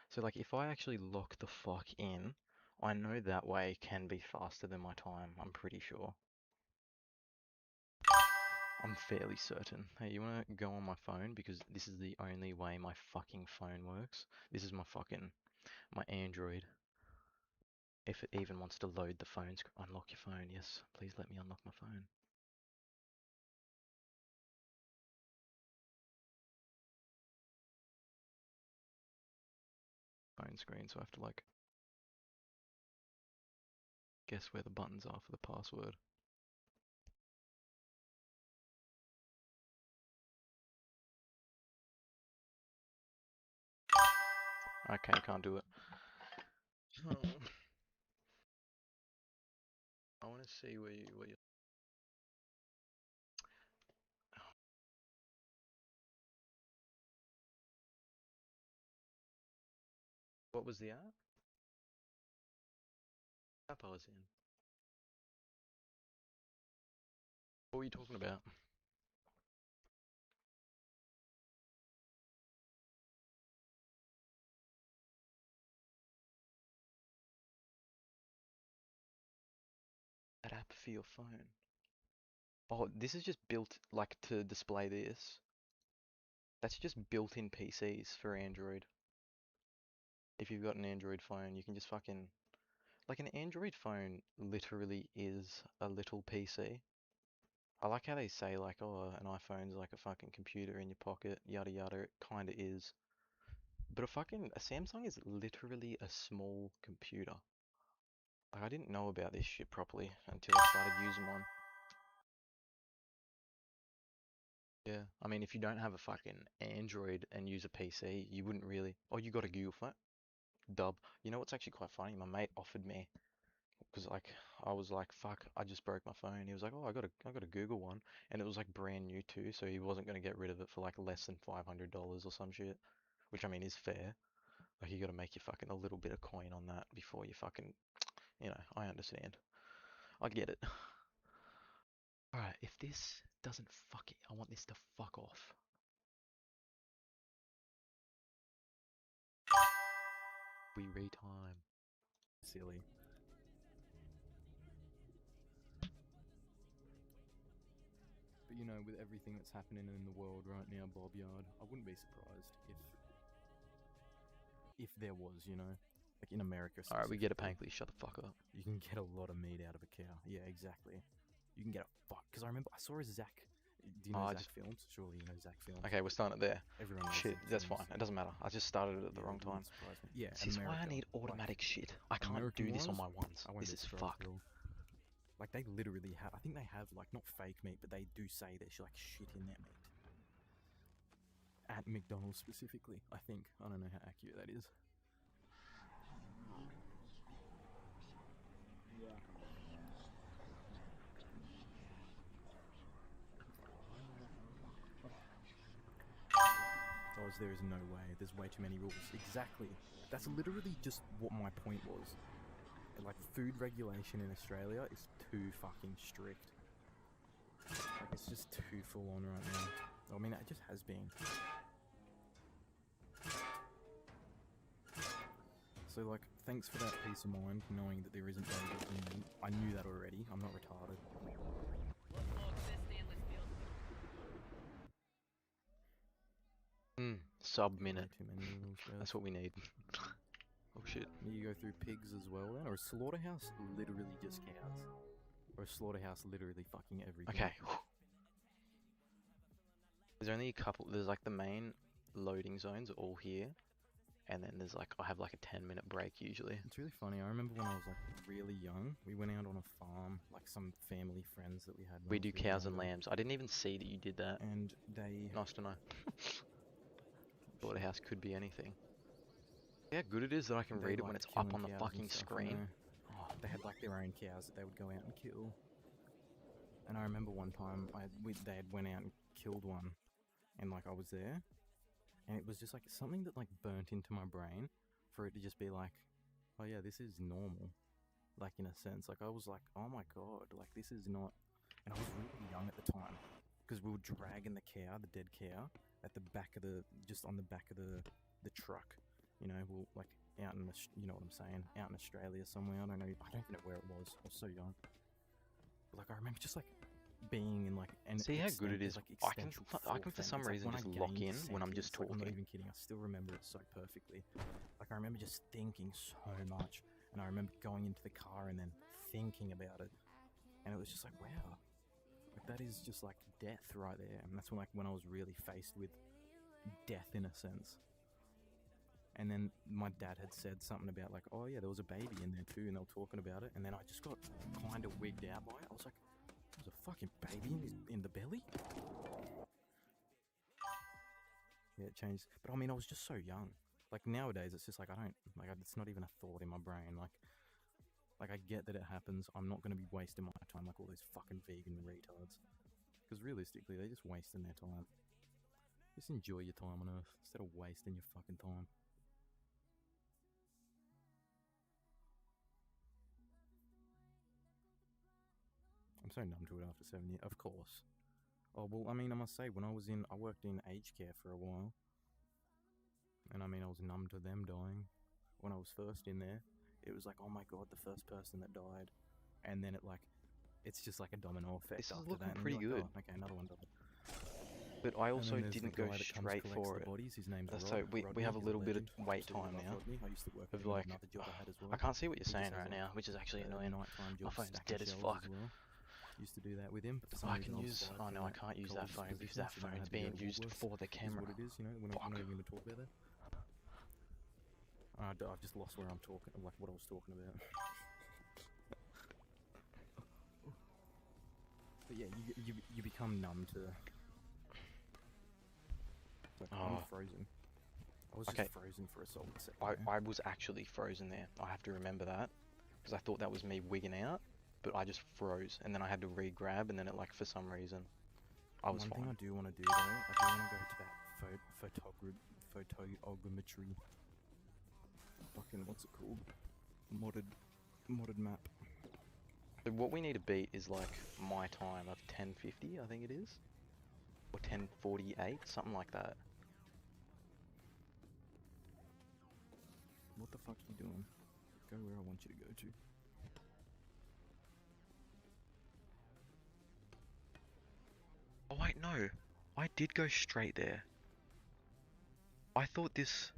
So like if I actually lock the fuck in, I know that way can be faster than my time, I'm pretty sure. I'm fairly certain. Hey, you wanna go on my phone? Because this is the only way my fucking phone works. This is my Android. If it even wants to load the phone, unlock your phone. Yes, please let me unlock my phone. Phone screen, so I have to like guess where the buttons are for the password. Okay, can't do it. I want to see where you. What was the app? App I was in. What were you talking about? That app for your phone. Oh, this is just built like to display this. That's just built-in PCs for Android. If you've got an Android phone, you can just fucking... Like an Android phone literally is a little PC. I like how they say like, oh, an iPhone's like a fucking computer in your pocket, yada yada. It kinda is. But a Samsung is literally a small computer. Like I didn't know about this shit properly until I started using one. Yeah, I mean, if you don't have a fucking Android and use a PC, you wouldn't really... Oh, you got a Google phone? Dub. You know what's actually quite funny? My mate offered me, because like, I was like, fuck, I just broke my phone. He was like, oh, I got a Google one, and it was like brand new too, so he wasn't going to get rid of it for like less than $500 or some shit. Which I mean is fair. Like you got to make your fucking a little bit of coin on that before you fucking, you know, I understand. I get it. Alright, if this doesn't fuck it, I want this to fuck off. We retime. Silly. But you know, with everything that's happening in the world right now, Bob Yard, I wouldn't be surprised if there was, you know, like in America. Alright, we get it, Pankley. Shut the fuck up. You can get a lot of meat out of a cow. Yeah, exactly. You can get a fuck. Because I remember I saw a Zach. Do you know Zach Films? Surely you know Zach Films. Okay, we're starting it there. Everyone knows shit, Zach that's Films. fine. It doesn't matter. I just started it at the wrong time. Yeah, this is why I need automatic shit. I can't do this on my ones. This is fucked. Like they literally have. I think they have like not fake meat, but they do say there's like shit in their meat. At McDonald's specifically, I think. I don't know how accurate that is. There is no way. There's way too many rules. Exactly. That's literally just what my point was. Like, food regulation in Australia is too fucking strict. Like, it's just too full on right now. I mean, it just has been. So, like, thanks for that peace of mind, knowing that there isn't bagels in meat. I knew that already. I'm not retarded. Sub-minute. That's what we need. Oh shit. You go through pigs as well then? Or a slaughterhouse literally just cows? Or a slaughterhouse literally fucking everything? Okay. There's only a couple, there's like the main loading zones are all here. and then there's like I have like a 10-minute break usually. It's really funny. I remember when I was like really young, we went out on a farm, like some family friends that we had. We do cows and lambs. I didn't even see that you did that. And they... Nice to know. Thought a house could be anything. Yeah, good it is that I can read it when it's up on the fucking screen. Oh, they had like their own cows that they would go out and kill. And I remember one time they had went out and killed one, and like I was there, and it was just like something that like burnt into my brain for it to just be like, oh yeah, this is normal, like in a sense. Like I was like, oh my god, like this is not. And I was really young at the time, because we were dragging the cow, the dead cow, at the back of just on the back of the truck. You know, we'll like out in you know what I'm saying, out in Australia somewhere. I don't even know where it was. I was so young. But like I remember just like being in like see how good it is. Like, I can for some reason just lock in when I'm just talking. I'm not even kidding. I still remember it so perfectly. Like I remember just thinking so much, and I remember going into the car and then thinking about it, and it was just like wow, like that is just like death right there. And that's when I was really faced with death in a sense. And then my dad had said something about like, oh yeah, there was a baby in there too, and they were talking about it, and then I just got kind of wigged out by it. I was like, there's a fucking baby in the belly? Yeah, it changed. But I mean, I was just so young. Like nowadays, it's just like, it's not even a thought in my brain. Like I get that it happens. I'm not going to be wasting my time like all those fucking vegan retards. Because realistically, they're just wasting their time. Just enjoy your time on Earth instead of wasting your fucking time. I'm so numb to it after 7 years, of course. Oh, well, I mean, I must say, I worked in aged care for a while. And I mean, I was numb to them dying. When I was first in there, it was like, oh my god, the first person that died. And then it's just like a domino effect this after is looking that. pretty good. Oh, okay, another one died. But I also didn't go straight for it. So we have a little bit of wait time now. Of like, I can't see what you're saying right now, which is actually annoying. My phone's dead as fuck. Used to do that with him, but for some I reason can use. Oh no, I can't use that phone because that phone's being used for the camera. What it is, you know, we're not even going to talk about that. I've just lost where I'm talking, like what I was talking about. But yeah, you become numb to. Like, I'm frozen. I was just frozen for a solid second. I was actually frozen there. I have to remember that because I thought that was me wigging out. But I just froze, and then I had to re-grab, and then it, like, for some reason, I was fine. One thing I do want to do, though, I do want to go to that photogrammetry. Fucking, what's it called? Modded map. So what we need to beat is, like, my time of 10:50, I think it is? Or 10:48, something like that. What the fuck are you doing? Go where I want you to go to. Oh wait, no. I did go straight there. I thought this...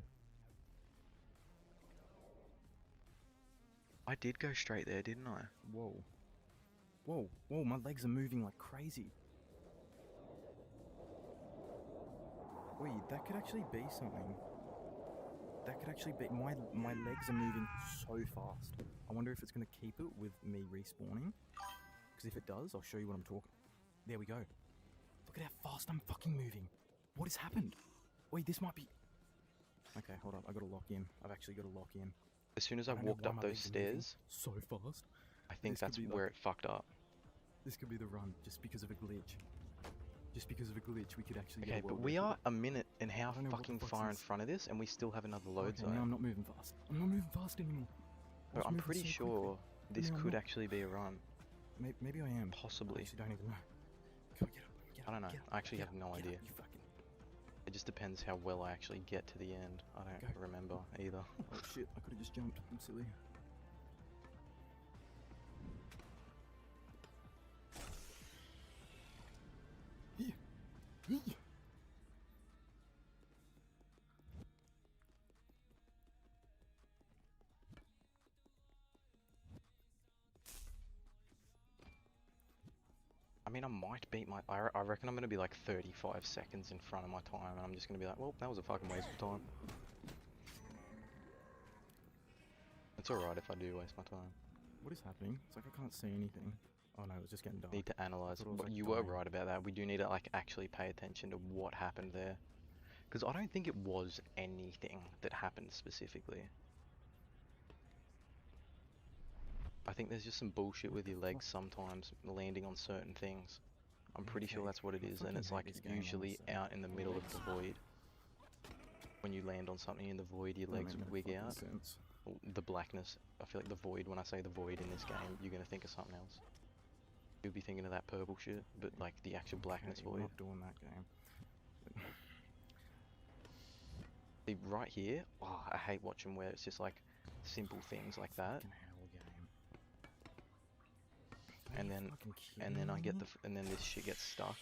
I did go straight there, didn't I? Whoa. Whoa, whoa, my legs are moving like crazy. Wait, that could actually be something. That could actually be... My legs are moving so fast. I wonder if it's going to keep it with me respawning. Because if it does, I'll show you what I'm talking... There we go. Look at how fast I'm fucking moving. What has happened? Wait, this might be... Okay, hold up. I gotta lock in. I've actually gotta lock in. As soon as I walked up those stairs... So fast. I think that's where it fucked up. This could be the run, just because of a glitch. Just because of a glitch, we could actually Okay, but we are a minute and how fucking far in front of this, and we still have another load zone. Now I'm not moving fast. I'm not moving fast anymore. But I'm pretty sure this could actually be a run. Maybe I am. Possibly. I actually don't even know. Come on, get up. I don't know. I actually have no idea. It just depends how well I actually get to the end. I don't remember either. Oh shit, I could have just jumped. I'm silly. I mean, I might beat my... I reckon I'm going to be like 35 seconds in front of my time, and I'm just going to be like, well, that was a fucking waste of time. It's alright if I do waste my time. What is happening? It's like I can't see anything. Oh no, it was just getting dark. Need to analyze. thought it was, But like, you were dying. right about that. We do need to like actually pay attention to what happened there, because I don't think it was anything that happened specifically. I think there's just some bullshit with your legs sometimes landing on certain things. I'm pretty sure that's what it is, and it's like usually out in the middle of the void. When you land on something in the void, your legs wig out. Well, the blackness. I feel like the void, when I say the void in this game, you're gonna think of something else. You'll be thinking of that purple shit, but like the actual blackness We're void. not doing that game. See, right here, oh, I hate watching where it's just like simple things like that. And then I get and then this shit gets stuck.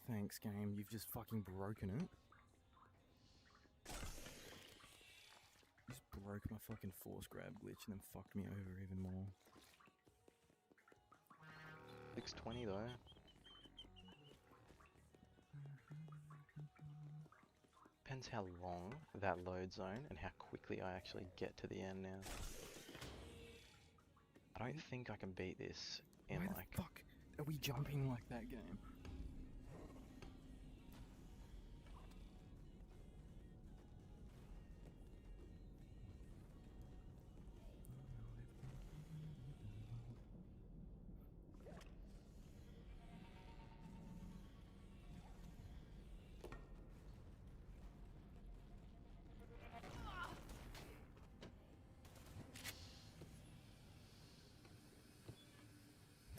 Thanks, game. You've just fucking broken it. You just broke my fucking force grab glitch and then fucked me over even more. 620 though. Depends how long that load zone and how quickly I actually get to the end now. I don't think I can beat this in Why like... the fuck are we jumping like that game?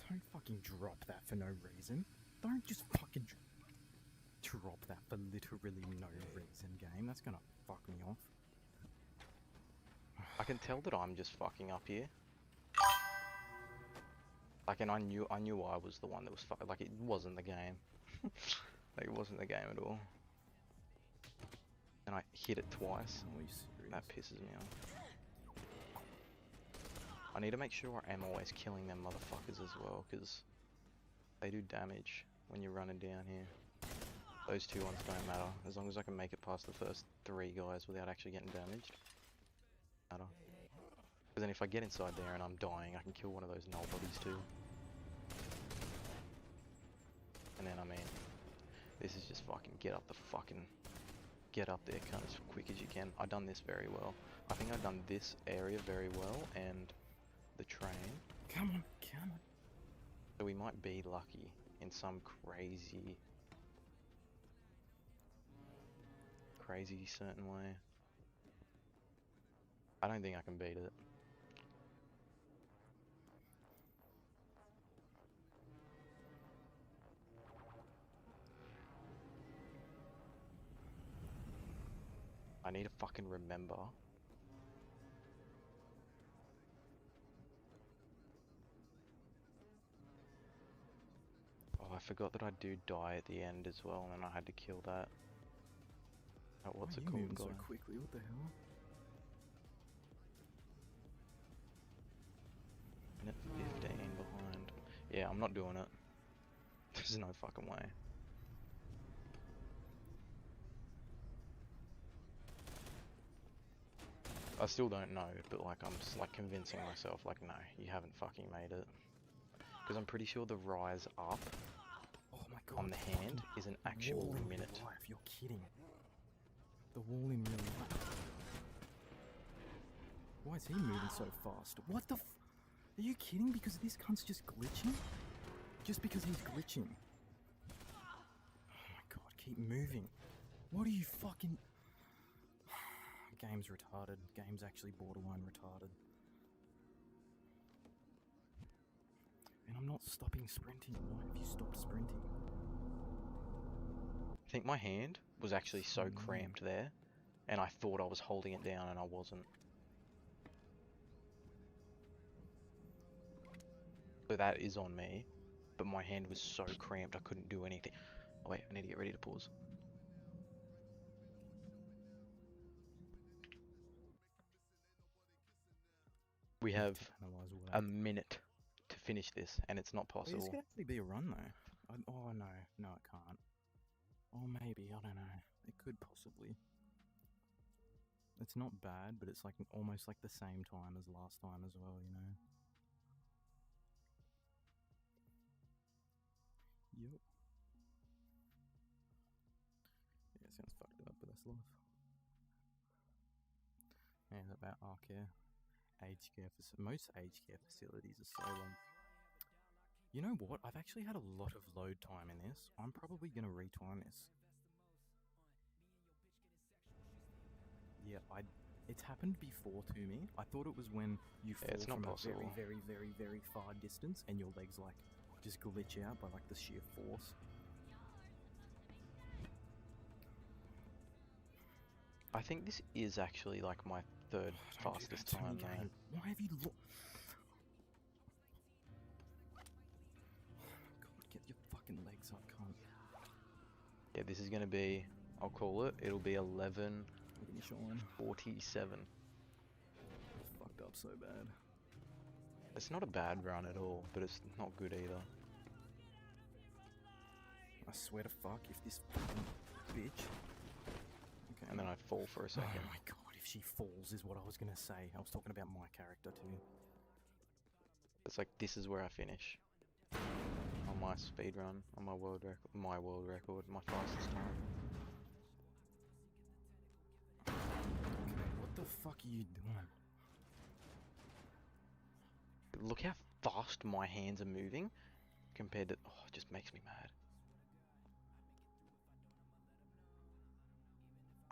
Don't fucking drop that for no reason. Don't just fucking drop that for literally no reason, game. That's gonna fuck me off. I can tell that I'm just fucking up here. Like, and I knew I was the one that was like, it wasn't the game. Like, it wasn't the game at all. And I hit it twice. That pisses me off. I need to make sure I am always killing them motherfuckers as well, because they do damage when you're running down here. Those two ones don't matter, as long as I can make it past the first 3 guys without actually getting damaged. Matter. Because then if I get inside there and I'm dying, I can kill one of those null bodies too. And then, I mean, this is just fucking get up there cunt as quick as you can. I've done this very well. I think I've done this area very well, and the train. Come on, come on. So we might be lucky in some crazy certain way. I don't think I can beat it. I need to fucking remember. Oh, I forgot that I do die at the end as well, and I had to kill that. What's it called, moving so guy? quickly? What the hell? Minute 15 behind. Yeah, I'm not doing it. There's no fucking way. I still don't know, but like I'm just like convincing myself like, no, you haven't fucking made it. Because I'm pretty sure the rise up on the hand is an actual minute. Life, you're kidding. The wall in real life. Why is he moving so fast? What the f— Are you kidding? Because this cunt's just glitching? Just because he's glitching. Oh my god, keep moving. What are you fucking— Game's retarded. Game's actually borderline retarded. And I'm not stopping sprinting. Why have you stopped sprinting? I think my hand was actually so cramped there, and I thought I was holding it down and I wasn't. So that is on me, but my hand was so cramped I couldn't do anything. Oh wait, I need to get ready to pause. We have a minute to finish this, and it's not possible. This could actually be a run though. Oh no, no it can't. Or maybe, I don't know. It could possibly. It's not bad, but it's like almost like the same time as last time as well, you know? Yup. Yeah, it sounds fucked up, but that's life. And about our care. Aged care, most aged care facilities are so long. You know what? I've actually had a lot of load time in this. I'm probably going to retime this. Yeah, it's happened before to me. I thought it was when you fall from a very, very, very, very far distance and your legs like just glitch out by like the sheer force. I think this is actually like my third fastest time now. Why have you God, get your fucking legs up, cunt. Yeah, this is gonna be, I'll call it, it'll be 11:47. It's fucked up so bad. It's not a bad run at all, but it's not good either. I swear to fuck, if this fucking bitch... Okay. And then I fall for a second. Oh my god, if she falls is what I was gonna say. I was talking about my character too. It's like, this is where I finish. On my speed run, on my world record, my fastest time. Okay, what the fuck are you doing? Look how fast my hands are moving compared to... Oh, it just makes me mad.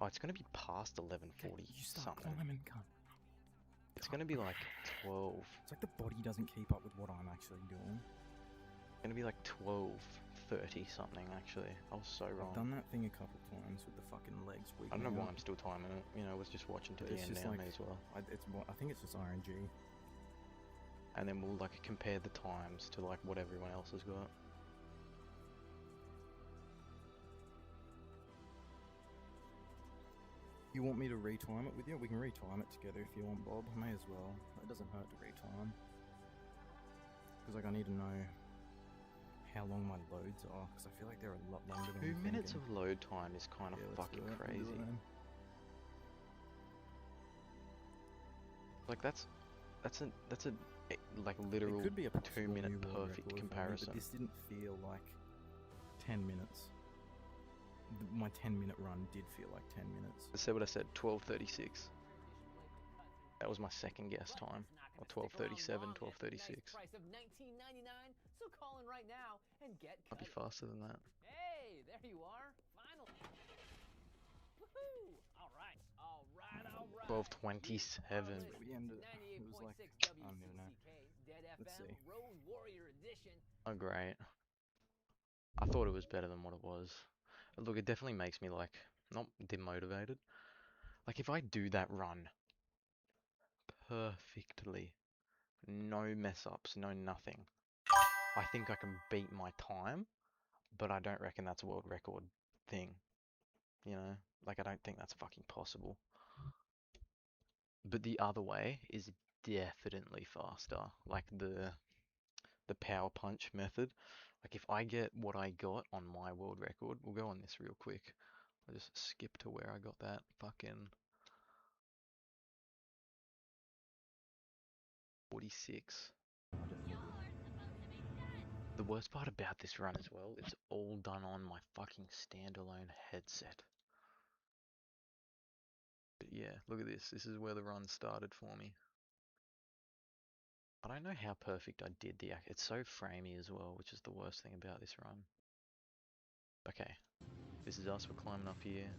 Oh, it's gonna be past 11:40 something. Climbing, cunt. It's gonna be like 12. It's like the body doesn't keep up with what I'm actually doing. It's gonna be like 12:30 something actually. I was so wrong. I've done that thing a couple times with the fucking legs. I don't know why I'm still timing it. You know, I was just watching to the end now, may as well. I think it's just RNG. And then we'll like compare the times to like what everyone else has got. You want me to retime it with you? We can retime it together if you want, Bob. May as well. It doesn't hurt to retime. Because like I need to know how long my loads are, because I feel like they're a lot longer than 2 minutes of load time is kind of fucking crazy. Like that's a like literal it could be a 2 minute perfect comparison. But this didn't feel like 10 minutes. My 10-minute run did feel like 10 minutes. I said what I said, 12:36. That was my second guess time. Or 12:37, 12:36. Price of $19.99. So call in right now and get I'll be faster than that. Hey, there you are. Finally. Woohoo! All right. 12:27. We ended it. It was like, I don't even know. Let's see. Road Warrior Edition. Oh great. I thought it was better than what it was. Look, it definitely makes me like, not demotivated. Like if I do that run perfectly, no mess ups, no nothing, I think I can beat my time, but I don't reckon that's a world record thing. You know, like I don't think that's fucking possible. But the other way is definitely faster, like the power punch method. Like if I get what I got on my world record, we'll go on this real quick. I'll just skip to where I got that fucking 46. The worst part about this run as well, it's all done on my fucking standalone headset. But yeah, look at this. This is where the run started for me. I don't know how perfect I did the act. It's so framey as well, which is the worst thing about this run. Okay, this is us. We're climbing up here.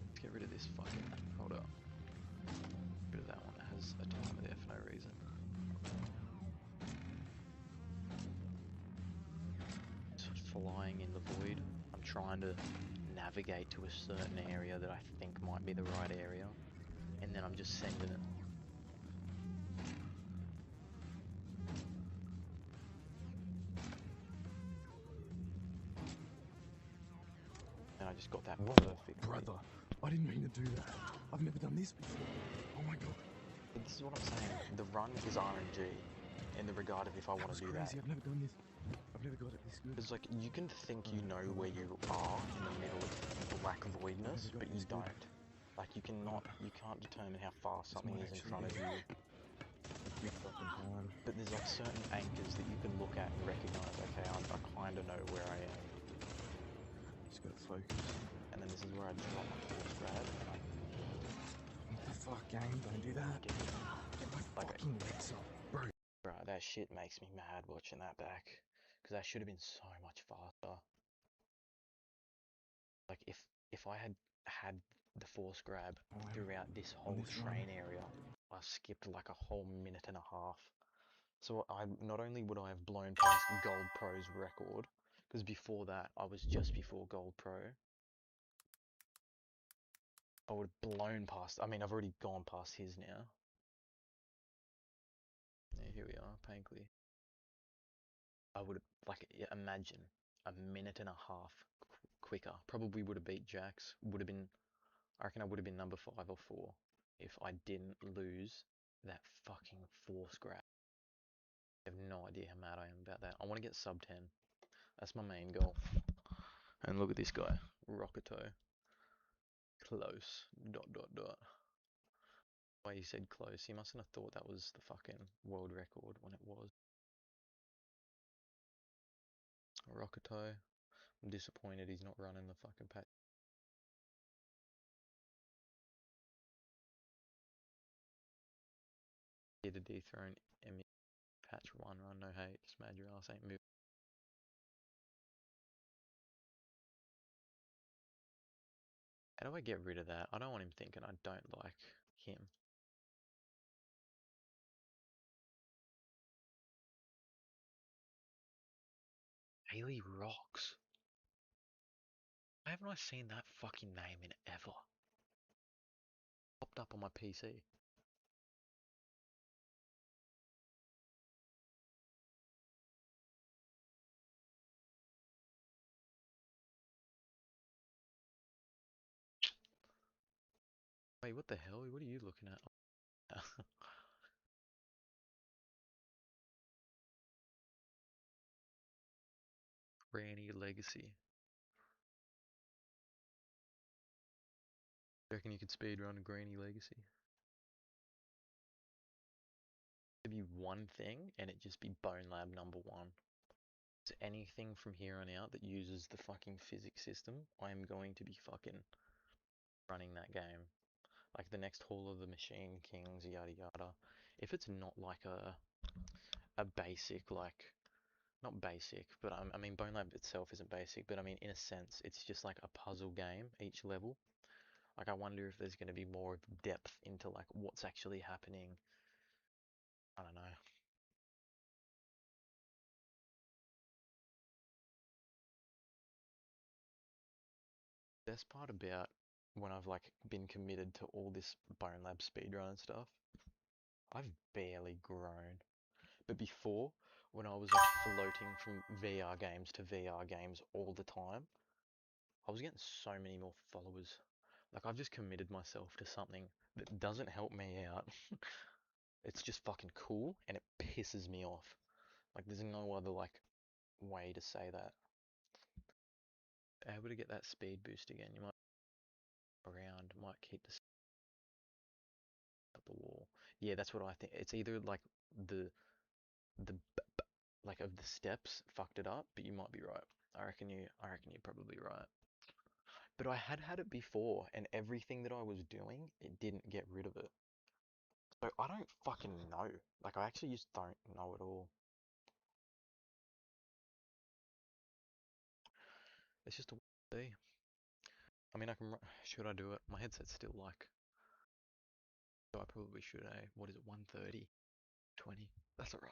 Let's get rid of this fucking... Hold up. Get rid of that one that has a timer there for no reason. Just flying in the void. I'm trying to navigate to a certain area that I think might be the right area, and then I'm just sending it. And I just got that perfect. Brother, I didn't mean to do that. I've never done this before. Oh my god. This is what I'm saying. The run is RNG. in the regard of if I want to do that. I've never done this. I've never got it this good. Because like you can think you know where you are in the middle of black voidness, but you don't. Like you can't determine how far something is in front of you. But there's like certain anchors that you can look at and recognize, okay, I kind of know where I am. Just gotta focus. And then this is where I drop my force grab. What the fuck, gang? Don't do that. Get my fucking legs up, bro. Right, that shit makes me mad watching that back. Because that should have been so much faster. Like if I had the force grab throughout this whole train area, I skipped like a whole minute and a half. So I not only would I have blown past Gold Pro's record, because before that I was just before Gold Pro. I would have blown past. I mean, I've already gone past his now. Yeah, here we are, Pankley. I would have, like, imagine a minute and a half quicker. Probably would have beat Jax. Would have been, I reckon I would have been number 5 or 4 if I didn't lose that fucking force grab. I have no idea how mad I am about that. I want to get sub 10. That's my main goal. And look at this guy, Rocketo. Close. ... Why he said close, he mustn't have thought that was the fucking world record when it was. Rocketo. I'm disappointed he's not running the fucking patch. Here to dethrone Emmy. Patch 1 run, no hate, just mad your ass ain't moving. How do I get rid of that? I don't want him thinking I don't like him. Haley rocks. Why haven't I seen that fucking name in ever? Popped up on my PC. Wait, what the hell? What are you looking at? Granny Legacy. You reckon you could speedrun Granny Legacy? It'd be one thing, and it'd just be Bonelab #1. So anything from here on out that uses the fucking physics system, I am going to be fucking running that game. Like the next Hall of the Machine Kings, yada yada. If it's not like a basic, like, not basic, but I mean Bonelab itself isn't basic, but I mean in a sense it's just like a puzzle game each level. Like I wonder if there's going to be more depth into like what's actually happening. I don't know. Best part about when I've like been committed to all this Bonelab speedrun stuff, I've barely grown. But before, when I was like floating from VR games to VR games all the time, I was getting so many more followers. Like I've just committed myself to something that doesn't help me out. It's just fucking cool and it pisses me off. Like there's no other like way to say that. Able to get that speed boost again, you might around, might keep the up the wall. Yeah, that's what I think. It's either like the like of the steps fucked it up, but you might be right. I reckon you're probably right. But I had it before, and everything that I was doing, it didn't get rid of it. So I don't fucking know. Like I actually just don't know at all. It's just a day. I mean, should I do it? My headset's still like. So I probably should. What is it? 130, 20. That's alright.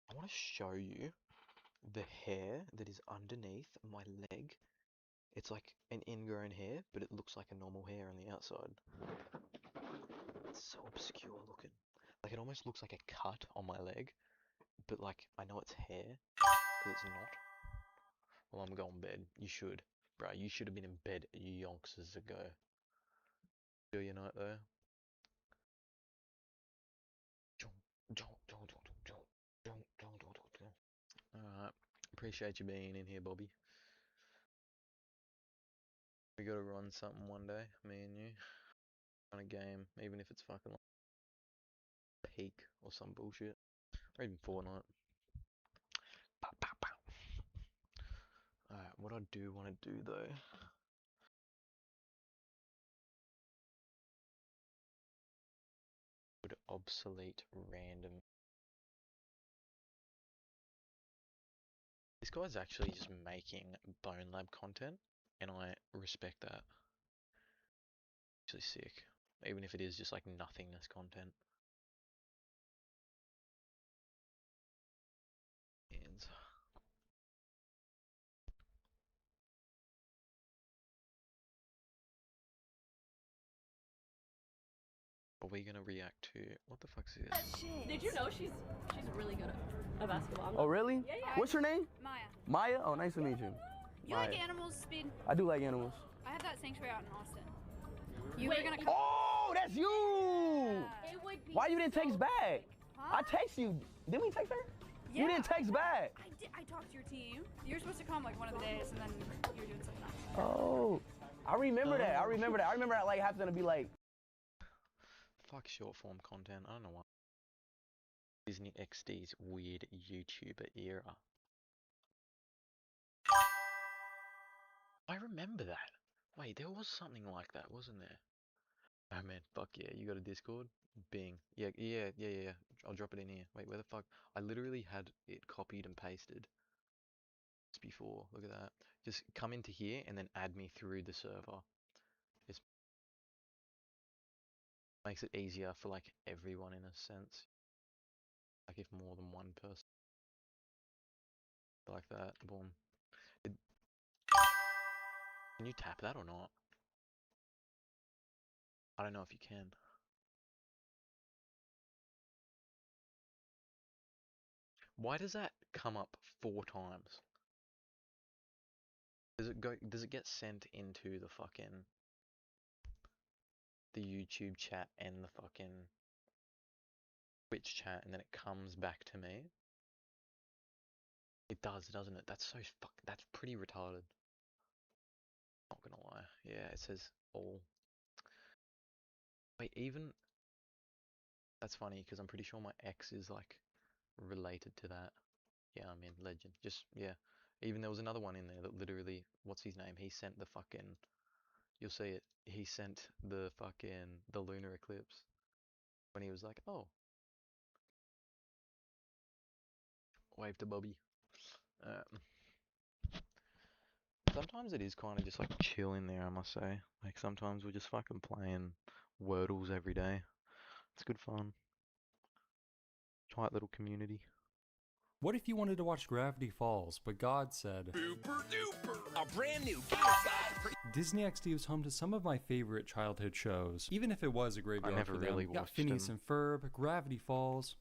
I want to show you the hair that is underneath my leg. It's like an ingrown hair, but it looks like a normal hair on the outside. It's so obscure looking. Like it almost looks like a cut on my leg, but like I know it's hair, but it's not. Well, I'm going to bed. You should. Bro, you should have been in bed yonks ago. Enjoy your night though. Appreciate you being in here, Bobby. We gotta run something one day, me and you. Run a game, even if it's fucking like Peak or some bullshit. Or even Fortnite. Alright, what I do want to do though. Would obsolete random. This guy's actually just making Bonelab content, and I respect that. Actually sick. Even if it is just like nothingness content. And are we gonna react to what the fuck's this? Did you know she's really good at basketball? Oh, really? Yeah, yeah. What's your name? Maya. Maya? Oh, nice to meet you. You Maya. like animals, Speed? I do like animals. I have that sanctuary out in Austin. You were gonna come. Oh, that's you! It would be Why you didn't text back? Huh? I text you. Didn't we text her? Yeah. You didn't text back. I talked to your team. You were supposed to come like one of the days, and then you were doing something else. Oh, I remember that. I remember that. I remember that like having to be like. Fuck short form content. I don't know why. Disney XD's weird YouTuber era. I remember that. Wait, there was something like that, wasn't there? Oh man, fuck yeah, you got a Discord? Bing. Yeah. I'll drop it in here. Wait, where the fuck? I literally had it copied and pasted just before. Look at that. Just come into here and then add me through the server. It makes it easier for like everyone in a sense. Like if more than one person. Like that. Boom. Can you tap that or not? I don't know if you can. Why does that come up 4 times? Does it get sent into the fucking the YouTube chat and the fucking Twitch chat and then it comes back to me? It does, doesn't it? That's that's pretty retarded. Not gonna lie. Yeah, it says all. Wait, even that's funny because I'm pretty sure my ex is like related to that. Yeah, I mean, legend. Just, yeah. Even there was another one in there that literally, what's his name? He sent the fucking, you'll see it. He sent the fucking, the lunar eclipse. When he was like, oh. Wave to Bobby. Sometimes it is kind of just like chill in there, I must say. Like sometimes we're just fucking playing Wordles every day. It's good fun. Tight little community. What if you wanted to watch Gravity Falls, but God said, Super duper! A brand new Disney XD was home to some of my favorite childhood shows, even if it was a graveyard. I never for really them. Got watched Phineas them. and Ferb, Gravity Falls,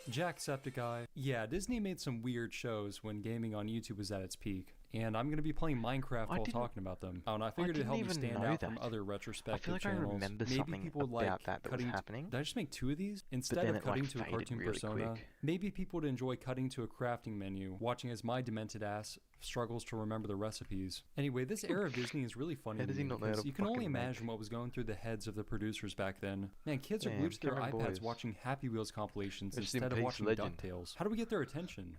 Jacksepticeye. Yeah, Disney made some weird shows when gaming on YouTube was at its peak, and I'm going to be playing Minecraft while talking about them. Oh, and I figured it'd help me stand out from other retrospective I feel like channels. I remember Maybe something people would about like that cutting. was happening. Did I just make 2 of these? Instead then of it, cutting like, to a faded cartoon really persona, quick. maybe people would enjoy cutting to a crafting menu, watching as my demented ass struggles to remember the recipes. Anyway, this era of Disney is really funny How to does me he not know how because to you can only fucking make- imagine what was going through the heads of the producers back then. Man, kids are Damn, glued to their Cameron iPads Boys. watching Happy Wheels compilations Rest in instead of peace, watching legend. DuckTales. How do we get their attention?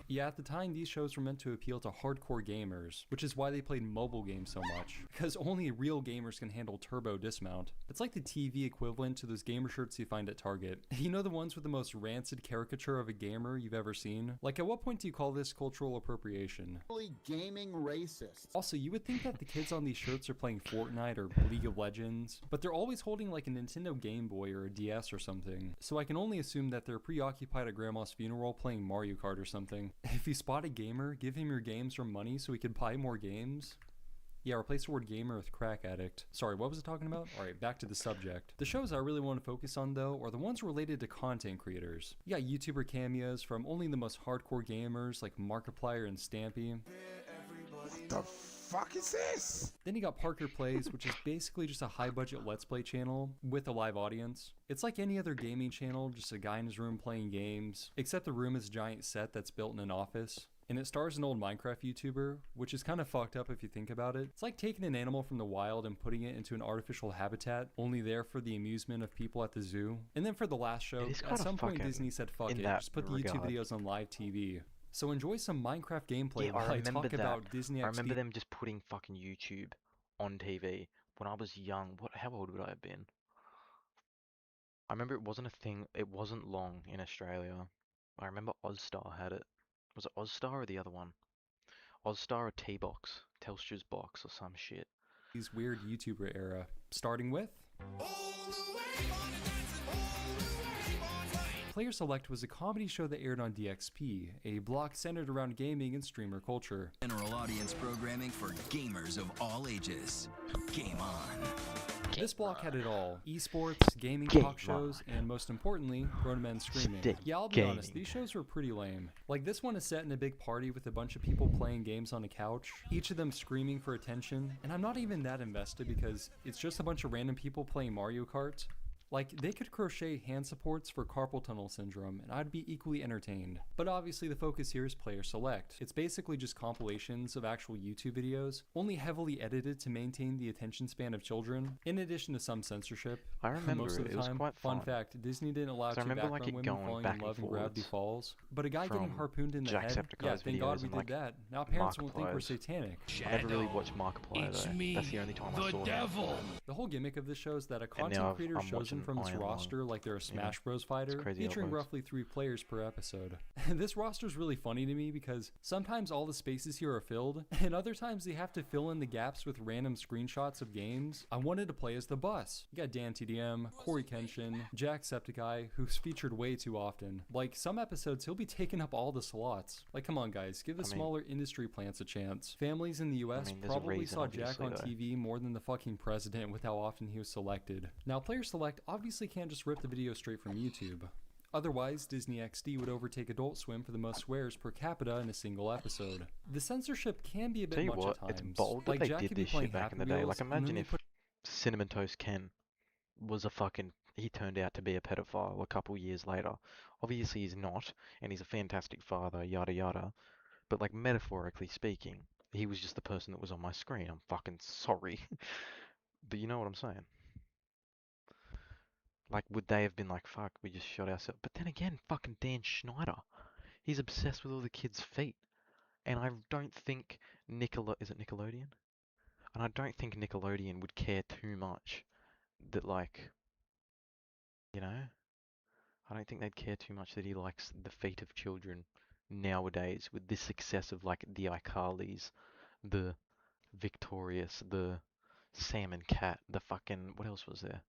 Yeah, at the time, these shows were meant to appeal to hardcore gamers, which is why they played mobile games so much, because only real gamers can handle turbo dismount. It's like the TV equivalent to those gamer shirts you find at Target. You know, the ones with the most rancid caricature of a gamer you've ever seen? Like, at what point do you call this cultural appropriation? Gaming racist. Also, you would think that the kids on these shirts are playing Fortnite or League of Legends, but they're always holding like a Nintendo Game Boy or a DS or something, so I can only assume that they're preoccupied at grandma's funeral playing Mario Kart or something. If you spot a gamer, give him your games or money so he can buy more games. Yeah, replace the word gamer with crack addict. Sorry, what was it talking about? Alright, back to the subject. The shows I really want to focus on though are the ones related to content creators. You got YouTuber cameos from only the most hardcore gamers like Markiplier and Stampy. What the fuck is this? Then you got Parker Plays, which is basically just a high-budget Let's Play channel with a live audience. It's like any other gaming channel, just a guy in his room playing games, except the room is a giant set that's built in an office. And it stars an old Minecraft YouTuber, which is kind of fucked up if you think about it. It's like taking an animal from the wild and putting it into an artificial habitat, only there for the amusement of people at the zoo. And then for the last show, at some point Disney said fuck it, just put the YouTube videos on live TV. So enjoy some Minecraft gameplay while I talk about Disney XD. I remember them just putting fucking YouTube on TV when I was young. How old would I have been? I remember it wasn't a thing, it wasn't long in Australia. I remember Ozstar had it. Was it Ozstar or the other one? Ozstar or T-Box? Telstra's Box or some shit. These weird YouTuber era, starting with... Player Select was a comedy show that aired on DXP, a block centered around gaming and streamer culture. General audience programming for gamers of all ages. Game on. This block had it all: esports, gaming talk shows, and most importantly, grown men screaming. Yeah, I'll be honest, these shows were pretty lame. Like, this one is set in a big party with a bunch of people playing games on a couch, each of them screaming for attention, and I'm not even that invested because it's just a bunch of random people playing Mario Kart. Like, they could crochet hand supports for carpal tunnel syndrome, and I'd be equally entertained. But obviously the focus here is Player Select. It's basically just compilations of actual YouTube videos, only heavily edited to maintain the attention span of children, in addition to some censorship. I remember most of the it was time. quite fun. Fun fact, Disney didn't allow two background women falling in love in Gravity Falls, but a guy getting harpooned in the head, yeah, thank God we did that. Now parents won't think we're satanic. I never really watched Markiplier though. That's the only time I saw him. The whole gimmick of this show is that a content creator shows them from its roster like they're a Smash Bros fighter, featuring roughly 3 players per episode. And this roster is really funny to me because sometimes all the spaces here are filled, and other times they have to fill in the gaps with random screenshots of games. I wanted to play as the Bus. You got Dan TDM, Corey Kenshin, Jacksepticeye, who's featured way too often. Like, some episodes he'll be taking up all the slots. Like, come on guys, give the smaller industry plants a chance. Families in the US probably saw Jack on TV more than the fucking president with how often he was selected. Now, Player Select obviously can't just rip the video straight from YouTube. Otherwise, Disney XD would overtake Adult Swim for the most swears per capita in a single episode. The censorship can be a bit much at times. It's bold that they did this shit back in the day. Like, imagine if Cinnamon Toast Ken was he turned out to be a pedophile a couple years later. Obviously he's not, and he's a fantastic father, yada yada. But like, metaphorically speaking, he was just the person that was on my screen. I'm fucking sorry. But you know what I'm saying? Like, would they have been like, fuck, we just shot ourselves? But then again, fucking Dan Schneider, he's obsessed with all the kids' feet. And I don't think is it Nickelodeon? And I don't think Nickelodeon would care too much that, like, you know? I don't think they'd care too much that he likes the feet of children nowadays with the success of, like, the iCarlys, the Victorious, the Sam and Cat, the fucking, what else was there?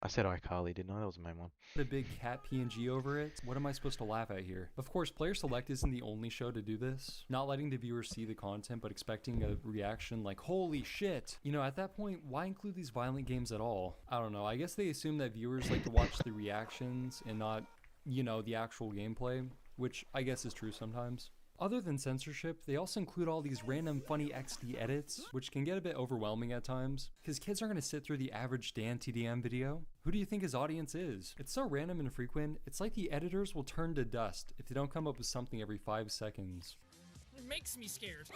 I said iCarly, didn't I? That was the main one. The big cat PNG over it. What am I supposed to laugh at here? Of course, Player Select isn't the only show to do this. Not letting the viewers see the content, but expecting a reaction like, holy shit. You know, at that point, why include these violent games at all? I don't know. I guess they assume that viewers like to watch the reactions and not, you know, the actual gameplay, which I guess is true sometimes. Other than censorship, they also include all these random funny XD edits, which can get a bit overwhelming at times, because kids aren't going to sit through the average Dan TDM video. Who do you think his audience is? It's so random and frequent, it's like the editors will turn to dust if they don't come up with something every 5 seconds. It makes me scared.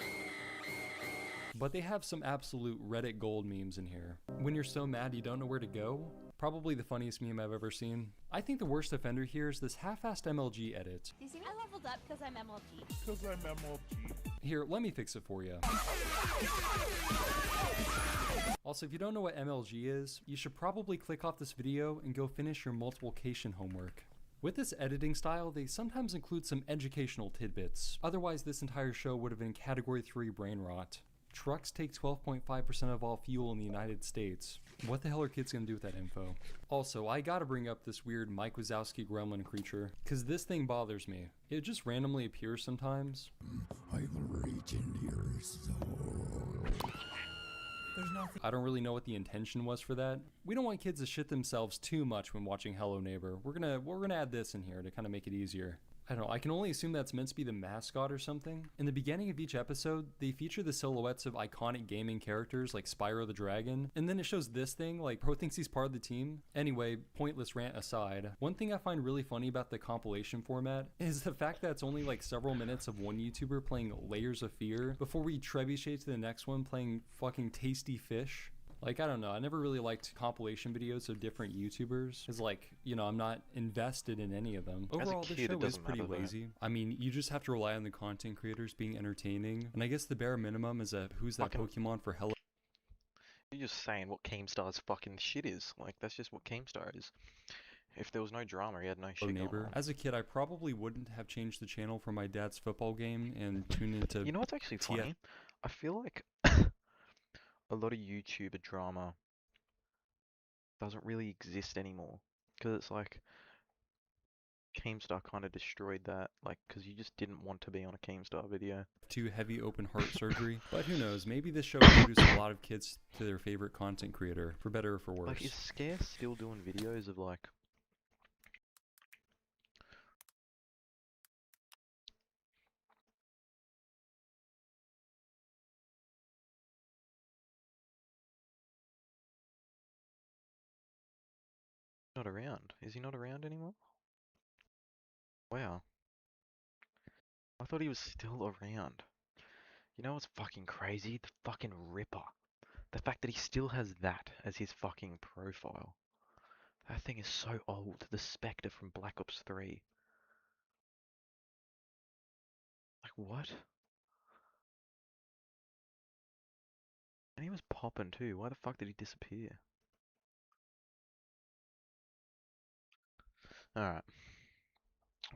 But they have some absolute Reddit gold memes in here. When you're so mad you don't know where to go? Probably the funniest meme I've ever seen. I think the worst offender here is this half-assed MLG edit. Do you see I leveled up because I'm MLG? Because I'm MLG. Here, let me fix it for you. Also, if you don't know what MLG is, you should probably click off this video and go finish your multiplication homework. With this editing style, they sometimes include some educational tidbits. Otherwise, this entire show would have been Category 3 brain rot. Trucks take 12.5% of all fuel in the United States. What the hell are kids gonna do with that info? Also, I gotta bring up this weird Mike Wazowski gremlin creature, cause this thing bothers me. It just randomly appears sometimes. I will reach into your soul. I don't really know what the intention was for that. We don't want kids to shit themselves too much when watching Hello Neighbor. We're gonna add this in here to kind of make it easier. I don't know, I can only assume that's meant to be the mascot or something. In the beginning of each episode, they feature the silhouettes of iconic gaming characters like Spyro the Dragon, and then it shows this thing, like Pro thinks he's part of the team. Anyway, pointless rant aside, one thing I find really funny about the compilation format is the fact that it's only like several minutes of one YouTuber playing Layers of Fear before we trebuchet to the next one playing fucking Tasty Fish. Like, I don't know, I never really liked compilation videos of different YouTubers, because, like, you know, I'm not invested in any of them. Overall, the show is pretty lazy. I mean, you just have to rely on the content creators being entertaining, and I guess the bare minimum is a who's that Pokemon for Hello. You're just saying what Keemstar's fucking shit is. Like, that's just what Keemstar is. If there was no drama, he had no shit going on. As a kid, I probably wouldn't have changed the channel for my dad's football game and tuned into... You know what's actually funny? I feel like a lot of YouTuber drama doesn't really exist anymore. Because it's like, Keemstar kind of destroyed that, like, because you just didn't want to be on a Keemstar video. Too heavy open heart surgery. But who knows, maybe this show introduced a lot of kids to their favorite content creator, for better or for worse. Like, is Scare still doing videos of, like... Not around. Is he not around anymore? Wow. I thought he was still around. You know what's fucking crazy? The fucking Ripper. The fact that he still has that as his fucking profile. That thing is so old. The Spectre from Black Ops 3. Like, what? And he was popping too. Why the fuck did he disappear? Alright.